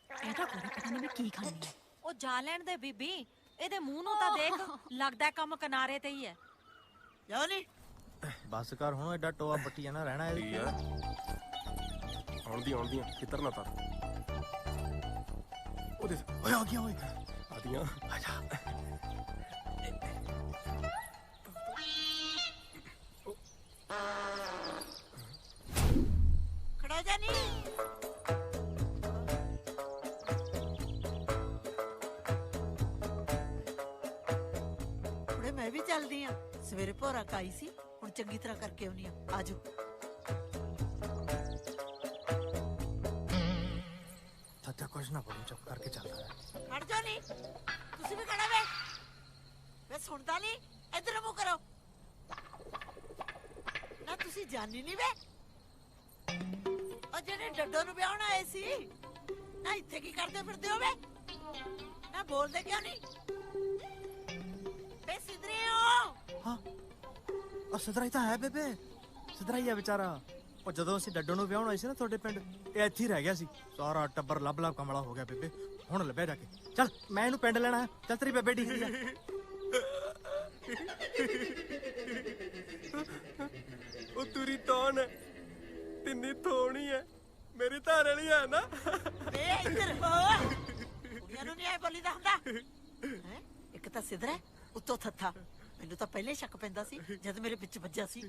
ਇਹਦਾ ਕੋਈ ਪਤਾ ਨਹੀਂ ਮੈਂ ਕੀ ਖਾਣੀ ਹੈ। ਉਹ ਜਾ ਲੈਣ ਦੇ ਬੀਬੀ, ਇਹਦੇ ਮੂੰਹ ਨੂੰ ਤਾਂ ਦੇਖ, ਲੱਗਦਾ ਕੰਮ ਕਿਨਾਰੇ ਤੇ ਹੀ ਹੈ। ਜਾਓ ਨੀ ਬਸ ਕਰ ਹੁਣ, ਐਡਾ ਟੋਆ ਪੱਟੀਆ ਨਾ ਰਹਿਣਾ ਇਹ। ਆਉਂਦੀਆਂ ਕਿੱਧਰ ਨਾ ਤਾਂ ਉਹਦੇ ਓਏ ਆ ਗਿਆ ਓਏ। ਆਦੀਆਂ ਆ ਜਾ। ਖੜਾ ਜਾ ਨੀ। ਸਵੇਰੇ ਭੋਰਾ ਕਾਈ ਸੀ, ਹੁਣ ਚੰਗੀ ਤਰ੍ਹਾਂ ਕਰਕੇ ਆਉਣੀ ਆ। ਆਜੋ। ਚਾਚਾ ਕੁਛ ਨਾ ਬੋਲੋ, ਚੁੱਪ ਕਰਕੇ ਚੱਲ ਰਿਹਾ। ਖੜ ਜਾ ਨੀ, ਤੁਸੀਂ ਵੀ ਖੜਾ ਵੇ। ਮੈਂ ਸੁਣਦਾ ਨਹੀਂ, ਇੱਧਰ ਮੂੰਹ ਕਰੋ। ਨਾ ਤੁਸੀਂ ਜਾਣੀ ਨਹੀਂ ਵੇ, ਉਹ ਜਿਹੜੇ ਡੱਡੋ ਨੂੰ ਵਿਆਹਣ ਆਏ ਸੀ ਨਾ, ਇੱਥੇ ਕੀ ਕਰਦੇ ਫਿਰਦੇ ਹੋ ਵੇ? ਨਾ ਬੋਲਦੇ ਕਿਉਂ ਨਹੀਂ ਵੇ? ਸਿੱਧਰੇ ਹੋ? ਹਾਂ, ਉਹ ਸਿਧਰਾ ਹੀ ਤਾਂ ਹੈ ਬੇਬੇ, ਸਿਧਰਾ ਹੀ ਆ ਵਿਚਾਰਾ। ਉਹ ਜਦੋਂ ਅਸੀਂ ਡੱਡੋ ਨੂੰ ਵਿਆਹਣ ਆਏ ਸੀ ਨਾ ਤੁਹਾਡੇ ਪਿੰਡ, ਇਹ ਇੱਥੇ ਹੀ ਰਹਿ ਗਿਆ ਸੀ। ਸਾਰਾ ਟੱਬਰ ਲੱਭ ਲੱਭ ਕਮਲਾ ਹੋ ਗਿਆ ਬੇਬੇ, ਹੁਣ ਲੱਭਿਆ ਜਾ ਕੇ। ਚੱਲ ਮੈਂ ਇਹਨੂੰ ਪਿੰਡ ਲੈਣਾ ਹੈ। ਚੱਲ ਤੇਰੀ ਬੇਬੇ ਢੀਕਦੀ ਆ। ਉਹ ਤੁਰੀ ਤੌਣ ਹੈ, ਤਿੰਨੀ ਥੋਣੀ ਹੈ, ਮੇਰੀ ਧਾਰ ਵਾਲੀ ਹੈ ਨਾ। ਵੇ ਇੱਧਰ ਹੋ, ਕੁੜੀਆਂ ਨੂੰ ਨਹੀਂ ਆਏ ਬੋਲੀ ਦਾ ਹੁੰਦਾ ਹੈ। ਇੱਕ ਤਾਂ ਸਿਧਰਾ ਉੱਤੋਂ ਥੱਥਾ, ਮੈਨੂੰ ਤਾਂ ਪਹਿਲੇ ਸ਼ੱਕ ਪੈਂਦਾ ਸੀ ਜਦ ਮੇਰੇ ਵਿੱਚ ਵੱਜਿਆ ਸੀ।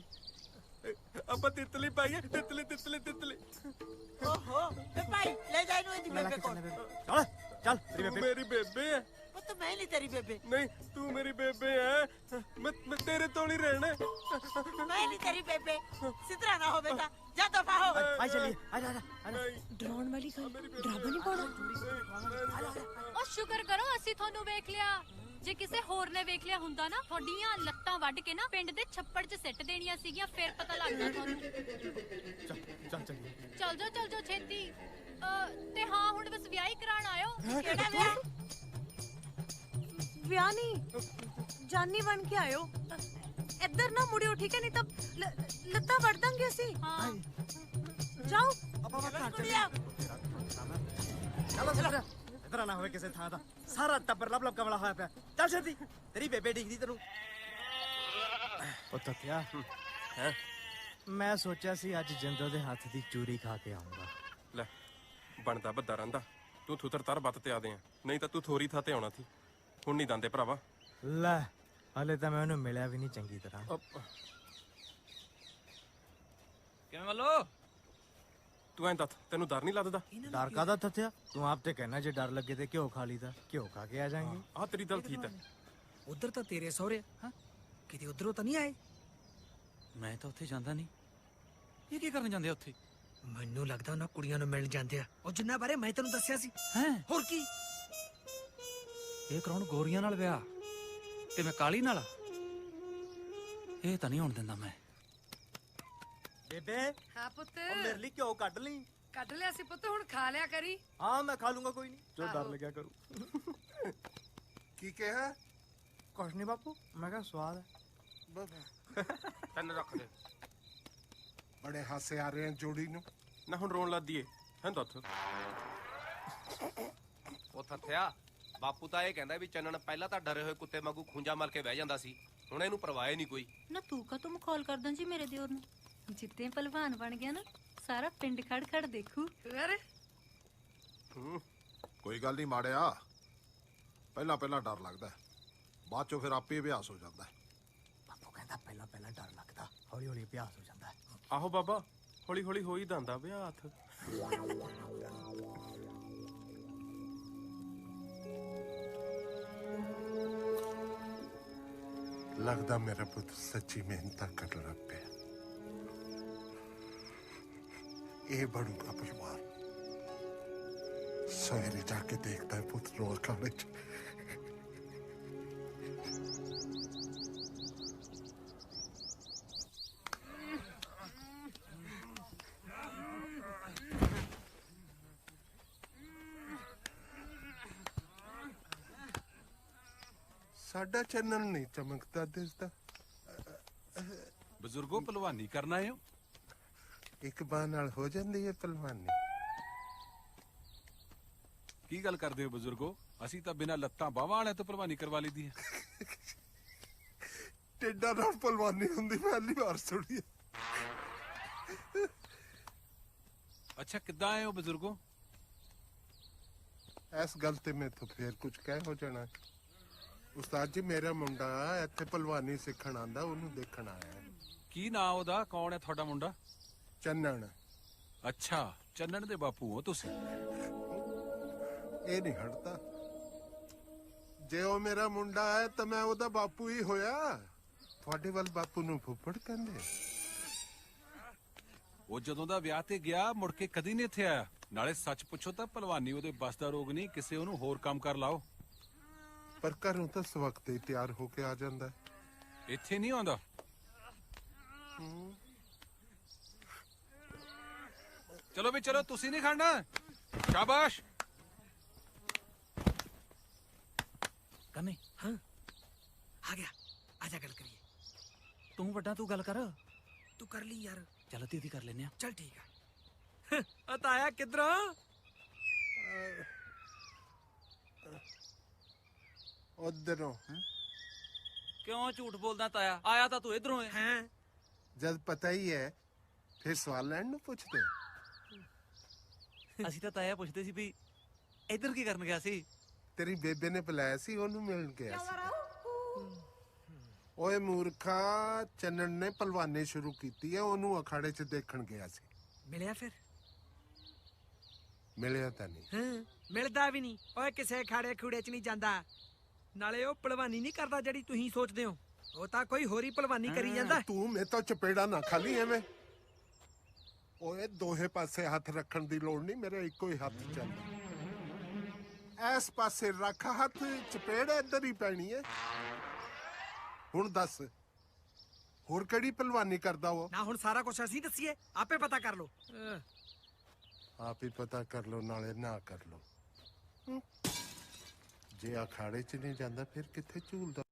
ਆਪਾਂ ਤਿਤਲੀ ਪਾਈਏ, ਤਿਤਲੀ ਤਿਤਲੀ ਤਿਤਲੀ। ਓਹੋ ਵੇ ਭਾਈ, ਲੈ ਜਾ ਇਹਨੂੰ ਇਹਦੀ ਬੇਬੇ ਕੋਲ। ਚੱਲ ਚੱਲ, ਤੇਰੀ ਤੂੰ ਬੇਬੇ। ਮੇਰੀ ਬੇਬੇ ਹੈ। ਪੁੱਤ ਮੈਂ ਨਹੀਂ ਤੇਰੀ ਬੇਬੇ। ਨਹੀਂ, ਤੂੰ ਮੇਰੀ ਬੇਬੇ ਹੈ। ਮੈਂ ਤੇਰੇ ਤੋਂ ਹੀ ਰਹਿਣਾ। ਮੈਂ ਨਹੀਂ ਤੇਰੀ ਬੇਬੇ। ਸਿਧਰਾ ਨਾ ਹੋਵੇ ਤਾਂ ਜਾ ਦਫਾ ਹੋ। ਆ ਚੱਲੀਏ, ਆ ਜਾ ਆ ਜਾ। ਡਰਾਉਣ ਵਾਲੀ ਗੱਲ, ਡਰਾਵਾ ਨਹੀਂ ਪਾਉਣਾ। ਉਹ ਸ਼ੁਕਰ ਕਰੋ ਅਸੀਂ ਤੁਹਾਨੂੰ ਵੇਖ ਲਿਆ। ਜੇ ਕਿਸੇ ਹੋਰ ਨੇ ਵੇਖ ਲਿਆ ਹੁੰਦਾ ਨਾ, ਤੁਹਾਡੀਆਂ ਲੱਤਾਂ ਵੱਢ ਕੇ ਨਾ ਪਿੰਡ ਦੇ ਛੱਪੜ 'ਚ ਸਿੱਟ ਦੇਣੀਆਂ ਸੀਗੀਆਂ, ਫਿਰ ਪਤਾ ਲੱਗਦਾ ਤੁਹਾਨੂੰ। ਚੱਲ ਚੱਲੀਏ। ਚੱਲ ਜਾਓ ਛੇਤੀ। ਤੇ ਹਾਂ, ਹੁਣ ਬਸ ਵਿਆਹ ਹੀ ਕਰਾਉਣ ਆਇਓ। ਕਿਹੜਾ ਵਿਆਹ? ਵਿਆਹ ਨਹੀਂ, ਜਾਨੀ ਬਣ ਕੇ ਆਇਓ। ਇੱਧਰ ਨਾ ਮੁੜਿਓ, ਠੀਕ ਹੈ? ਨਹੀਂ ਤਾਂ ਲੱਤਾਂ ਵੱਢ ਦਾਂਗੇ ਅਸੀਂ। ਹਾਂ, ਜਾਓ। ਕੁੜੀਆਂ ਚਲੋ ਸਿਧਰਾ, ਇਧਰ ਨਾ ਹੋਵੇ ਕਿਸੇ ਥਾਂ ਦਾ। ਸਾਰਾ ਟੱਬਰ ਲੱਭ ਲੱਭ ਕਮਲਾ ਹੋਇਆ ਪਿਆ। ਚੱਲ ਛੇਤੀ, ਤੇਰੀ ਬੇਬੇ ਢੀਕਦੀ ਤੈਨੂੰ। ਪੁੱਤ ਕਿਆ ਹੈ? ਮੈਂ ਸੋਚਿਆ ਸੀ ਅੱਜ ਜਿੰਦੋ ਦੇ ਹੱਥ ਦੀ ਚੂਰੀ ਖਾ ਕੇ ਆਉਂਗਾ। ਲੈ, ਬਣਦਾ ਬੱਦਾ ਰਹਿੰਦਾ। ਤੂੰ ਥੁੱਤਰ ਤਰ ਬੱਤ ਤੇ ਆਦੇ ਆ, ਨਹੀਂ ਤਾਂ ਤੂੰ ਥੋਰੀ ਥਾਂ ਤੇ ਆਉਣਾ ਸੀ। ਹੁਣ ਨਹੀਂ ਦੰਦੇ ਭਰਾਵਾ। ਲੈ, ਹਲੇ ਤਾਂ ਮੈਂ ਉਹਨੂੰ ਮਿਲਿਆ ਵੀ ਨਹੀਂ ਚੰਗੀ ਤਰ੍ਹਾਂ। ਕਿਵੇਂ ਵੱਲੋ? ਤੂੰ ਐਂ ਦੱਸ, ਤੈਨੂੰ ਡਰ ਨਹੀਂ ਲੱਗਦਾ? ਡਰ ਕਾਹਦਾ ਥੱਥਿਆ? ਤੂੰ ਆਪ ਤੇ ਕਹਿਣਾ ਜੇ ਡਰ ਲੱਗੇ ਤੇ ਘਿਓ ਖਾ ਲੀਦਾ। ਘਿਓ ਖਾ ਕੇ ਆ ਜਾਾਂਗੇ। ਆਹ ਤੇਰੀ ਗੱਲ ਠੀਕ ਹੈ। ਉਧਰ ਤਾਂ ਤੇਰੇ ਸਹੁਰੇ ਹਾਂ, ਕਿਤੇ ਉਧਰੋਂ ਤਾਂ ਨਹੀਂ ਆਏ? ਮੈਂ ਤਾਂ ਉੱਥੇ ਜਾਂਦਾ ਨਹੀਂ। ਇਹ ਕੀ ਕਰਨ ਜਾਂਦੇ ਆ ਉੱਥੇ? ਮੈਨੂੰ ਲੱਗਦਾ ਉਹਨਾਂ ਕੁੜੀਆਂ ਨੂੰ ਮਿਲਣ ਜਾਂਦੇ ਆ, ਉਹ ਜਿੰਨਾ ਬਾਰੇ ਮੈਂ ਤੈਨੂੰ ਦੱਸਿਆ ਸੀ। ਹੈ ਹੋਰ ਕੀ? ਇਹ ਕਰਾਉਣ ਗੋਰੀਆਂ ਨਾਲ ਵਿਆਹ, ਤੇ ਮੈਂ ਕਾਲੀ ਨਾਲ? ਇਹ ਤਾਂ ਨਹੀਂ ਹੋਣ ਦਿੰਦਾ ਮੈਂ। ਬੇਬੇ, ਹਾਂ ਪੁੱਤ, ਉਹ ਮੇਰੇ ਲਈ ਘਿਓ ਕੱਢ ਲਈ। ਕੱਢ ਲਿਆ ਸੀ ਪੁੱਤ, ਹੁਣ ਖਾ ਲਿਆ ਕਰੀ। ਹਾਂ, ਮੈਂ ਖਾ ਲੂੰਗਾ, ਕੋਈ ਨਹੀਂ। ਜੋ ਡਰ ਲੱਗਿਆ ਕਰੂ। ਕੀ ਕਿਹਾ? ਕੁਛ ਨਹੀਂ ਬਾਪੂ, ਮੈਂ ਕਿਹਾ ਸਵਾਦ ਹੈ। ਤੈਨੂੰ ਰੱਖ ਦੇ। ਬੜੇ ਹਾਸੇ ਆ ਰਹੇ ਆ ਜੋੜੀ ਨੂੰ। ਨਾ ਹੁਣ ਰੋਣ ਲੱਦੀਏ, ਹੈ ਦੱਸ। ਉਹ ਥੱਥਿਆ, ਬਾਪੂ ਤਾਂ ਇਹ ਕਹਿੰਦਾ ਵੀ ਚੰਨਣ ਪਹਿਲਾਂ ਤਾਂ ਡਰੇ ਹੋਏ ਕੁੱਤੇ ਵਾਂਗੂ ਖੁੰਝਾ ਮਲ ਕੇ ਬਹਿ ਜਾਂਦਾ ਸੀ, ਹੁਣ ਇਹਨੂੰ ਪਰਵਾਹ ਨਹੀਂ ਕੋਈ। ਨਾ ਤੂੰ ਕਾ ਤੁਮ ਕਾਲ ਕਰਦਾ ਜੀ ਮੇਰੇ ਦਿਓਰ ਨੂੰ? ਜਿੱਤੇ ਪਹਿਲਵਾਨ ਬਣ ਗਿਆ ਨਾ, ਸਾਰਾ ਪਿੰਡ ਖੜ ਖੜ ਦੇਖੂ। ਅਰੇ ਕੋਈ ਗੱਲ ਨਹੀਂ ਮਾੜਿਆ, ਪਹਿਲਾਂ ਪਹਿਲਾਂ ਡਰ ਲੱਗਦਾ, ਬਾਅਦ ਚੋਂ ਫਿਰ ਆਪੇ ਅਭਿਆਸ ਹੋ ਜਾਂਦਾ। ਬਾਪੂ ਕਹਿੰਦਾ ਪਹਿਲਾਂ ਪਹਿਲਾਂ ਡਰ ਲੱਗਦਾ, ਹੌਲੀ ਹੌਲੀ ਅਭਿਆਸ ਹੋ ਜਾਂਦਾ। ਆਹੋ ਬਾਬਾ, ਹੌਲੀ ਹੌਲੀ ਹੋ ਹੀ ਜਾਂਦਾ ਵਿਆਹ ਹੱਥ। ਲੱਗਦਾ ਮੇਰਾ ਪੁੱਤ ਸੱਚੀ ਮਿਹਨਤ ਕਰ ਲੱਗ ਪਿਆ। ਇਹ ਬਣੂਗਾ ਪਰਿਵਾਰ। ਸਵੇਰੇ ਜਾ ਕੇ ਦੇਖਦਾ ਹੈ ਪੁੱਤ ਰੋਜ਼ ਕਾਲਜ। ਸਾਡਾ ਚੈਨਲ ਨਹੀਂ ਚਮਕਦਾ ਦਿਸਦਾ। ਬਜ਼ੁਰਗੋ, ਪਹਿਲਵਾਨੀ ਕਰਨਾ ਹੈ? ਇੱਕ ਬਾਹ ਨਾਲ ਹੋ ਜਾਂਦੀ ਹੈ ਪਹਿਲਵਾਨੀ। ਕੀ ਗੱਲ ਕਰਦੇ ਹੋ ਬਜ਼ੁਰਗੋ? ਅਸੀਂ ਤਾਂ ਬਿਨਾਂ ਲੱਤਾਂ ਬਾਹਾਂ ਵਾਲਿਆਂ ਤੋਂ ਪਹਿਲਵਾਨੀ ਕਰਵਾ ਲਈਦੀ ਹੈ। ਟੇਡਾ ਨਾਲ ਪਹਿਲਵਾਨੀ ਹੁੰਦੀ ਪਹਿਲੀ ਵਾਰ ਸੁਣੀ। ਅੱਛਾ, ਕਿੱਦਾਂ ਆਏ ਹੋ ਬਜ਼ੁਰਗੋ? ਇਸ ਗੱਲ ਤੇ ਮੈਂ ਤਾਂ ਫੇਰ ਕੁਝ ਕਹਿ ਹੋ ਜਾਣਾ। ਉਸਤਾਦ ਜੀ, ਮੇਰਾ ਮੁੰਡਾ ਇੱਥੇ ਪਹਿਲਵਾਨੀ ਸਿੱਖਣ ਆਂਦਾ, ਉਹਨੂੰ ਦੇਖਣ ਆਇਆ। ਕੀ ਨਾਂ ਉਹਦਾ? ਕੌਣ ਹੈ ਤੁਹਾਡਾ ਮੁੰਡਾ? ਚੰਨਣ। ਅੱਛਾ, ਚੰਨਣ ਦੇ ਬਾਪੂ ਹੋ ਤੁਸੀਂ? ਇਹ ਨਹੀਂ ਹਟਦਾ। ਜੇ ਉਹ ਮੇਰਾ ਮੁੰਡਾ ਹੈ ਤਾਂ ਮੈਂ ਉਹਦਾ ਬਾਪੂ ਹੀ ਹੋਇਆ। ਤੁਹਾਡੇ ਵੱਲ ਬਾਪੂ ਨੂੰ ਫੁੱਫੜ ਕਹਿੰਦੇ? ਉਹ ਜਦੋਂ ਦਾ ਵਿਆਹ ਤੇ ਗਿਆ ਮੁੜ ਕੇ ਕਦੀ ਨਹੀਂ ਇੱਥੇ ਆਇਆ। ਨਾਲੇ ਸੱਚ ਪੁੱਛੋ ਤਾਂ ਭਲਵਾਨੀ ਉਹਦੇ ਬਸ ਦਾ ਰੋਗ ਨਹੀਂ, ਕਿਸੇ ਉਹਨੂੰ ਹੋਰ ਕੰਮ ਕਰ ਲਾਓ। ਪਰ ਘਰੋਂ ਤਾਂ ਇਸ ਵਕਤ ਹੀ ਤਿਆਰ ਹੋ ਕੇ ਆ ਜਾਂਦਾ। ਇੱਥੇ ਨਹੀਂ ਆਉਂਦਾ। ਚਲੋ ਵੀ ਚਲੋ, ਤੁਸੀਂ ਨਹੀਂ ਖਾਣਾ। ਸ਼ਾਬਾਸ਼। ਕੰਨੇ ਹਾਂ ਆ ਗਿਆ, ਆਜਾ ਗੱਲ ਕਰੀਏ। ਤੂੰ ਵੱਡਾ, ਤੂੰ ਗੱਲ ਕਰ। ਤੂੰ ਕਰ ਲਈ ਯਾਰ। ਚੱਲ ਤੇ ਕਰ ਲੈਨੇ ਆ। ਚੱਲ ਠੀਕ ਆ। ਤਾਇਆ ਕਿੱਧਰੋਂ? ਉਧਰੋਂ। ਕਿਉਂ ਝੂਠ ਬੋਲਦਾ ਤਾਇਆ? ਆਇਆ ਤਾਂ ਤੂੰ ਇਧਰੋਂ ਹੈ। ਜਦ ਪਤਾ ਹੀ ਹੈ ਫਿਰ ਸਵਾਲ ਲੈਣ ਨੂੰ ਪੁੱਛਦੇ। ਅਸੀਂ ਤਾਂ ਤਾਇਆ ਪੁੱਛਦੇ ਸੀ ਵੀ ਇੱਧਰ ਕੀ ਕਰਨ ਗਿਆ ਸੀ। ਤੇਰੀ ਬੇਬੇ ਨੇ ਬੁਲਾਇਆ ਸੀ, ਉਹਨੂੰ ਮਿਲਣ ਗਿਆ ਸੀ। ਓਏ ਮੂਰਖਾ, ਚੰਨਣ ਨੇ ਪਹਿਲਵਾਨੀ ਸ਼ੁਰੂ ਕੀਤੀ ਹੈ, ਉਹਨੂੰ ਅਖਾੜੇ 'ਚ ਦੇਖਣ ਗਿਆ ਸੀ। ਮਿਲਿਆ ਫਿਰ? ਮਿਲਿਆ ਤਾਂ ਨਹੀਂ। ਹਾਂ, ਮਿਲਦਾ ਵੀ ਨਹੀਂ। ਓਏ ਕਿਸੇ ਖਾੜੇ ਖੂੜੇ 'ਚ ਨਹੀਂ ਜਾਂਦਾ। ਨਾਲੇ ਉਹ ਪਹਿਲਵਾਨੀ ਨਹੀਂ ਕਰਦਾ ਜਿਹੜੀ ਤੁਸੀਂ ਸੋਚਦੇ ਹੋ। ਉਹ ਤਾਂ ਕੋਈ ਹੋਰੀ ਪਹਿਲਵਾਨੀ ਕਰੀ ਜਾਂਦਾ। ਤੂੰ ਮੇਰੇ ਤੋਂ ਚਪੇੜਾ ਨਾ ਖਾਲੀ ਐਵੇਂ। ਓਏ ਦੋਹੇ ਪਾਸੇ ਹੱਥ ਰੱਖਣ ਦੀ ਲੋੜ ਨਹੀਂ, ਮੇਰਾ ਇੱਕੋ ਹੀ ਹੱਥ ਚੱਲਦਾ। ਇਸ ਪਾਸੇ ਰੱਖ ਹੱਥ, ਚਪੇੜ ਇੱਧਰ ਹੀ ਪੈਣੀ ਹੈ। ਹੁਣ ਦੱਸ, ਹੋਰ ਕਿਹੜੀ ਪਹਿਲਵਾਨੀ ਕਰਦਾ ਉਹ? ਨਾ ਹੁਣ ਸਾਰਾ ਕੁਝ ਅਸੀਂ ਦੱਸੀਏ? ਆਪੇ ਪਤਾ ਕਰ ਲੋ। ਆਪ ਹੀ ਪਤਾ ਕਰ ਲੋ, ਨਾਲੇ ਨਾ ਕਰ ਲੋ। ਜੇ ਅਖਾੜੇ 'ਚ ਨਹੀਂ ਜਾਂਦਾ ਫਿਰ ਕਿੱਥੇ ਝੂਲਦਾ?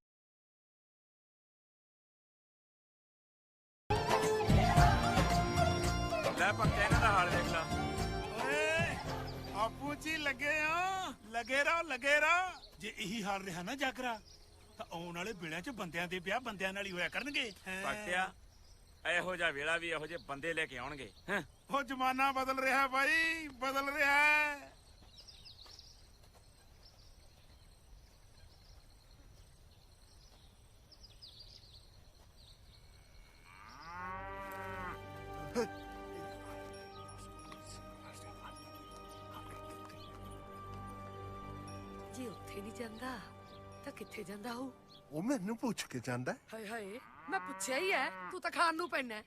ਲੈ ਪੱਕੇ ਇਹਨਾਂ ਦਾ ਹਾਲ ਦੇਖ ਲਾ। ਓਏ ਆਪੂ ਜੀ ਲੱਗੇ ਆ, ਲੱਗੇ ਰਹੋ। ਜੇ ਇਹੀ ਹਾਲ ਰਿਹਾ ਨਾ ਜਾਗਰਾ, ਤਾਂ ਆਉਣ ਵਾਲੇ ਵੇਲਿਆਂ 'ਚ ਬੰਦਿਆਂ ਦੇ ਵਿਆਹ ਬੰਦਿਆਂ ਨਾਲ ਹੀ ਹੋਇਆ ਕਰਨਗੇ। ਪੱਕਿਆ ਇਹੋ ਜਿਹਾ ਵੇਲਾ ਵੀ ਇਹੋ ਜਿਹੇ ਬੰਦੇ ਲੈ ਕੇ ਆਉਣਗੇ। ਉਹ ਜ਼ਮਾਨਾ ਬਦਲ ਰਿਹਾ ਬਾਈ, ਬਦਲ ਰਿਹਾ। ਜੇ ਉੱਥੇ ਨਹੀਂ ਜਾਂਦਾ ਤਾਂ ਕਿੱਥੇ ਜਾਂਦਾ ਹੋ? ਉਹ ਮੈਨੂੰ ਪੁੱਛ ਕੇ ਜਾਂਦਾ। ਹਾਏ ਹਾਏ, ਮੈਂ ਪੁੱਛਿਆ ਹੀ ਹੈ, ਤੂੰ ਤਾਂ ਖਾਣ ਨੂੰ ਪੈਣਾ।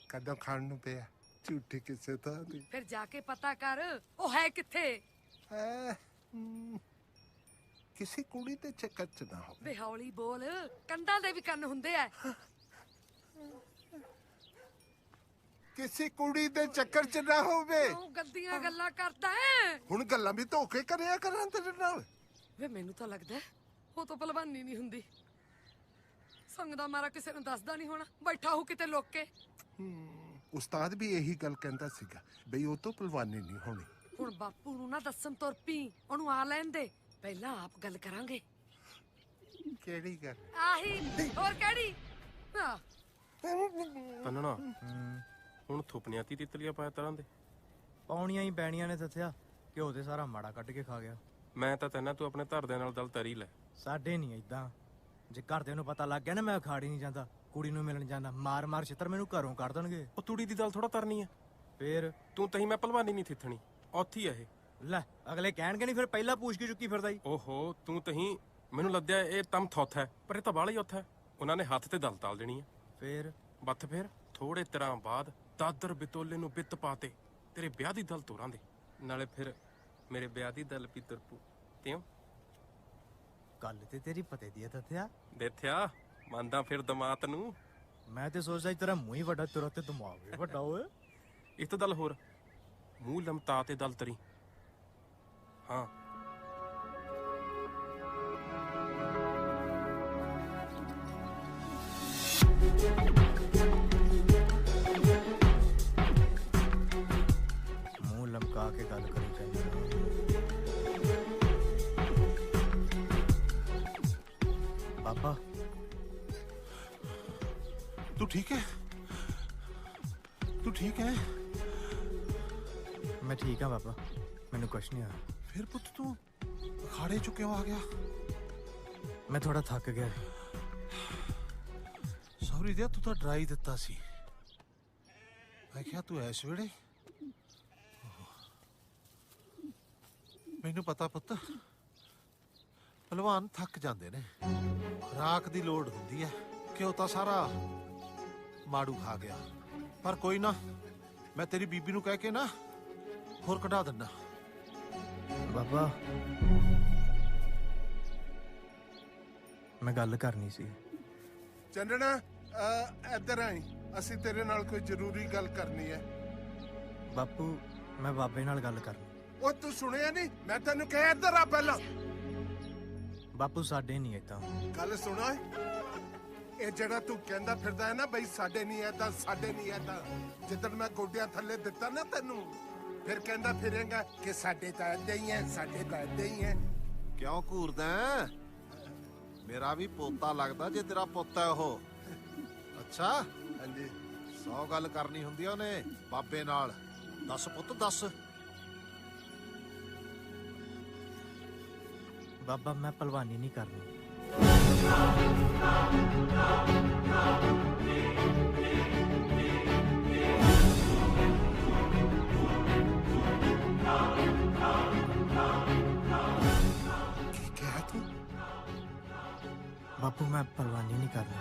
ਕਦੋਂ ਖਾਣ ਨੂੰ ਪਿਆ? ਝੂਠੀ ਕਿਸੇ ਤਾਂ ਦੀ। ਫਿਰ ਜਾ ਕੇ ਪਤਾ ਕਰ, ਉਹ ਹੈ ਕਿੱਥੇ? ਕਿਸੇ ਕੁੜੀ ਦੇ ਚੱਕਰ 'ਚ ਨਾ ਹੋ। ਵੇ ਹੌਲੀ ਬੋਲ, ਕੰਧਾਂ ਦੇ ਵੀ ਕੰਨ ਹੁੰਦੇ ਆ। ਕਿਸੇ ਕੁੜੀ ਦੇ ਚੱਕਰ 'ਚ ਨਾ ਹੋਵੇ। ਤੂੰ ਗੰਦੀਆਂ ਗੱਲਾਂ ਕਰਦਾ ਹੈ। ਹੁਣ ਗੱਲਾਂ ਵੀ ਧੋਖੇ ਕਰਿਆ ਕਰਾਂ ਤੇਰੇ ਨਾਲ। ਵੇ ਮੈਨੂੰ ਤਾਂ ਲੱਗਦਾ ਉਹ ਤਾਂ ਪਹਿਲਵਾਨੀ ਨਹੀਂ ਹੁੰਦੀ। ਸੰਗ ਦਾ ਮਾਰਾ ਕਿਸੇ ਨੂੰ ਦੱਸਦਾ ਨਹੀਂ ਹੋਣਾ, ਬੈਠਾ ਹੋ ਕਿਤੇ ਲੁੱਕ ਕੇ। ਉਸਤਾਦ ਵੀ ਇਹੀ ਗੱਲ ਕਹਿੰਦਾ ਸੀਗਾ ਬਈ ਉਹ ਤੋਂ ਪਹਿਲਵਾਨੀ ਨਹੀਂ ਹੋਣੀ। ਹੁਣ ਬਾਪੂ ਨੂੰ ਨਾ ਦੱਸਣ ਤੁਰ ਪਈ, ਉਹਨੂੰ ਆ ਲੈਣ ਦੇ, ਪਹਿਲਾਂ ਆਪ ਗੱਲ ਕਰਾਂਗੇ। ਕਿਹੜੀ ਗੱਲ? ਆਹੀ, ਹੋਰ ਕਿਹੜੀ? ਤੰਨਣਾ ਹੁਣ ਥੁਪਨੀਆਂ ਤੀ ਤਿੱਤਲੀਆਂ ਪਾਇਆ ਤਰ੍ਹਾਂ ਦੇ ਪਾਉਣੀਆਂ ਹੀ ਪੈਣੀਆਂ ਨੇ ਦੱਸਿਆ। ਘਿਓ ਤੇ ਸਾਰਾ ਮਾੜਾ ਕੱਢ ਕੇ ਖਾ ਗਿਆ। ਮੈਂ ਤਾਂ ਤੈਨਾਂ ਤੂੰ ਆਪਣੇ ਘਰਦਿਆਂ ਨਾਲ ਦਲ ਤਰੀ ਲੈ। ਸਾਡੇ ਨਹੀਂ ਏਦਾਂ। ਜੇ ਘਰਦਿਆਂ ਨੂੰ ਪਤਾ ਲੱਗ ਗਿਆ ਨਾ ਮੈਂ ਅਖਾੜੀ ਨਹੀਂ ਜਾਂਦਾ, ਕੁੜੀ ਨੂੰ ਮਿਲਣ ਜਾਂਦਾ, ਮਾਰ ਮਾਰ ਛਿੱਤਰ ਮੈਨੂੰ ਘਰੋਂ ਕੱਢ ਦੇਣਗੇ। ਉਹ ਤੂੜੀ ਦੀ ਦਲ ਥੋੜਾ ਤਰਨੀ ਆ। ਫੇਰ ਤੂੰ ਤਹੀਂ ਮੈਂ ਪਹਿਲਵਾਨੀ ਨਹੀਂ ਥਿੱਥਣੀ, ਔਥੀ ਆ ਇਹ। ਲੈ ਅਗਲੇ ਕਹਿਣਗੇ ਨਹੀਂ ਫਿਰ ਪਹਿਲਾਂ ਪੁੱਛ ਕੇ ਚੁੱਕੀ ਫਿਰਦਾ ਹੀ। ਓਹੋ ਤੂੰ ਤਹੀਂ ਮੈਨੂੰ ਲੱਦਿਆ ਇਹ ਤਮ ਥੋਥ ਹੈ, ਪਰ ਇਹ ਤਾਂ ਬਾਹਲਾ ਹੀ ਔਥ ਹੈ। ਉਹਨਾਂ ਨੇ ਹੱਥ ਤੇ ਦਲ ਤਾਲ ਦੇਣੀ ਆ। ਫੇਰ ਬੱਥ ਫੇਰ ਥੋੜੇ ਤਰ੍ਹਾਂ ਬਾਅਦ ਦਾਦਰ ਬਿਤੋਲੇ ਨੂੰ ਬਿੱਤ ਪਾਤੇ ਤੇਰੇ ਵਿਆਹ ਦੀ ਦਲ ਤੋਰਾਂ ਦੇ ਨਾਲੇ ਫਿਰ ਮੇਰੇ ਵਿਆਹ ਦੀ ਦਲ ਵੀ ਤੁਰਪੂ ਤਿਉ। ਗੱਲ ਤੇ ਤੇਰੀ ਪਤੇ ਦੀ ਦੱਸਿਆ ਦੇਖਿਆ ਮੰਨਦਾ ਫਿਰ ਦਮਾਤ ਨੂੰ। ਮੈਂ ਤੇ ਸੋਚਦਾ ਸੀ ਤੇਰਾ ਮੂੰਹ ਹੀ ਵੱਡਾ, ਤੇਰਾ ਤੇ ਦਿਮਾਗ ਵੀ ਵੱਡਾ ਓਏ। ਇੱਕ ਤਾਂ ਦਲ ਹੋਰ, ਮੂੰਹ ਲਮਤਾ ਤੇ ਦਲ ਤਰੀ। ਹਾਂ ਮੂੰਹ ਲਮਕਾ ਕੇ ਗੱਲ ਕਰੀ ਜਾਂਦੇ। ਪਾਪਾ ਤੂੰ ਠੀਕ ਹੈ? ਤੂੰ ਠੀਕ ਹੈ? ਮੈਂ ਠੀਕ ਹਾਂ ਪਾਪਾ, ਮੈਨੂੰ ਕੁਛ ਨਹੀਂ ਹੋਇਆ। ਫਿਰ ਪੁੱਤ ਤੂੰ ਅਖਾੜੇ ਚ ਕਿਉਂ ਆ ਗਿਆ? ਮੈਂ ਥੋੜਾ ਥੱਕ ਗਿਆ। ਸੌਰੀ ਦਿਆ, ਤੂੰ ਤਾਂ ਡਰਾਈ ਦਿੱਤਾ ਸੀ। ਮੈਂ ਕਿਹਾ ਤੂੰ ਐਸ ਵੇਲੇ। ਮੈਨੂੰ ਪਤਾ ਪੁੱਤ, ਪਹਿਲਵਾਨ ਥੱਕ ਜਾਂਦੇ ਨੇ, ਖੁਰਾਕ ਦੀ ਲੋੜ ਹੁੰਦੀ ਹੈ। ਘਿਓ ਤਾਂ ਸਾਰਾ ਮਾੜੂ ਖਾ ਗਿਆ। ਪਰ ਕੋਈ ਨਾ, ਮੈਂ ਤੇਰੀ ਬੀਬੀ ਨੂੰ ਕਹਿ ਕੇ ਨਾ ਹੋਰ ਕਢਾ ਦਿੰਦਾ। ਬਾਬਾ ਮੈਂ ਗੱਲ ਕਰਨੀ ਸੀ। ਚੰਦਣਾ ਇੱਧਰ ਆਈ, ਅਸੀਂ ਤੇਰੇ ਨਾਲ ਕੋਈ ਜ਼ਰੂਰੀ ਗੱਲ ਕਰਨੀ ਹੈ। ਬਾਪੂ ਮੈਂ ਬਾਬੇ ਨਾਲ ਗੱਲ ਕਰਨੀ। ਉਹ ਤੂੰ ਸੁਣਿਆ ਨਹੀਂ, ਮੈਂ ਤੈਨੂੰ ਕਿਹਾ ਇੱਧਰ ਆ ਪਹਿਲਾਂ। ਬਾਪੂ ਸਾਡੇ ਨਹੀਂ ਏਦਾਂ। ਗੱਲ ਸੁਣਾ, ਇਹ ਜਿਹੜਾ ਤੂੰ ਕਹਿੰਦਾ ਫਿਰਦਾ ਹੈ ਨਾ ਬਈ ਸਾਡੇ ਨਹੀਂ ਏਦਾਂ, ਸਾਡੇ ਨਹੀਂ ਏਦਾਂ, ਜਿੱਦਣ ਮੈਂ ਗੋਡਿਆਂ ਥੱਲੇ ਦਿੱਤਾ ਨਾ ਤੈਨੂੰ, ਫਿਰ ਕਹਿੰਦਾ ਫਿਰੇਗਾ ਕਿ ਸਾਡੇ ਤਾਂ ਏਦਾਂ ਹੀ ਹੈ, ਸਾਡੇ ਤਾਂ ਏਦਾਂ ਹੀ ਹੈ। ਕਿਉਂ ਘੂਰਦਾ ਹੈ? ਮੇਰਾ ਵੀ ਪੋਤਾ ਲੱਗਦਾ ਜੇ ਤੇਰਾ ਪੁੱਤ ਹੈ ਉਹ। ਅੱਛਾ ਹਾਂਜੀ, 100 ਗੱਲ ਕਰਨੀ ਹੁੰਦੀ ਆ ਉਹਨੇ ਬਾਬੇ ਨਾਲ। ਦੱਸ ਪੁੱਤ ਦੱਸ। ਬਾਬਾ ਮੈਂ ਭਲਵਾਨੀ ਨਹੀਂ ਕਰਨੀ। ਕੀ ਕਿਹਾ ਤੂੰ? ਬਾਪੂ ਮੈਂ ਭਲਵਾਨੀ ਨਹੀਂ ਕਰਨੀ।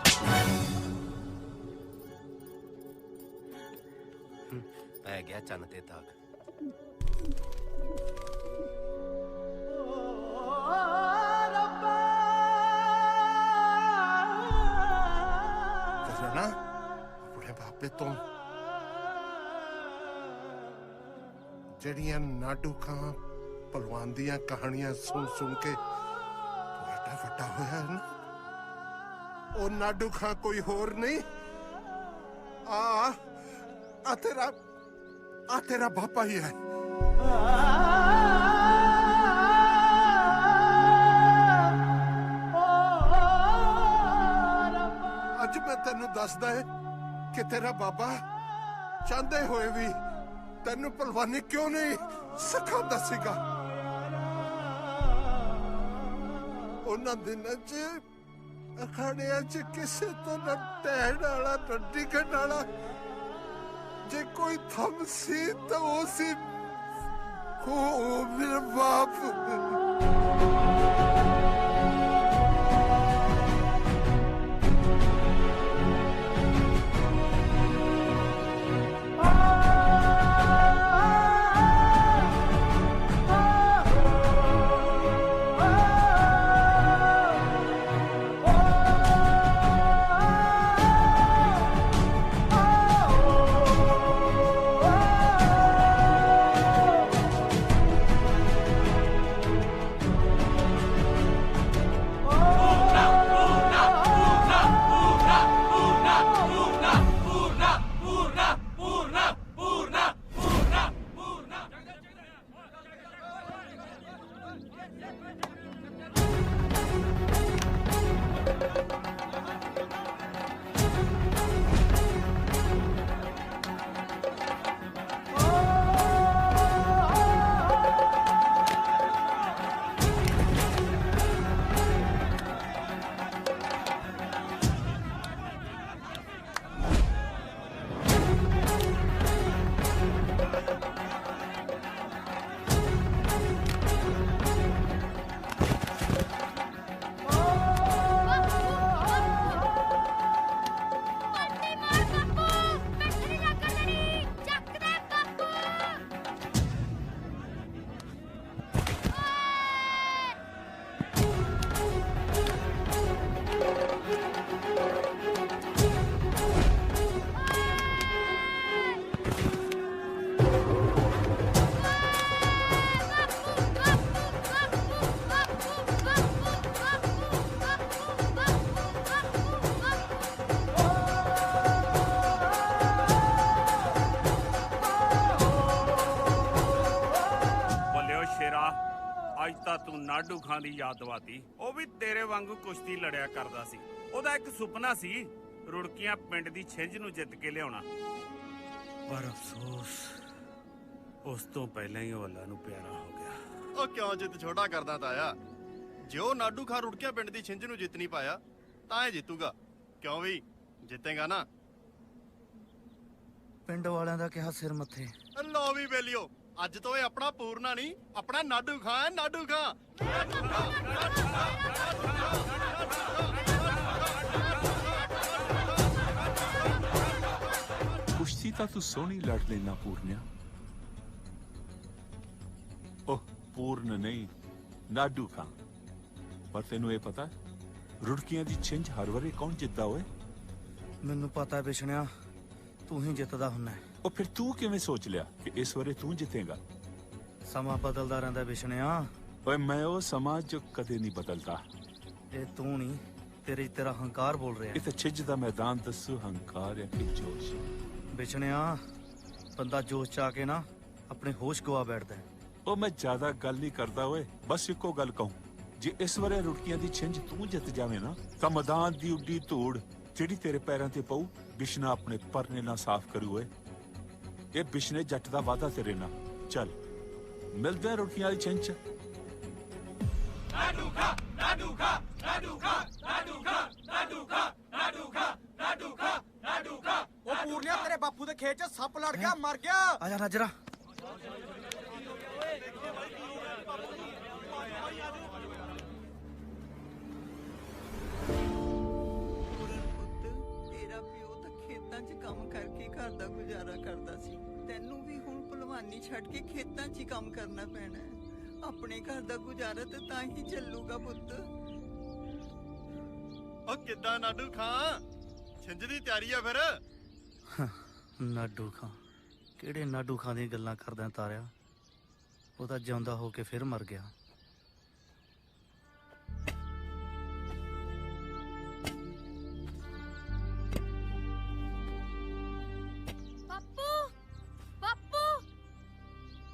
ਪੈ ਗਿਆ ਚੰਨ ਤੇ ਦਾਗ। ਨਾ ਆਪਣੇ ਬਾਪੇ ਤੋਂ ਜਿਹੜੀਆਂ ਨਾਡੂ ਖਾਂ ਪਹਿਲਵਾਨ ਦੀਆਂ ਕਹਾਣੀਆਂ ਸੁਣ ਸੁਣ ਕੇ ਤੂੰ ਐਡਾ ਵੱਡਾ ਹੋਇਆ ਹੈ ਨਾ। ਉਹ ਨਾਡੂ ਖਾਂ ਕੋਈ ਹੋਰ ਨਹੀਂ, ਆ ਤੇਰਾ ਬਾਪਾ ਹੀ ਹੈ। ਅੱਜ ਮੈਂ ਤੈਨੂੰ ਦੱਸਦਾ ਹੈ ਕਿ ਤੇਰਾ ਬਾਬਾ ਚਾਹੁੰਦੇ ਹੋਏ ਵੀ ਤੈਨੂੰ ਪਹਿਲਵਾਨੀ ਕਿਉਂ ਨਹੀਂ ਸਿਖਾਉਂਦਾ ਸੀਗਾ। ਉਹਨਾਂ ਦਿਨਾਂ 'ਚ ਅਖਾੜਿਆਂ 'ਚ ਕਿਸੇ ਤੋਂ ਨਾ ਟਹਿਣ ਵਾਲਾ, ਨਾ ਡਿੱਗਣ ਵਾਲਾ, ਜੇ ਕੋਈ ਥੰਮ ਸੀ ਤਾਂ ਉਹ ਸੀ ਮੇਰਾ ਬਾਪ। ਅੱਜ ਤਾਂ ਤੂੰ ਨਾਡੂ ਖਾਂ ਦੀ ਯਾਦ ਦਵਾਤੀ। ਉਹ ਵੀ ਤੇਰੇ ਵਾਂਗੂ ਕੁਸ਼ਤੀ ਲੜਿਆ ਕਰਦਾ ਸੀ। ਉਹਦਾ ਇੱਕ ਸੁਪਨਾ ਸੀ ਰੁੜਕੀਆਂ ਪਿੰਡ ਦੀ ਛਿੰਝ ਨੂੰ ਜਿੱਤ ਕੇ ਲਿਆਉਣਾ। ਪਰ ਅਫਸੋਸ ਉਸ ਤੋਂ ਪਹਿਲਾਂ ਹੀ ਉਹ ਅੱਲਾ ਨੂੰ ਪਿਆਰਾ ਹੋ ਗਿਆ। ਉਹ ਕਿਉਂ ਜਿੱਦ ਛੋਟਾ ਕਰਦਾ ਤਾਇਆ? ਜੇ ਉਹ ਨਾਡੂ ਖਾਂ ਰੁੜਕੀਆਂ ਪਿੰਡ ਦੀ ਛਿੰਝ ਨੂੰ ਜਿੱਤ ਨਹੀਂ ਪਾਇਆ ਤਾਂ ਇਹ ਜਿੱਤੂਗਾ। ਕਿਉਂ ਵੀ ਜਿੱਤੇਗਾ ਨਾ? ਪਿੰਡ ਵਾਲਿਆਂ ਦਾ ਕਿਹਾ ਸਿਰ ਮੱਥੇ। ਲੋ ਵੀ ਬੇਲੀਓ, ਅੱਜ ਤੋਂ ਇਹ ਆਪਣਾ ਪੂਰਨਾ ਨਹੀਂ, ਆਪਣਾ ਨਾਡੂ ਖਾਂ ਹੈ। ਨਾਡੂ ਖਾਂ ਤਾਂ ਤੂੰ ਸੋਹਣੀ ਲੜ ਲੈਣਾ ਪੂਰਨਿਆ। ਉਹ ਪੂਰਨ ਨਹੀਂ, ਨਾਡੂ ਖਾਂ। ਪਰ ਤੈਨੂੰ ਇਹ ਪਤਾ ਰੁੜਕੀਆਂ ਦੀ ਛਿੰਝ ਹਰ ਵਾਰੀ ਕੌਣ ਜਿੱਤਦਾ ਓਏ? ਮੈਨੂੰ ਪਤਾ ਬਿਸ਼ਣਿਆ, ਤੂੰ ਹੀ ਜਿੱਤਦਾ ਹੁੰਨਾ। ਉਹ ਫਿਰ ਤੂੰ ਕਿਵੇਂ ਸੋਚ ਲਿਆ ਕਿ ਇਸ ਵਾਰੀ ਤੂੰ ਜਿੱਤੇਗਾ? ਸਮਾਂ ਬਦਲਦਾ ਰਹਿੰਦਾ ਬਿਸ਼ਣਿਆ। ਓਏ ਮੈਂ ਉਹ ਸਮਾਂ ਜੋ ਕਦੇ ਨਹੀਂ ਬਦਲਦਾ। ਇਹ ਤੂੰ ਨਹੀਂ, ਤੇਰਾ ਹੰਕਾਰ ਬੋਲ ਰਿਹਾ। ਇਹ ਤਾਂ ਛਿੰਝ ਦਾ ਮੈਦਾਨ ਦੱਸੂ, ਹੰਕਾਰ ਹੈ ਕਿ ਜੋਸ਼? ਬਿਸ਼ਣਿਆ, ਬੰਦਾ ਜੋਸ਼ ਚ ਆ ਕੇ ਨਾ ਆਪਣੇ ਹੋਸ਼ ਗਵਾ ਬੈਠਦਾ ਹੈ। ਉਹ ਮੈਂ ਜ਼ਿਆਦਾ ਗੱਲ ਨਹੀਂ ਕਰਦਾ ਓਏ, ਬਸ ਇੱਕੋ ਗੱਲ ਕਹੂੰ, ਜੇ ਇਸ ਵਾਰੇ ਰੁੜਕੀਆਂ ਦੀ ਛਿੰਝ ਤੂੰ ਜਿੱਤ ਜਾਵੇਂ ਨਾ ਤਾਂ ਮੈਦਾਨ ਦੀ ਉੱਡੀ ਧੂੜ ਜਿਹੜੀ ਤੇਰੇ ਪੈਰਾਂ ਤੇ ਪਊ, ਬਿਸ਼ਨਾ ਆਪਣੇ ਪਰਨੇ ਨਾਲ ਸਾਫ਼ ਕਰੂ ਓਏ। ਇਹ ਬਿਸ਼ਨੇ ਜੱਟ ਦਾ ਵਾਅਦਾ ਤੇਰੇ ਨਾਲ। ਚੱਲ ਮਿਲਦੇ ਆ ਰੁੜਕੀਆਂ ਵਾਲੀ ਛਿੰਝ ਚ। ਨਾਡੂ ਖਾ, ਨਾਡੂ ਖਾ, ਨਾਡੂ ਖਾ, ਨਾਡੂ ਖਾ, ਨਾਡੂ ਖਾ, ਨਾਡੂ ਖਾ, ਨਾਡੂ ਖਾ, ਨਾਡੂ ਖਾ। ਉਹ ਪੂਰਨਿਆ, ਤੇਰੇ ਬਾਪੂ ਦੇ ਖੇਤ 'ਚ ਸੱਪ ਲੜ ਗਿਆ, ਮਰ ਗਿਆ। ਆ ਜਾ ਨਾਜਰਾ। ਤੇਰਾ ਪਿਓ ਤਾਂ ਖੇਤਾਂ 'ਚ ਕੰਮ ਕਰਕੇ ਘਰ ਦਾ ਗੁਜ਼ਾਰਾ ਕਰਦਾ ਸੀ। ਤੈਨੂੰ ਵੀ ਹੁਣ ਭਲਵਾਨੀ ਛੱਡ ਕੇ ਖੇਤਾਂ 'ਚ ਹੀ ਕੰਮ ਕਰਨਾ ਪੈਣਾ ਹੈ। ਆਪਣੇ ਘਰ ਦਾ ਗੁਜ਼ਾਰਾ ਤਾਂ ਹੀ ਚੱਲੂਗਾ ਪੁੱਤ। ਉਹ ਕਿੱਦਾਂ ਨਾਡੂ ਖਾਂ, ਛਿੰਝ ਦੀ ਤਿਆਰੀ ਆ ਫਿਰ? ਨਾਡੂ ਖਾਂ? ਕਿਹੜੇ ਨਾਡੂ ਖਾਂ ਦੀਆਂ ਗੱਲਾਂ ਕਰਦਾ ਤਾਰਿਆ? ਉਹ ਤਾਂ ਜਿਉਂਦਾ ਹੋ ਕੇ ਫਿਰ ਮਰ ਗਿਆ। ਬਾਪੂ, ਬਾਪੂ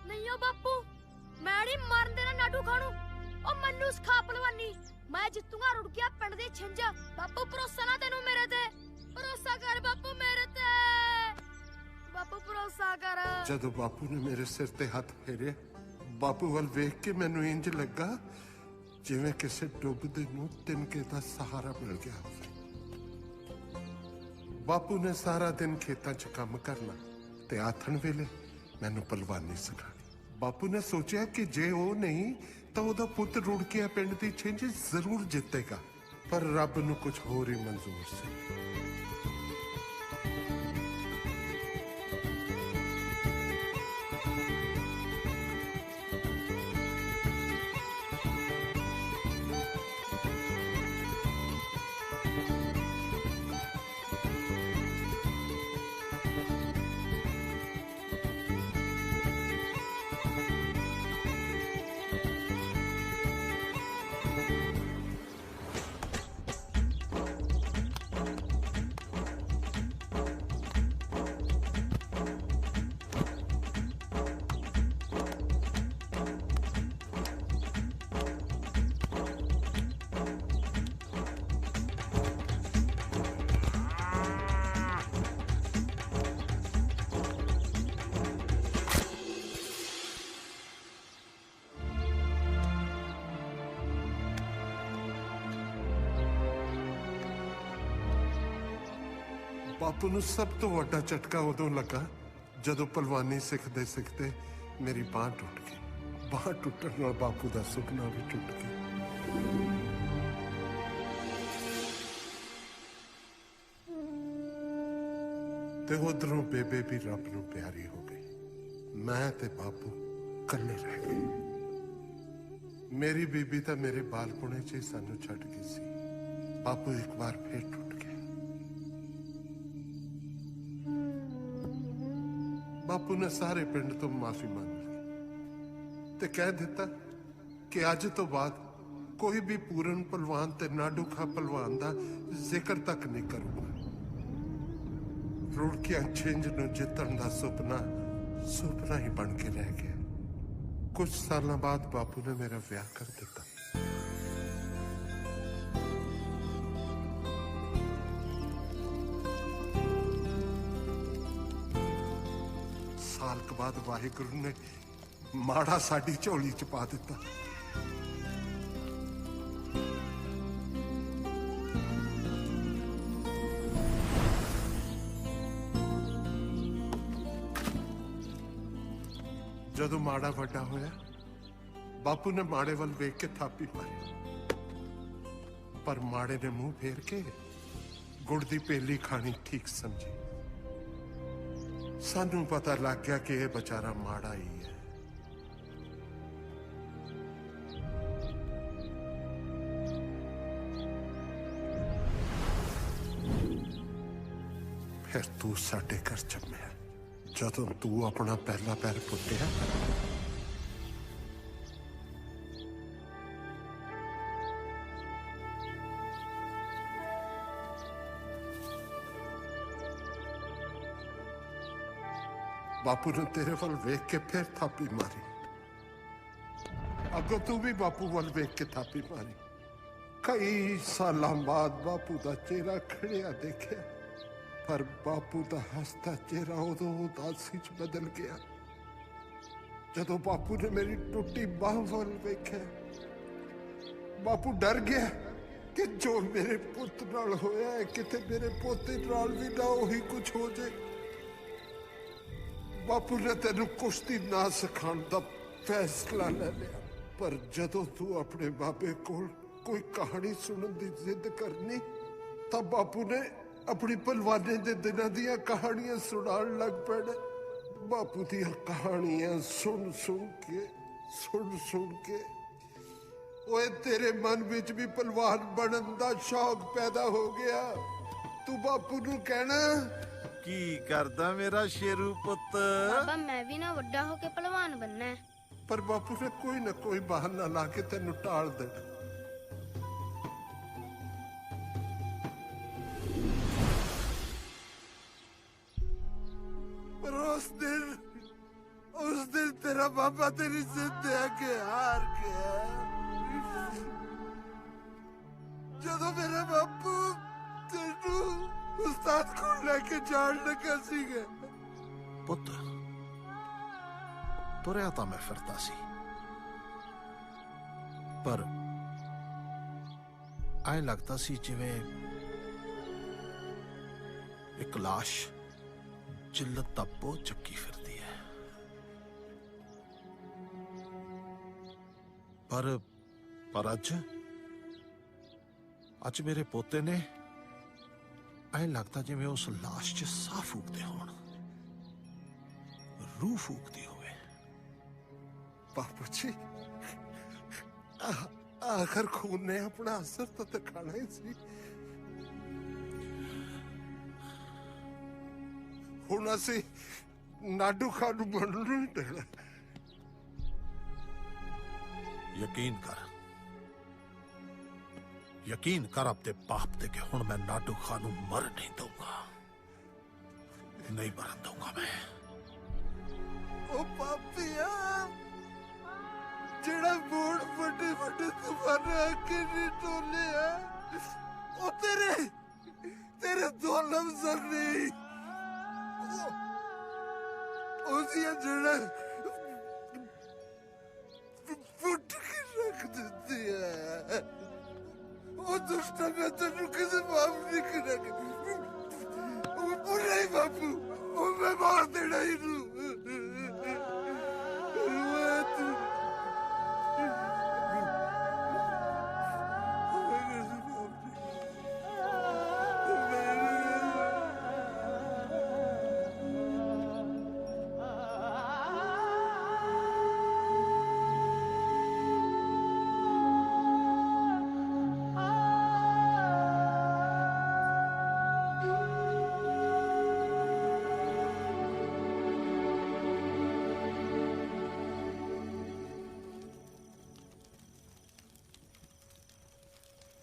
ਨਹੀਂ, ਉਹ ਬਾਪੂ ਮੈਂ ਨਹੀਂ ਮਰਨ ਦੇਣਾ ਨਾਡੂ ਖਾਂ ਨੂੰ। ਉਹ ਮੈਨੂੰ ਸਿਖਾ ਭਲਵਾਨੀ, ਮੈਂ ਜਿੱਤੂਗਾ ਰੁੜਕਿਆ ਪਿੰਡ ਦੀ ਛਿੰਝ। ਬਾਪੂ ਭਰੋਸਾ ਨਾ ਤੈਨੂੰ ਮੇਰੇ ਤੇ? ਭਰੋਸਾ ਕਰ ਬਾਪੂ ਮੇਰੇ ਤੇ, ਬਾਪੂ ਭਰੋਸਾ ਕਰ। ਜਦੋਂ ਬਾਪੂ ਨੇ ਮੇਰੇ ਸਿਰ ਤੇ ਹੱਥ ਫੇਰਿਆ, ਬਾਪੂ ਵੱਲ ਵੇਖ ਕੇ ਮੈਨੂੰ ਇੰਜ ਲੱਗਾ ਜਿਵੇਂ ਕਿਸੇ ਡੁੱਬਦੇ ਨੂੰ ਤਿਨਕੇ ਦਾ ਸਹਾਰਾ ਮਿਲ ਗਿਆ ਹੋਵੇ। ਬਾਪੂ ਨੇ ਸਾਰਾ ਦਿਨ ਖੇਤਾਂ 'ਚ ਕੰਮ ਕਰਨਾ ਤੇ ਆਥਣ ਵੇਲੇ ਮੈਨੂੰ ਭਲਵਾਨੀ ਸਿਖਾਣੀ। ਬਾਪੂ ਨੇ ਸੋਚਿਆ ਕਿ ਜੇ ਉਹ ਨਹੀਂ ਤਾਂ ਉਹਦਾ ਪੁੱਤ ਰੁੜਕਿਆ ਪਿੰਡ ਦੀ ਛਿੰਝ ਜ਼ਰੂਰ ਜਿੱਤੇਗਾ, ਪਰ ਰੱਬ ਨੂੰ ਕੁਝ ਹੋਰ ਹੀ ਮਨਜ਼ੂਰ ਸੀ। ਬਾਪੂ ਨੂੰ ਸਭ ਤੋਂ ਵੱਡਾ ਝਟਕਾ ਉਦੋਂ ਲੱਗਾ ਜਦੋਂ ਭਲਵਾਨੀ ਸਿੱਖਦੇ ਸਿੱਖਦੇ ਮੇਰੀ ਬਾਂਹ ਟੁੱਟ ਗਈ। ਬਾਂਹ ਟੁੱਟਣ ਨਾਲ ਬਾਪੂ ਦਾ ਸੁਪਨਾ ਵੀ ਟੁੱਟ ਗਿਆ। ਤੇ ਉਧਰੋਂ ਬੇਬੇ ਵੀ ਰੱਬ ਨੂੰ ਪਿਆਰੀ ਹੋ ਗਈ। ਮੈਂ ਤੇ ਬਾਪੂ ਇਕੱਲੇ ਰਹਿ ਗਏ। ਮੇਰੀ ਬੀਬੀ ਤਾਂ ਮੇਰੇ ਬਾਲਪੁਣੇ 'ਚ ਹੀ ਸਾਨੂੰ ਛੱਡ ਗਈ ਸੀ। ਬਾਪੂ ਇੱਕ ਵਾਰ ਫੇਰ ਟੁੱਟ ਗਿਆ। ਬਾਪੂ ਨੇ ਸਾਰੇ ਪਿੰਡ ਤੋਂ ਮਾਫੀ ਮੰਗ ਲਈ ਤੇ ਕਹਿ ਦਿੱਤਾ ਕਿ ਅੱਜ ਤੋਂ ਬਾਅਦ ਕੋਈ ਵੀ ਪੂਰਨ ਪਹਿਲਵਾਨ ਤੇ ਨਾਡੂ ਖਾਂ ਪਹਿਲਵਾਨ ਦਾ ਜ਼ਿਕਰ ਤੱਕ ਨਹੀਂ ਕਰੂਗਾ। ਰੁੜਕਿਆ ਛਿੰਝ ਨੂੰ ਜਿੱਤਣ ਦਾ ਸੁਪਨਾ ਹੀ ਬਣ ਕੇ ਰਹਿ ਗਿਆ। ਕੁਝ ਸਾਲਾਂ ਬਾਅਦ ਬਾਪੂ ਨੇ ਮੇਰਾ ਵਿਆਹ ਕਰ ਦਿੱਤਾ। ਸਾਲ ਕੁ ਬਾਅਦ ਵਾਹਿਗੁਰੂ ਨੇ ਮਾੜਾ ਸਾਡੀ ਝੋਲੀ 'ਚ ਪਾ ਦਿੱਤਾ। ਜਦੋਂ ਮਾੜਾ ਵੱਡਾ ਹੋਇਆ, ਬਾਪੂ ਨੇ ਮਾੜੇ ਵੱਲ ਵੇਖ ਕੇ ਥਾਪੀ ਮਾਰੀ, ਪਰ ਮਾੜੇ ਨੇ ਮੂੰਹ ਫੇਰ ਕੇ ਗੁੜ ਦੀ ਪੇਲੀ ਖਾਣੀ ਠੀਕ ਸਮਝੀ। सानू पता लग गया कि यह बेचारा माड़ा ही है। फिर तू साडे घर जम्मिया, जदों तू अपना पहला पैर पुट्टिया बापू ने तेरे वाल वेख के फिर थापी मारी। अगो तू भी बापू वाल वेख के थापी मारी। कई साल बाद बापू का चेहरा खड़िया देखा, पर बापू का हसता चेहरा उदों उदासी च बदल गया जदों बापू ने मेरी टुटी बाह वाल वेख्या। बापू डर गया कि जो मेरे पुत नाल होया है किते मेरे पोते नाल भी ना उही कुछ हो जाए। बापू ने तेनू कुश्ती ना सिखाने का फैसला ले लिया, पर जदों तू अपने बाबे कोल कोई कहानी सुनने की जिद करनी तब बापू ने अपनी पहलवानी के दिनों दियां कहानियां सुनान लग पैने। बापू दियां कहानियां सुन सुन के ओए तेरे मन विच भी पहलवान बनन दा शौक पैदा हो गया। तू बापू नू कहना की करदा मेरा शेरू पुत? बाबा मैं भी ना वड्डा होके पहलवान बनना है। पर बापू ने कोई ना कोई बहाना ला के तेनू टाल देना। पर उस दिन तेरा बाबा तेरी जिद आके हार गया। जदों मेरा बापू तेनू उस्ताद को लेके जान लगा सीगा। पुत तुरया तो मैं फिरता सी, पर ऐ लगता सी जिवें एक लाश जिल्लत दा बोझ चुकी फिरती है। पर अज मेरे पोते ने ऐ लगता जिवें उस लाश च साह फूकते होण, रूह फूकती होवे। बापू जी आखिर खून ने अपना असर तो दिखाना ही सी। हुण असीं नाडू खां नूं बनण नहीं देना। यकीन कर अपने बाप ते कि हुण मैं नाडू खां नूं मर नहीं दूंगा, नहीं मरन दूंगा मैं। ओ पापिया जेड़ा बोर्ड बड़े बड़े तुम्हारे आके नहीं टोले है, ओ तेरे दो लफ्ज़ नहीं ओसिया जेड़ा फुट के रख देती है। ओ दुष्टा मैं तेनू किसे माफ नहीं करेगा। ओ नहीं बापू, ओ मैं मार देना ही नू।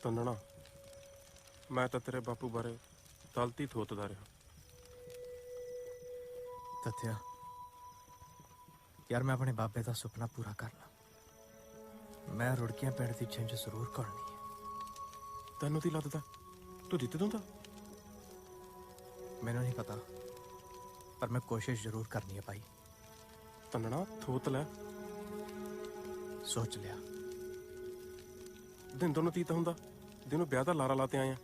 तन्नना मैं तो तेरे बापू बारे गलत ही थोतदा रहा। तथ्या यार मैं अपने बाबे का सुपना पूरा करना। मैं रुड़कियां पिंड की छिंज जरूर करनी है। तेनों की लगता तू जित दूंगा? मैनू नहीं पता, पर मैं कोशिश जरूर करनी है भाई। तन्नना थोत लै, सोच लिया। दिन दोनों तीत हुंदा, दिनों ब्याह दा लारा लाते आए हैं।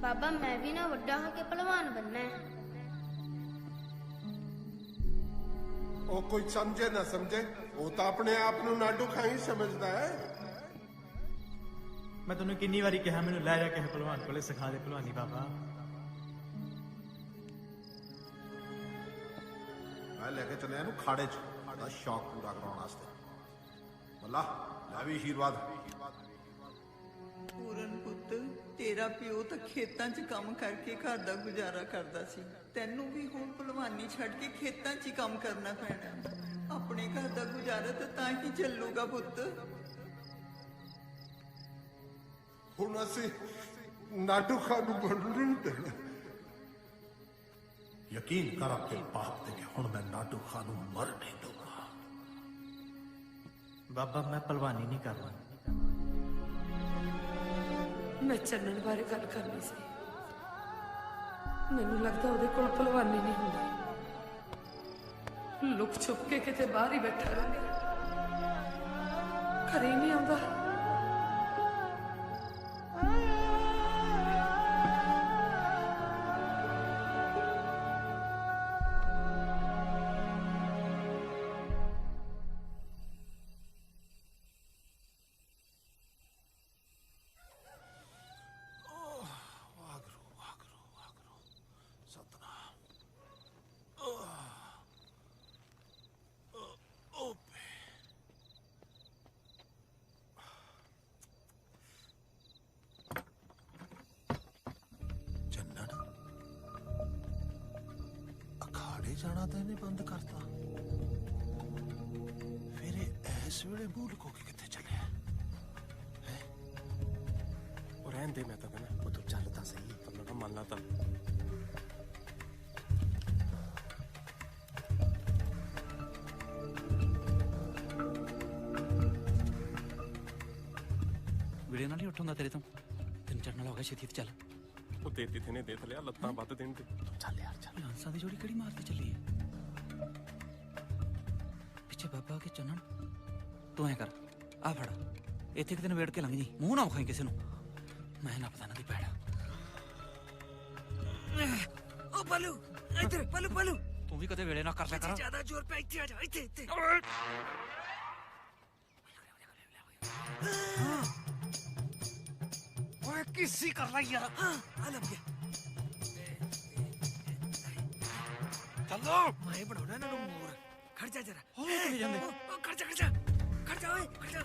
बाबा मैं भी ना वड्डा होके पहलवान बनना है। ਉਹ ਕੋਈ ਸਮਝੇ ਨਾ ਸਮਝੇ, ਉਹ ਤਾਂ ਆਪਣੇ ਆਪ ਨੂੰ ਨਾਡੂ ਖਾਈ ਸਮਝਦਾ ਹੈ। ਮੈਂ ਤੈਨੂੰ ਕਿੰਨੀ ਵਾਰੀ ਕਿਹਾ ਮੈਨੂੰ ਲੈ ਜਾ ਕੇ ਪਹਿਲਵਾਨ ਕੋਲੇ ਸਿਖਾ ਦੇ ਪਹਿਲਵਾਨੀ ਬਾਬਾ। ਮੈਂ ਲੈ ਕੇ ਚੱਲਿਆ ਇਹਨੂੰ ਖਾੜੇ 'ਚ ਦਾ ਸ਼ੌਕ ਪੂਰਾ ਕਰਾਉਣ ਵਾਸਤੇ। ਬੱਲਾ ਲੈ ਵੀ ਆਸ਼ੀਰਵਾਦ। ਪੂਰਨ ਪੁੱਤ, ਤੇਰਾ ਪਿਓ ਤਾਂ ਖੇਤਾਂ 'ਚ ਕੰਮ ਕਰਕੇ ਘਰ ਦਾ ਗੁਜ਼ਾਰਾ ਕਰਦਾ ਸੀ। ਤੈਨੂੰ ਵੀ ਹੁਣ ਭਲਵਾਨੀ ਛੱਡ ਕੇ ਖੇਤਾਂ 'ਚ ਹੀ ਕੰਮ ਕਰਨਾ ਪੈਣਾ। ਆਪਣੇ ਘਰ ਦਾ ਗੁਜ਼ਾਰਾ ਤਾਂ ਹੀ ਚੱਲੂਗਾ ਪੁੱਤ। ਹੁਣ ਅਸੀਂ ਨਾਡੂ ਖਾਂ ਨੂੰ ਬਣਨ ਨਹੀਂ ਦੇਣਾ। ਯਕੀਨ ਕਰ ਆਪਣੇ ਬਾਪ ਤੇ ਕਿ ਹੁਣ ਮੈਂ ਨਾਡੂ ਖਾਂ ਨੂੰ ਮਰ ਨਹੀਂ ਦਊਗਾ। ਬਾਬਾ ਮੈਂ ਪਹਿਲਵਾਨੀ ਨਹੀਂ ਕਰਨਾ। ਮੈਂ ਚੰਨਨ ਬਾਰੇ ਗੱਲ ਕਰਨੀ ਸੀ। ਮੈਨੂੰ ਲੱਗਦਾ ਉਹਦੇ ਕੋਲ ਭਲਵਾਨੀ ਨਹੀਂ ਹੁੰਦੀ। ਲੁਕ ਛੁਪ ਕੇ ਕਿਤੇ ਬਾਹਰ ਹੀ ਬੈਠਾ ਰਹਿੰਦਾ, ਘਰੇ ਨਹੀਂ ਆਉਂਦਾ। ਜਾਣਾ ਤਾਂ ਇਹਨੇ ਬੰਦ ਕਰਤਾ। ਫਿਰ ਇਹ ਇਸ ਵੇਲੇ ਭੂਲ ਕੋ ਕਿੱਥੇ ਚੱਲਿਆ ਹੈ? ਉਹ ਰਹਿਣ ਦੇ, ਮੈਂ ਤਾਂ ਕਹਿੰਦਾ ਉਹ ਤੂੰ ਚੱਲ ਤਾਂ ਸਹੀ, ਪਰ ਮੰਨ ਲਾ ਤਾਂ। ਵੀਰੇ ਨਾਲ ਹੀ ਉੱਠੂੰਗਾ ਤੇਰੇ ਤੋਂ। ਤੈਨੂੰ ਚੜਨ ਵਾਲਾ ਹੋ ਗਿਆ, ਛੇਤੀ ਚੱਲ। ਉਹ ਦੇਤੀ ਥੇ ਨੇ ਦੇਖ ਲਿਆ, ਲੱਤਾਂ ਵੱਧ ਦੇਣ ਤੇ। ਚੱਲ ਯਾਰ ਚੱਲ। ਹੰਸਾਂ ਦੀ ਜੋੜੀ ਕਿਹੜੀ ਮਾਰਦੇ ਚੱਲੀ ਹੈ? ਪਿੱਛੇ ਬਾਬਾ ਕੇ ਚੰਨਣ, ਤੂੰ ਐ ਕਰ, ਆ ਫੜ, ਇੱਥੇ ਕਿਤੇ ਨਵੇੜ ਕੇ ਲੰਘ ਜੀ। ਮੂੰਹ ਨਾ ਵਿਖਾਈ ਕਿਸੇ ਨੂੰ, ਮੈਂ ਨਾ ਪਤਾ ਨਾ ਦੀ ਪੈੜਾ। ਓ ਪਲੂ ਇੱਧਰ, ਪਲੂ ਤੂੰ ਵੀ ਕਦੇ ਵੇਲੇ ਨਾ ਕਰ ਲਿਆ ਕਰ। ਜ਼ਿਆਦਾ ਜ਼ੋਰ ਪੈ, ਇੱਥੇ ਆ ਜਾ, ਇੱਥੇ। ਓਏ ਕਿਸੀ ਕਰ ਲੈ ਯਾਰ। ਆ ਲੱਗ ਗਿਆ। ਚੱਲੋ ਮੈਂ ਬਣਾਉਣਾ ਇਹਨਾਂ ਨੂੰ ਮੋਰ। ਖੜ ਜਾ ਜਰਾ। ਹੋ ਚਲੇ ਜਾਂਦੇ। ਖੜ ਜਾ ਓਏ, ਖੜ ਜਾ।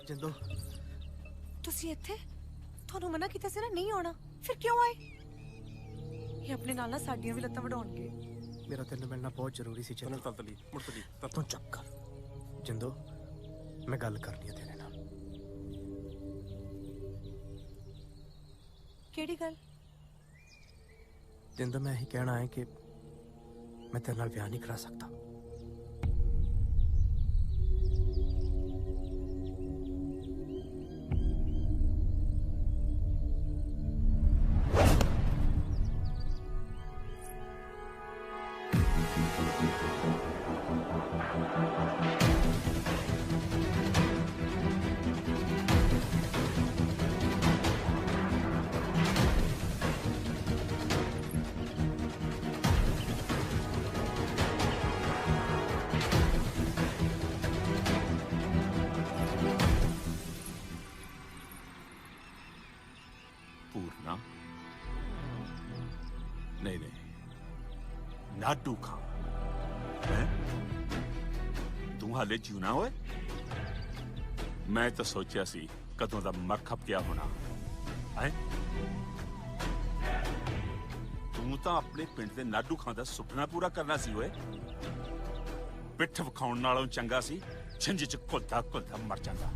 ਜਿੰਦੋ ਤੁਸੀਂ ਇੱਥੇ? ਤੁਹਾਨੂੰ ਮਨਾ ਕੀਤਾ ਸੀ ਨਾ ਨਹੀਂ ਆਉਣਾ, ਫਿਰ ਕਿਉਂ ਆਏ? ਇਹ ਆਪਣੇ ਨਾਲ ਨਾ ਸਾਡੀਆਂ ਵੀ ਲੱਤਾਂ ਵਡਾਉਣਗੇ। ਮੇਰਾ ਤੈਨੂੰ ਮਿਲਣਾ ਬਹੁਤ ਜ਼ਰੂਰੀ ਸੀ ਜਿੰਦੋ। ਤਲੀ ਮੁੜ ਤਲੀ ਤੂੰ ਚੁੱਪ ਕਰ ਜਿੰਦੋ, ਮੈਂ ਗੱਲ ਕਰਨੀ ਹੈ ਤੇਰੇ ਨਾਲ। ਕਿਹੜੀ ਗੱਲ? ਜਿੰਦੋ ਮੈਂ ਇਹੀ ਕਹਿਣਾ ਹੈ ਕਿ ਮੈਂ ਤੇਰੇ ਨਾਲ ਵਿਆਹ ਨਹੀਂ ਕਰਾ ਸਕਦਾ। पूर्णा नहीं नहीं नाडू खां हैं? तू हाले जीना होए? मैं तो सोचा सी कदों दा मर खप गया होना है। ਤਾਂ ਆਪਣੇ ਪਿੰਡ ਦੇ ਨਾਡੂ ਖਾਂ ਦਾ ਸੁਪਨਾ ਪੂਰਾ ਕਰਨਾ ਸੀ ਓਏ। ਪਿੱਠ ਵਿਖਾਉਣ ਨਾਲੋਂ ਚੰਗਾ ਸੀ ਛਿੰਝ ਚ ਘੁਲਦਾ ਘੁਲਦਾ ਮਰ ਜਾਂਦਾ।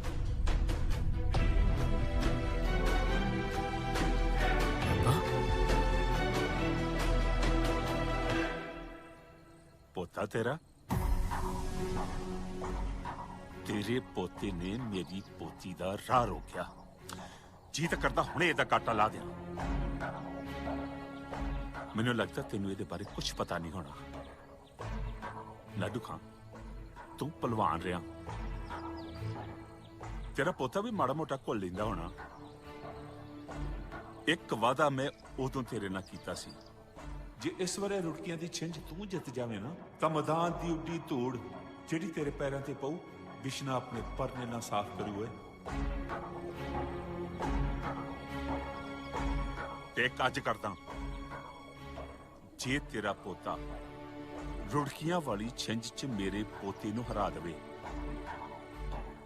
ਪੋਤਾ ਤੇਰਾ, ਤੇਰੇ ਪੋਤੇ ਨੇ ਮੇਰੀ ਪੋਤੀ ਦਾ ਰਾਹ ਰੋਕਿਆ। ਜੀ ਤਾਂ ਕਰਦਾ ਹੁਣੇ ਇਹਦਾ ਕਾਟਾ ਲਾ ਦਿਆਂ। ਮੈਨੂੰ ਲੱਗਦਾ ਤੈਨੂੰ ਇਹਦੇ ਬਾਰੇ ਕੁਝ ਪਤਾ ਨਹੀਂ ਹੋਣਾ। ਨਾਡੂ ਖਾਂ, ਤੂੰ ਪਹਿਲਵਾਨ ਰਿਹਾ, ਤੇਰਾ ਪੋਤਾ ਵੀ ਮਾੜਾ ਮੋਟਾ ਘੁਲ ਲੈਂਦਾ ਹੋਣਾ। ਇੱਕ ਵਾਅਦਾ ਮੈਂ ਉਦੋਂ ਤੇਰੇ ਨਾਲ ਕੀਤਾ ਸੀ, ਜੇ ਇਸ ਵਾਰੇ ਰੁੜਕੀਆਂ ਦੀ ਛਿੰਝ ਤੂੰ ਜਿੱਤ ਜਾਵੇਂ ਨਾ ਤਾਂ ਮੈਦਾਨ ਦੀ ਉੱਡੀ ਧੂੜ ਜਿਹੜੀ ਤੇਰੇ ਪੈਰਾਂ ਤੇ ਪਊ ਬਿਸ਼ਨਾ ਆਪਣੇ ਪਰਨੇ ਨਾਲ ਸਾਫ਼ ਕਰੂ ਓਏ। ਤੇ ਇੱਕ ਅੱਜ ਕਰਦਾ, ਜੇ ਤੇਰਾ ਪੋਤਾ ਰੁੜਕੀਆਂ ਵਾਲੀ ਛਿੰਝ 'ਚ ਮੇਰੇ ਪੋਤੇ ਨੂੰ ਹਰਾ ਦੇਵੇ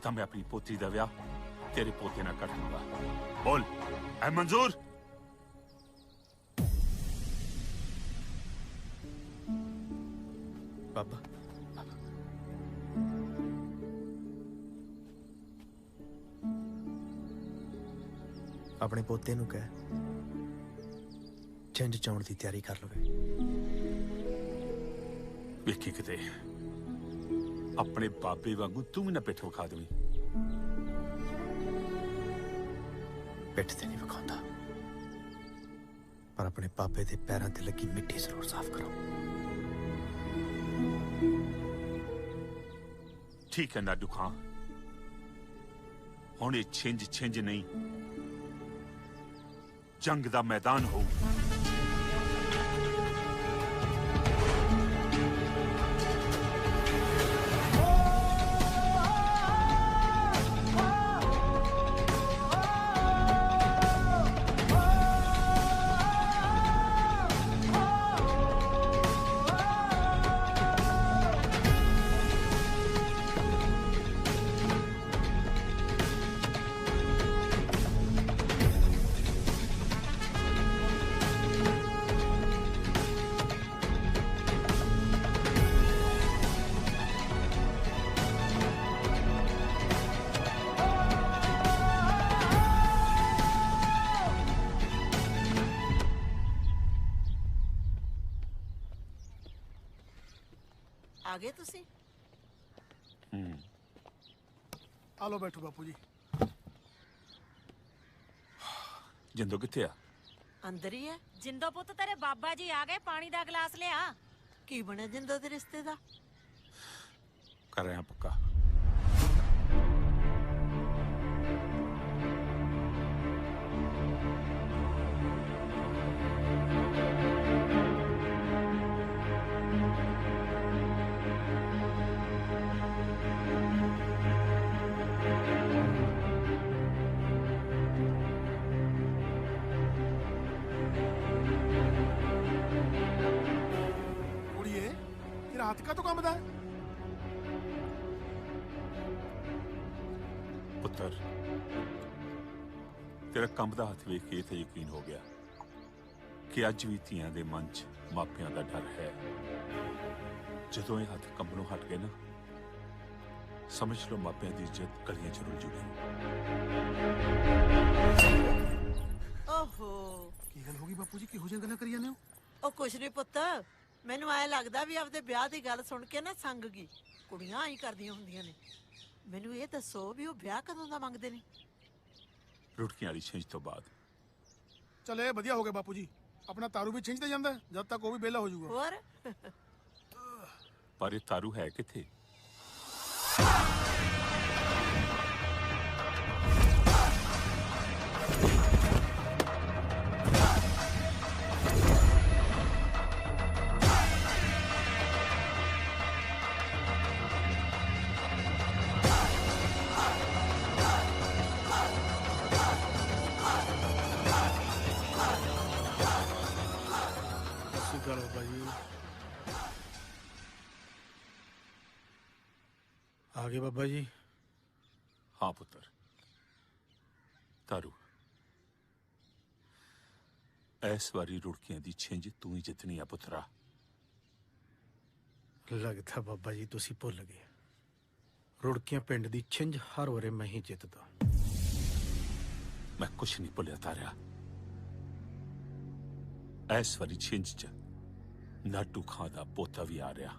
ਤਾਂ ਮੈਂ ਆਪਣੀ ਪੋਤੀ ਦਾ ਵਿਆਹ ਤੇਰੇ ਪੋਤੇ ਨਾਲ ਕਰ ਦੂੰਗਾ। ਬੋਲ, ਐ ਮਨਜ਼ੂਰ? ਬਾਬਾ, ਆਪਣੇ ਪੋਤੇ ਨੂੰ ਕਹਿ ਛਿੰਝ ਚਾਉਣ ਦੀ ਤਿਆਰੀ ਕਰ ਲਵੇ। ਵੇਖੀ ਕਿਤੇ ਆਪਣੇ ਬਾਬੇ ਵਾਂਗੂ ਤੂੰ ਵੀ ਨਾ ਪਿੱਠ ਵਿਖਾ ਦੇਵੀਂ। ਪਿੱਠ ਤੇ ਨਹੀਂ ਵਿਖਾਉਂਦਾ, ਪਰ ਆਪਣੇ ਪਾਪੇ ਦੇ ਪੈਰਾਂ ਤੇ ਲੱਗੀ ਮਿੱਟੀ ਜ਼ਰੂਰ ਸਾਫ਼ ਕਰੋ। ਠੀਕ ਹੈ ਨਾਡੂ ਖਾਂ, ਹੁਣ ਇਹ ਛਿੰਝ ਨਹੀਂ ਜੰਗ ਦਾ ਮੈਦਾਨ ਹੋਊ। ਆ ਗਏ ਤੁਸੀਂ? ਆ ਲੋ ਬੈਠੋ ਬਾਪੂ ਜੀ। ਜਿੰਦੋ ਕਿੱਥੇ ਆ? ਅੰਦਰ ਹੀ ਹੈ। ਜਿੰਦੋ ਪੁੱਤ ਤੇਰੇ ਬਾਬਾ ਜੀ ਆ ਗਏ, ਪਾਣੀ ਦਾ ਗਲਾਸ ਲਿਆ। ਕੀ ਬਣਿਆ ਜਿੰਦੋ ਦੇ ਰਿਸ਼ਤੇ ਦਾ? ਕਰ ਰਿਹਾ ਪੱਕਾ। ਹੱਥ ਕਾ ਤੋਂ ਕੰਬਦਾ ਹੈ? ਪੁੱਤਰ, ਤੇਰਾ ਕੰਬਦਾ ਹੱਥ ਵੇਖ ਕੇ ਤੇ ਯਕੀਨ ਹੋ ਗਿਆ ਕਿ ਅੱਜ ਵੀ ਧੀਆਂ ਦੇ ਮਨ 'ਚ ਮਾਪਿਆਂ ਦਾ ਡਰ ਹੈ। ਜਦੋਂ ਇਹ ਹੱਥ ਕੰਬਣੋਂ ਹਟ ਗਏ ਨਾ, ਸਮਝ ਲਓ ਮਾਪਿਆਂ ਦੀ ਇੱਜ਼ਤ ਗਲੀਆਂ 'ਚ ਰੁਲ ਜੂਗੀ। ਓਹੋ, ਕੀ ਗੱਲ ਹੋ ਗਈ ਬਾਪੂ ਜੀ? ਕਿਹੋ ਜਿਹੀਆਂ ਗੱਲਾਂ ਕਰੀ ਜਾਂਦੇ ਹੋ? ਉਹ ਕੁਛ ਨਹੀਂ ਪੁੱਤ, ਮੈਨੂੰ ਐ ਲੱਗਦਾ ਵੀ ਆਪਦੇ ਵਿਆਹ ਦੀ ਗੱਲ ਸੁਣ ਕੇ ਨਾ ਸੰਗ ਗਈ। ਕੁੜੀਆਂ ਆਈ ਕਰਦੀਆਂ ਹੁੰਦੀਆਂ ਨੇ। ਮੈਨੂੰ ਇਹ ਦੱਸੋ ਵੀ ਉਹ ਵਿਆਹ ਕਦੋਂ ਦਾ ਮੰਗਦੇ ਨੇ? ਰੁੜਕੀਆਂ ਵਾਲੀ ਛਿੰਝ ਤੋਂ ਬਾਅਦ। ਚਲ ਇਹ ਵਧੀਆ ਹੋ ਗਿਆ ਬਾਪੂ ਜੀ, ਆਪਣਾ ਤਾਰੂ ਵੀ ਛਿੰਝਦਾ ਜਾਂਦਾ ਹੈ, ਜਦ ਤੱਕ ਉਹ ਵੀ ਵਿਹਲਾ ਹੋ ਜਾਊਗਾ। ਹੋਰ ਪਰ ਇਹ ਤਾਰੂ ਹੈ ਕਿੱਥੇ? ਬਾਬਾ ਜੀ ਆ ਗਏ। ਬਾਬਾ ਜੀ। ਹਾਂ ਪੁੱਤਰ। ਤਾਰੂ, ਇਸ ਵਾਰੀ ਰੁੜਕੀਆਂ ਦੀ ਛਿੰਝ ਤੂੰ ਹੀ ਜਿੱਤਣੀ ਆ ਪੁੱਤਰਾ। ਲੱਗਦਾ ਬਾਬਾ ਜੀ ਤੁਸੀਂ ਭੁੱਲ ਗਏ, ਰੁੜਕੀਆਂ ਪਿੰਡ ਦੀ ਛਿੰਝ ਹਰ ਵਾਰੇ ਮੈਂ ਹੀ ਜਿੱਤਦਾ। ਮੈਂ ਕੁਛ ਨਹੀਂ ਭੁੱਲਿਆ ਤਾਰਿਆ। ਇਸ ਵਾਰੀ ਛਿੰਝ 'ਚ ਨਾਡੂ ਖਾਂ ਦਾ ਪੋਤਾ ਵੀ ਆ ਰਿਹਾ।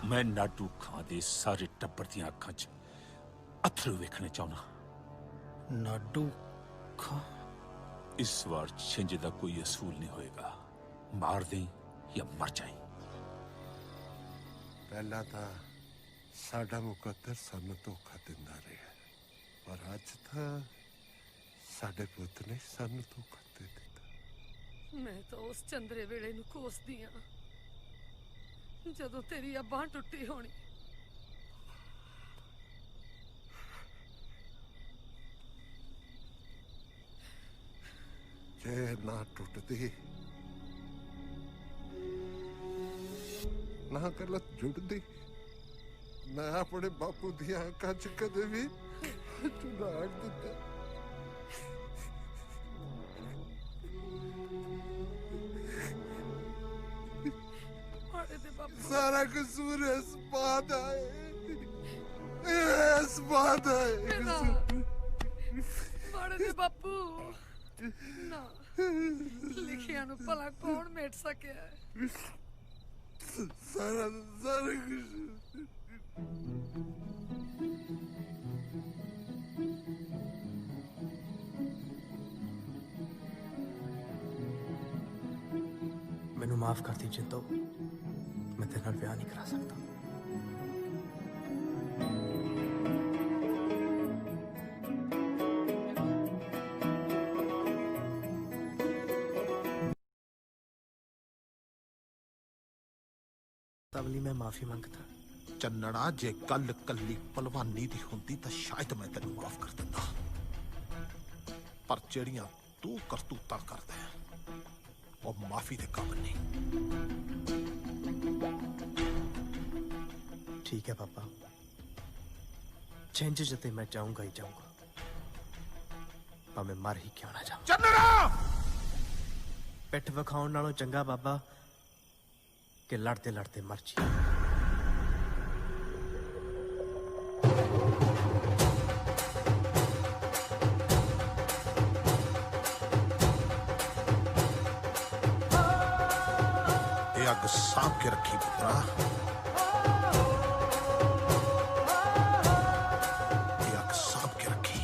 ਮੈਂ ਨਾਡੂ ਖਾਂ ਦੇ ਸਾਰੇ ਟੱਬਰ ਦੀਆਂ ਅੱਖਾਂ 'ਚ ਅਥਰੂ ਵੇਖਣੇ ਚਾਹੁੰਦਾ। ਨਾਡੂ ਖਾਂ? ਇਸ ਵਾਰ ਛਿੰਝ ਦਾ ਕੋਈ ਅਸੂਲ ਨਹੀਂ ਹੋਏਗਾ। ਮਾਰ ਦੇ ਜਾਂ ਮਰ ਜਾਏ। ਪਹਿਲਾਂ ਤਾਂ ਸਾਡਾ ਮੁਕੱਦਰ ਸਾਨੂੰ ਧੋਖਾ ਦਿੰਦਾ ਰਿਹਾ, ਪਰ ਅੱਜ ਤਾਂ ਸਾਡੇ ਪੁੱਤ ਨੇ ਸਾਨੂੰ ਧੋਖਾ ਦੇ ਦਿੱਤਾ। ਮੈਂ ਤਾਂ ਉਸ ਚੰਦਰੇ ਵੇਲੇ ਨੂੰ ਕੋਸਦੀ ਆ ਜਦੋਂ ਤੇਰੀ ਆ ਬਾਂਹ ਟੁੱਟੀ ਹੋਣੀ। ਜੇ ਨਾ ਟੁੱਟਦੀ, ਨਾ ਗਲਤ ਜੁੜਦੀ, ਮੈਂ ਆਪਣੇ ਬਾਪੂ ਦੀਆਂ ਅੱਖਾਂ 'ਚ ਕਦੇ ਵੀ ਝੁਨਾੜ ਦਿੱਤਾ। ਸਾਰਾ ਕਸੂਰ ਇਸ ਬਾਤ ਦਾ ਹੈ, ਇਸ ਬਾਤ ਦਾ ਹੈ। ਮਾੜੇ ਦੇ ਬਾਪੂ ਨਾ, ਲਿਖਿਆ ਨੂੰ ਭਲਾ ਕੌਣ ਮੇਟ ਸਕਿਆ ਹੈ? ਸਾਰਾ ਕੁਝ ਮੈਨੂੰ ਮਾਫ ਕਰਦੀ ਜਿੰਦੋ, ਮੈਂ ਤੇਰੇ ਨਾਲ ਵਿਆਹ ਨਹੀਂ ਕਰਾ ਸਕਦਾ। ਤਬਲੀ ਮੈਂ ਮਾਫੀ ਮੰਗਦਾ। ਚੰਨਣਾ, ਜੇ ਗੱਲ ਕੱਲੀ ਪਹਿਲਵਾਨੀ ਦੀ ਹੁੰਦੀ ਤਾਂ ਸ਼ਾਇਦ ਮੈਂ ਤੈਨੂੰ ਮਾਫ ਕਰ ਦਿੰਦਾ, ਪਰ ਜਿਹੜੀਆਂ ਤੂੰ ਕਰਤੂਤਾਂ ਕਰਦਾ ਹੈ ਉਹ ਮਾਫੀ ਦੇ ਕਾਬਿਲ ਨਹੀਂ। ਠੀਕ ਹੈ ਪਾਪਾ, ਛਿੰਝ ਜਿੱਤੇ ਮੈਂ ਜਾਊਂਗਾ ਹੀ ਜਾਊਂਗਾ, ਭਾਵੇਂ ਮਰ ਹੀ ਕਿਉਂ ਨਾ ਜਾਵਾਂ। ਚੰਨਣਾ, ਪਿੱਠ ਵਿਖਾਉਣ ਨਾਲੋਂ ਚੰਗਾ ਬਾਬਾ ਕਿ ਲੜਦੇ ਲੜਦੇ ਮਰ ਜੀ। ਇਹ ਅੱਗ ਸਾਂਭ ਕੇ ਰੱਖੀ ਪੁੱਤਰਾ, ਇਹ ਅੱਗ ਸਾਂਭ ਕੇ ਰੱਖੀ।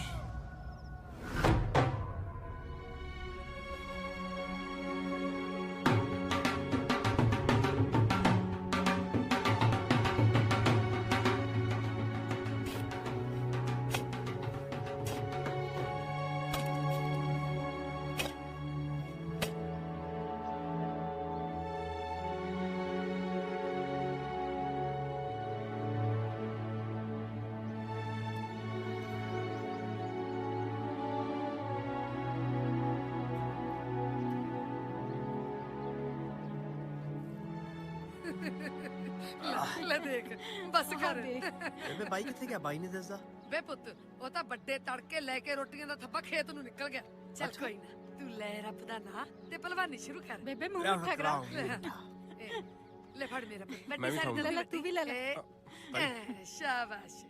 ਲੈ ਦੇਖ, ਬਸ ਕਰ। ਬੇਬੇ ਬਾਈ ਕਿੱਥੇ ਗਿਆ? ਬਾਈ ਨਹੀਂ ਦੱਸਦਾ। ਵੇ ਪੁੱਤ, ਉਹ ਤਾਂ ਵੱਡੇ ਤੜਕੇ ਲੈ ਕੇ ਰੋਟੀਆਂ ਦਾ ਥੱਪਾ ਖੇਤ ਨੂੰ ਨਿਕਲ ਗਿਆ। ਚੱਲ ਕੋਈ ਨਾ, ਤੂੰ ਲੈ ਰੱਬ ਦਾ ਨਾਂ ਤੇ ਭਲਵਾਨੀ ਸ਼ੁਰੂ ਕਰ। ਬੇਬੇ ਮੂੰਹ ਮਿੱਠਾ ਕਰਾ। ਲੈ ਫੜ ਮੇਰਾ ਪੁੱਤ, ਮੈਂ ਵੀ ਸਾਰੀ ਖਾਊਂਗਾ। ਤੂੰ ਵੀ ਲੈ ਲੈ। ਸ਼ਾਬਾਸ਼।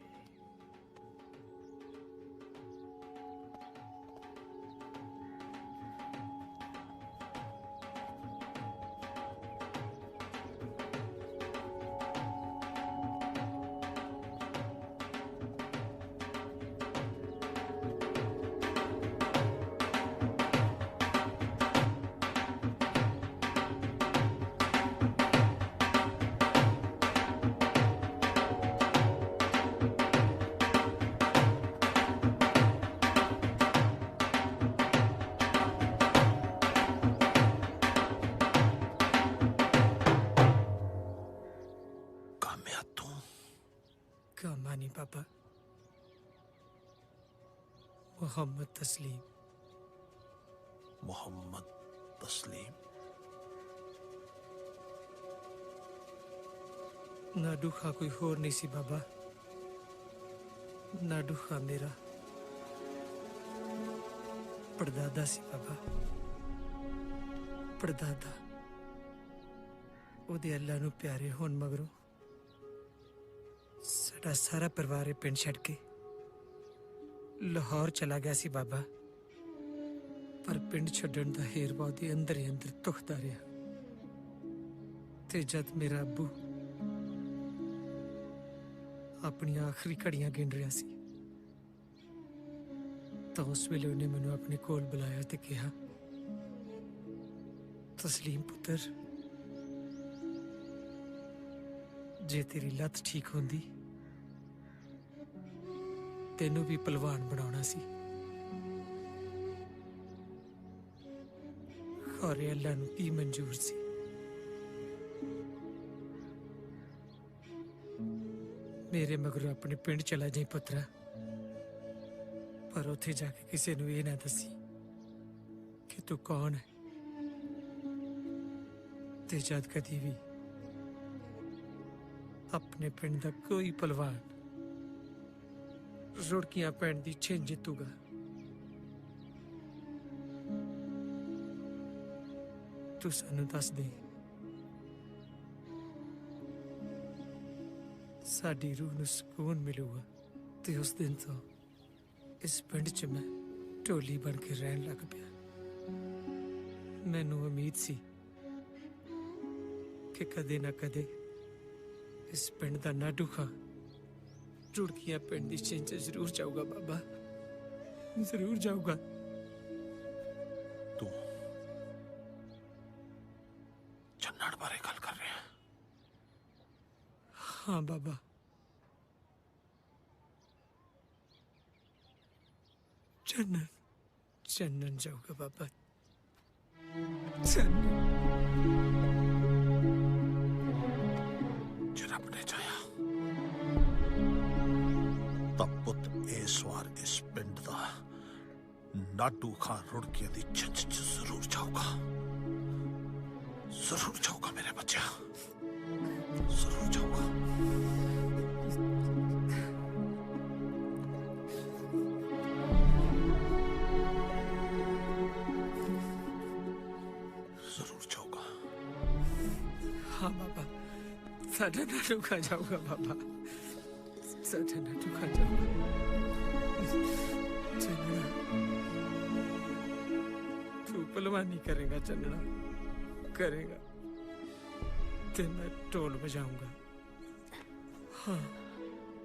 कामानी पापा, मोहम्मद तस्लीम। मोहम्मद तस्लीम? नाडू खा कोई होर नहीं सी बाबा, नाडू खा मेरा ਪੜਦਾਦਾ ਸੀ ਬਾਬਾ, ਪੜਦਾਦਾ। ਉਹਦੇ ਅੱਲਾ ਨੂੰ ਪਿਆਰੇ ਹੋਣ ਮਗਰੋਂ ਸਾਡਾ ਸਾਰਾ ਪਰਿਵਾਰ ਇਹ ਪਿੰਡ ਛੱਡ ਕੇ ਲਾਹੌਰ ਚਲਾ ਗਿਆ ਸੀ ਬਾਬਾ। ਪਰ ਪਿੰਡ ਛੱਡਣ ਦਾ ਹੇਰਵਾ ਉਹਦੇ ਅੰਦਰ ਹੀ ਅੰਦਰ ਤੁਖਦਾ ਰਿਹਾ। ਤੇ ਜਦ ਮੇਰਾ ਅੱਬੂ ਆਪਣੀਆਂ ਆਖਰੀ ਘੜੀਆਂ ਗਿਣ ਰਿਹਾ ਸੀ ਤਾਂ ਉਸ ਵੇਲੇ ਉਹਨੇ ਮੈਨੂੰ ਆਪਣੇ ਕੋਲ ਬੁਲਾਇਆ ਤੇ ਕਿਹਾ, ਤਸਲੀਮ ਪੁੱਤਰ, ਜੇ ਤੇਰੀ ਲੱਤ ਠੀਕ ਹੁੰਦੀ ਤੈਨੂੰ ਵੀ ਪਹਿਲਵਾਨ ਬਣਾਉਣਾ ਸੀ। ਖੌਰੇ ਅੱਲਾ ਨੂੰ ਕੀ ਮਨਜ਼ੂਰ ਸੀ। ਮੇਰੇ ਮਗਰੋਂ ਆਪਣੇ ਪਿੰਡ ਚਲਾ ਜਾਈਂ ਪੁੱਤਰਾ, ਪਰ ਉੱਥੇ ਜਾ ਕੇ ਕਿਸੇ ਨੂੰ ਇਹ ਨਾ ਦੱਸੀ ਕਿ ਤੂੰ ਕੌਣ ਹੈ। ਤੇ ਜਦ ਕਦੀ ਵੀ ਆਪਣੇ ਪਿੰਡ ਦਾ ਕੋਈ ਪਹਿਲਵਾਨ ਰੁੜਕੀਆਂ ਪੈਣ ਦੀ ਛਿੰਝ ਜਿੱਤੂਗਾ ਤੂੰ ਸਾਨੂੰ ਦੱਸ ਦੇ। ਸਾਡੀ ਰੂਹ ਨੂੰ ਸਕੂਨ ਮਿਲੂਗਾ। ਤੇ ਉਸ ਦਿਨ ਤੋਂ ਇਸ ਪਿੰਡ 'ਚ ਮੈਂ ਢੋਲੀ ਬਣ ਕੇ ਰਹਿਣ ਲੱਗ ਪਿਆ। ਮੈਨੂੰ ਉਮੀਦ ਸੀ ਕਿ ਕਦੇ ਨਾ ਕਦੇ ਇਸ ਪਿੰਡ ਦਾ ਨਾਡੂ ਖਾਂ ਰੁੜਕੀਆਂ ਪਿੰਡ ਦੀ ਛਿੰਝ 'ਚ ਜ਼ਰੂਰ ਜਾਊਗਾ ਬਾਬਾ, ਜ਼ਰੂਰ ਜਾਊਗਾ। ਤੂੰ ਚੰਨਣ ਬਾਰੇ ਗੱਲ ਕਰ ਰਿਹਾ? ਹਾਂ ਬਾਬਾ, ਚੰਨਣ ਚੰਨਣ ਜਾਊਗਾ ਬਾਬਾ, ਚੰਨਣ। ਜੇ ਰੱਬ ਨੇ ਚਾਹਿਆ ਤਾਂ ਪੁੱਤ ਇਸ ਵਾਰ ਇਸ ਪਿੰਡ ਦਾ ਨਾਡੂ ਖਾਂ ਰੁੜਕੀਆਂ ਦੀ ਛਿੰਝ 'ਚ ਜ਼ਰੂਰ ਜਾਊਗਾ, ਜ਼ਰੂਰ ਜਾਊਗਾ ਮੇਰੇ ਬੱਚਿਆ, ਜ਼ਰੂਰ ਜਾਊਗਾ। ਜ਼ਰੂਰ ਜਾਊਗਾ। हाँ बाबा, साढ़े नाटू खा जाऊंगा बाबा, साढ़े नाटू खा जाऊंगा। चन्ना, तू पहलवानी करेगा चन्ना, करेगा। ते मैं ढोल बजाऊंगा। हाँ,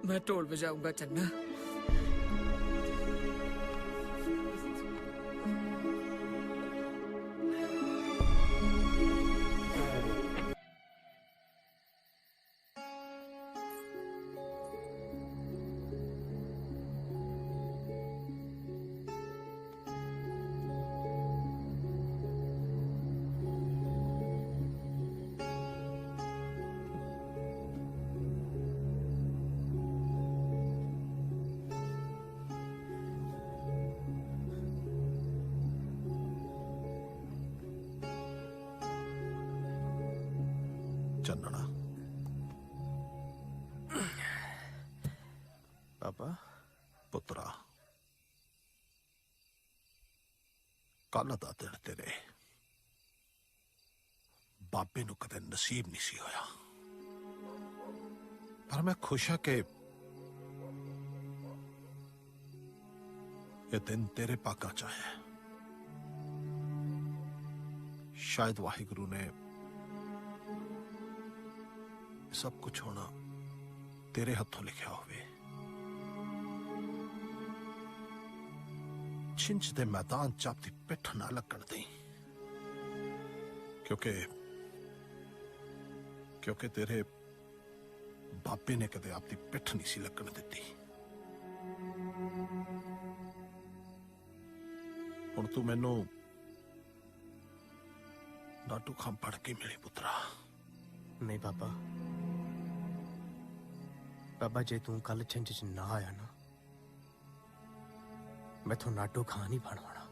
मैं ढोल बजाऊंगा चन्ना। ਚੰਨਣਾ ਪਾਪਾ, ਪੁੱਤਰਾ, ਕੱਲ ਦਾ ਦਿਨ ਤੇਰੇ ਬਾਬੇ ਨੂੰ ਕਦੇ ਨਸੀਬ ਨਹੀਂ ਸੀ ਹੋਇਆ, ਪਰ ਮੈਂ ਖੁਸ਼ ਹਾਂ ਕਿ ਇਹ ਦਿਨ ਤੇਰੇ ਭਾਗਾਂ 'ਚ ਆਇਆ। ਸ਼ਾਇਦ ਵਾਹਿਗੁਰੂ ਨੇ ਸਭ ਕੁਝ ਹੋਣਾ ਤੇਰੇ ਹੱਥੋਂ ਲਿਖਿਆ ਹੋਵੇ। ਛਿੰਝ ਦੇ ਮੈਦਾਨ 'ਚ ਆਪਦੀ ਪਿੱਠ ਨਾ ਲੱਗਣ ਦੇਈਂ, ਕਿਉਂਕਿ ਤੇਰੇ ਬਾਬੇ ਨੇ ਕਦੇ ਆਪਦੀ ਪਿੱਠ ਨਹੀਂ ਸੀ ਲੱਗਣ ਦਿੱਤੀ। ਹੁਣ ਤੂੰ ਮੈਨੂੰ ਨਾਟੂ ਖਾਂ ਪੜ ਕੇ ਮਿਲੇ ਪੁੱਤਰਾ। ਨਹੀਂ ਪਾਪਾ, ਬਾਬਾ ਜੇ ਤੂੰ ਕੱਲ ਛਿੰਝ 'ਚ ਨਾ ਆਇਆ ਨਾ, ਮੈਥੋਂ ਨਾਟੂ ਖਾਂ ਨਹੀਂ ਬਣਵਾਣਾ।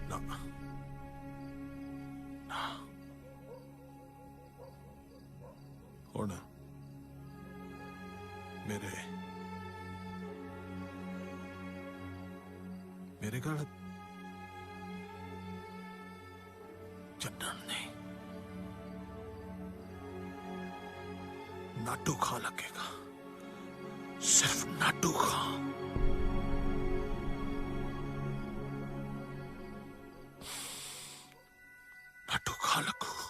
ਨਾ ਨਾ, ਹੁਣ ਗੱਲ ਚੰਨਣ ਨੇ ਨਾਟੂ ਖਾ ਲੱਗੇਗਾ ਸਿਰਫ ਨਾਟੂ ਖਾ ਨਾਟੂ ਖਾ ਲੱਗੂ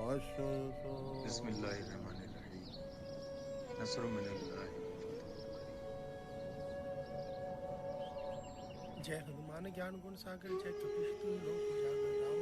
बिस्मिल्लाहिर्रहमानिर्रहीम नस्रुम मिनल्लाहि जय हनुमान ज्ञान गुण सागर जय कपीश तू लोक उजागर राम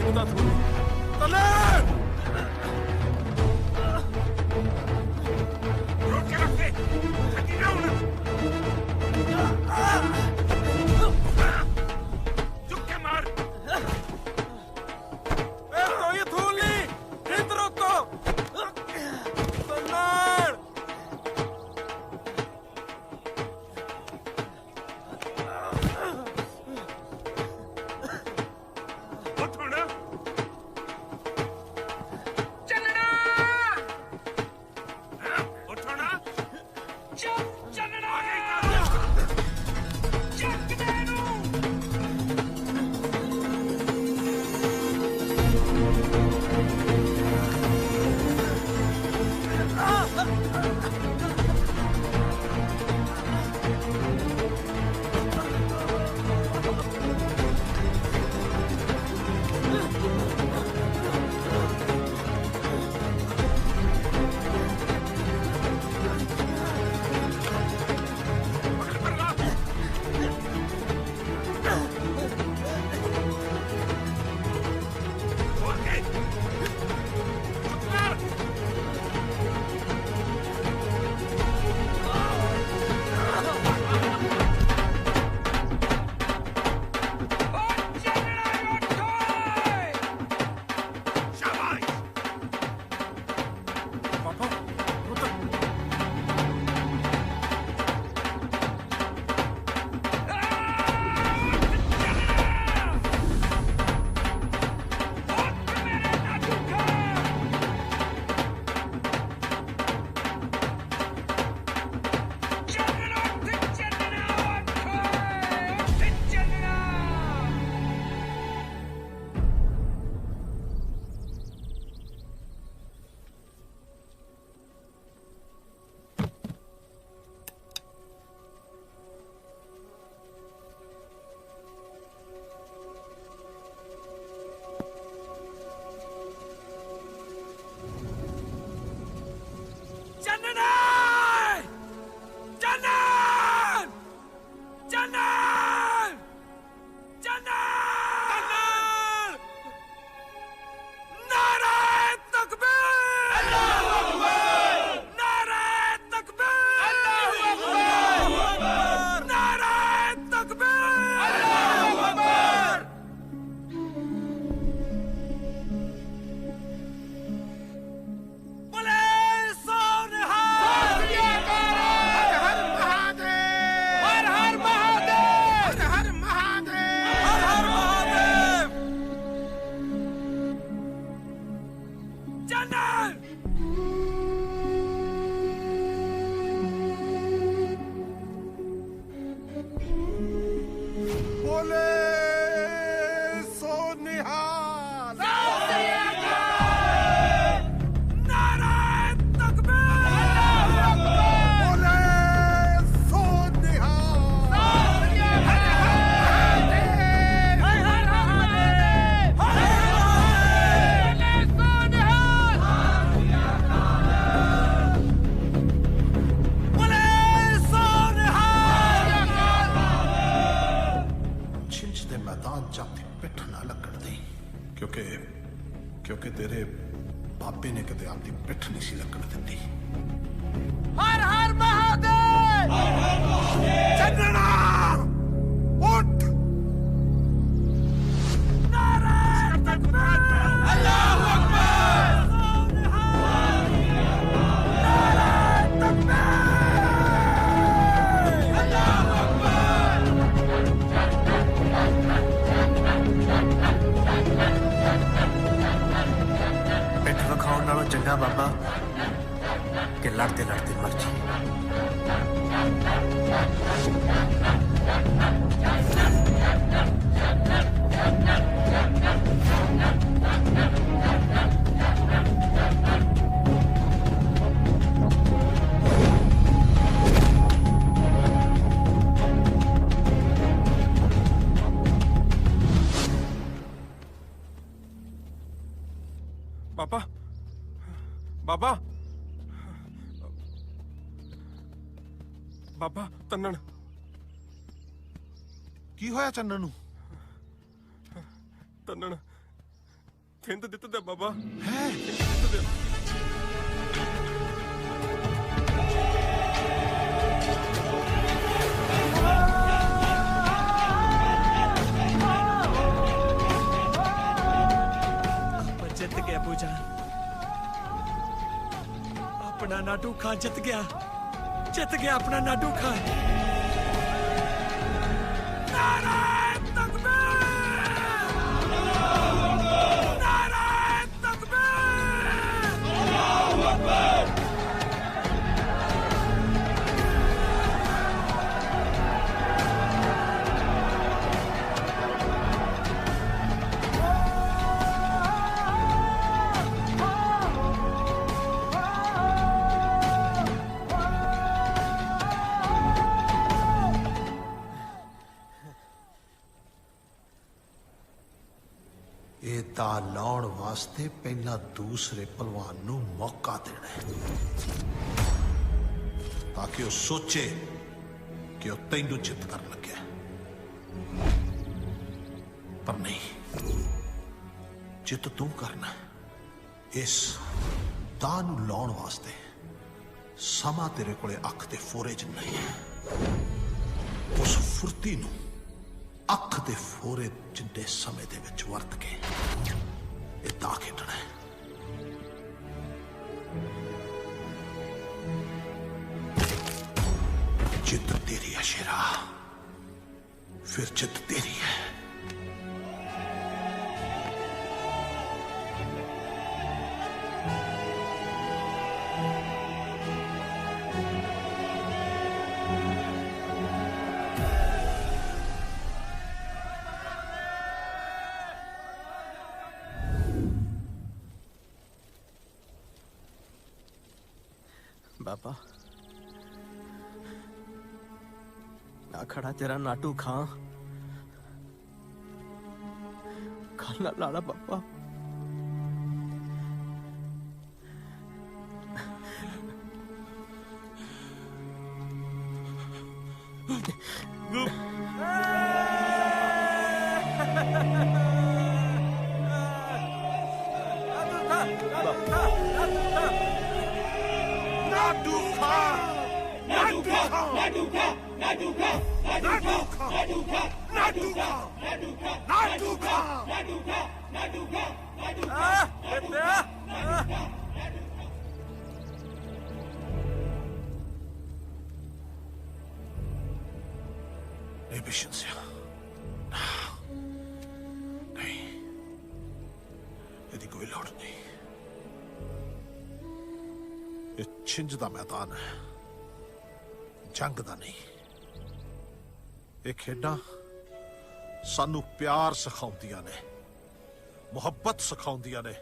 दूत अतुलित बोले सो निहाल। क्योंकि तेरे बापे ने कदे आपकी पिठ नहीं सी लगन दी। हर हर महादेव, हर हर महादेव। चंदना उठ। नारे तकबीर, अल्लाहू अकबर, नारे तकबीर, अल्लाहू अकबर। पिठ विखाउण नालों चंगा बाबा कि लड़ते लड़ते मर जाए। पापा, बाबा, बाबा तन्नन की होया चन्नन नू? तन्नन थिंद दित्त दे बाबा। है जित गया पूजा, अपना नाटू खां जित गया अपना नाटू खां। नारे तकबीर, नारे तकबीर, अल्लाहू अकबर। दा लाउण वास्ते पहला दूसरे पहलवान नू मौका देना है ताकि वह सोचे कि वह तैनू जित कर लगे, पर नहीं, जित तू करना इस दा नू लाउण वास्ते समा तेरे कोले अख ते फोरे च नहीं है। उस फुर्ती नू अख दे फोरे जिन्ने समय दे विच वर्त के ये दा खेडना है। जित तेरी है शेरा, फिर जित तेरी है। बाबा ना खड़ा तेरा नाटू खां खाना लाड़ा बाबा। नहीं, यदि कोई लोड़ नहीं। ये छिंज दा मैदान है, जंग दा नहीं। ये खेडा ਸਾਨੂੰ ਪਿਆਰ ਸਿਖਾਉਂਦੀਆਂ ਨੇ, ਮੁਹੱਬਤ ਸਿਖਾਉਂਦੀਆਂ ਨੇ,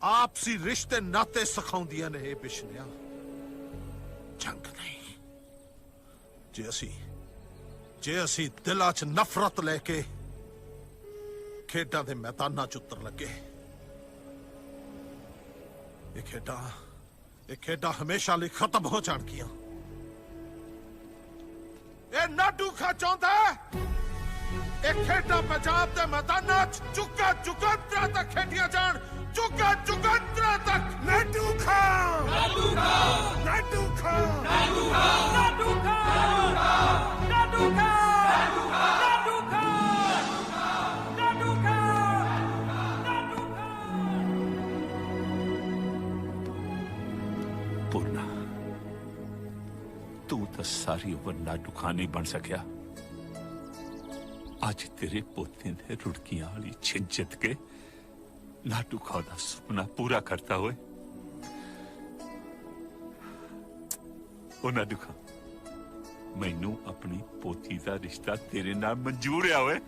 ਆਪਸੀ ਰਿਸ਼ਤੇ ਨਾਤੇ ਸਿਖਾਉਂਦੀਆਂ ਨੇ। ਇਹ ਬਿਸ਼ਨਿਆ ਜੰਗ ਨਹੀਂ। ਜੇ ਅਸੀਂ ਦਿਲਾਂ 'ਚ ਨਫ਼ਰਤ ਲੈ ਕੇ ਖੇਡਾਂ ਦੇ ਮੈਦਾਨਾਂ 'ਚ ਉਤਰ ਲੱਗੇ, ਇਹ ਖੇਡਾਂ ਹਮੇਸ਼ਾ ਲਈ ਖਤਮ ਹੋ ਜਾਣਗੀਆਂ। ਇਹ ਨਾਡੂ ਖਾ ਚਾਹੁੰਦਾ ਇਹ ਖੇਡਾਂ ਪੰਜਾਬ ਦੇ ਮੈਦਾਨਾਂ 'ਚ ਜੁਗਾਂਤਰਾਂ ਤੱਕ ਖੇਡੀਆਂ ਜਾਣ, ਜੁਗਾਂਤਰਾਂ ਤੱਕ। ਨਾਡੂ ਖਾ, ਨਾਡੂ ਖਾ, ਨਾਡੂ ਖਾ, ਨਾਡੂ ਖਾ, ਨਾਡੂ ਖਾ, ਨਾਡੂ ਖਾ, ਨਾਡੂ ਖਾ, ਨਾਡੂ ਖਾ, ਨਾਡੂ ਖਾ। ਪੂਰਨਾ, ਤੂੰ ਤਾਂ ਸਾਰੀ ਉਮਰ ਨਾਡੂ ਖਾਨ ਨਹੀਂ ਬਣ ਸਕਿਆ। ਅੱਜ ਤੇਰੇ ਪੋਤੇ ਨੇ ਰੁੜਕੀਆਂ ਵਾਲੀ ਛਿੰਝ ਜਿੱਤ ਕੇ ਨਾਡੂ ਖਾਨ ਦਾ ਸੁਪਨਾ ਪੂਰਾ ਕਰਤਾ ਹੋਏ। ਉਹ ਨਾਡੂ ਖਾਨ, ਮੈਨੂੰ ਆਪਣੀ ਪੋਤੀ ਦਾ ਰਿਸ਼ਤਾ ਤੇਰੇ ਨਾਲ ਮਨਜ਼ੂਰ ਆ ਓਏ।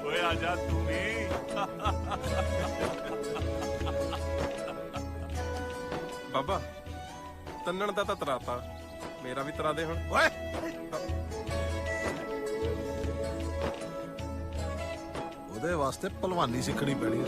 ਓਏ ਆਜਾ ਤੂੰ ਵੀ। ਬਾਬਾ ਤੰਨਣ ਦਾ ਤਾਂ ਤਰਾਤਾ, ਮੇਰਾ ਵੀ ਤਰਾ ਦੇ ਹੁਣ। ਓਏ ਉਹਦੇ ਵਾਸਤੇ ਭਲਵਾਨੀ ਸਿੱਖਣੀ ਪੈਣੀ।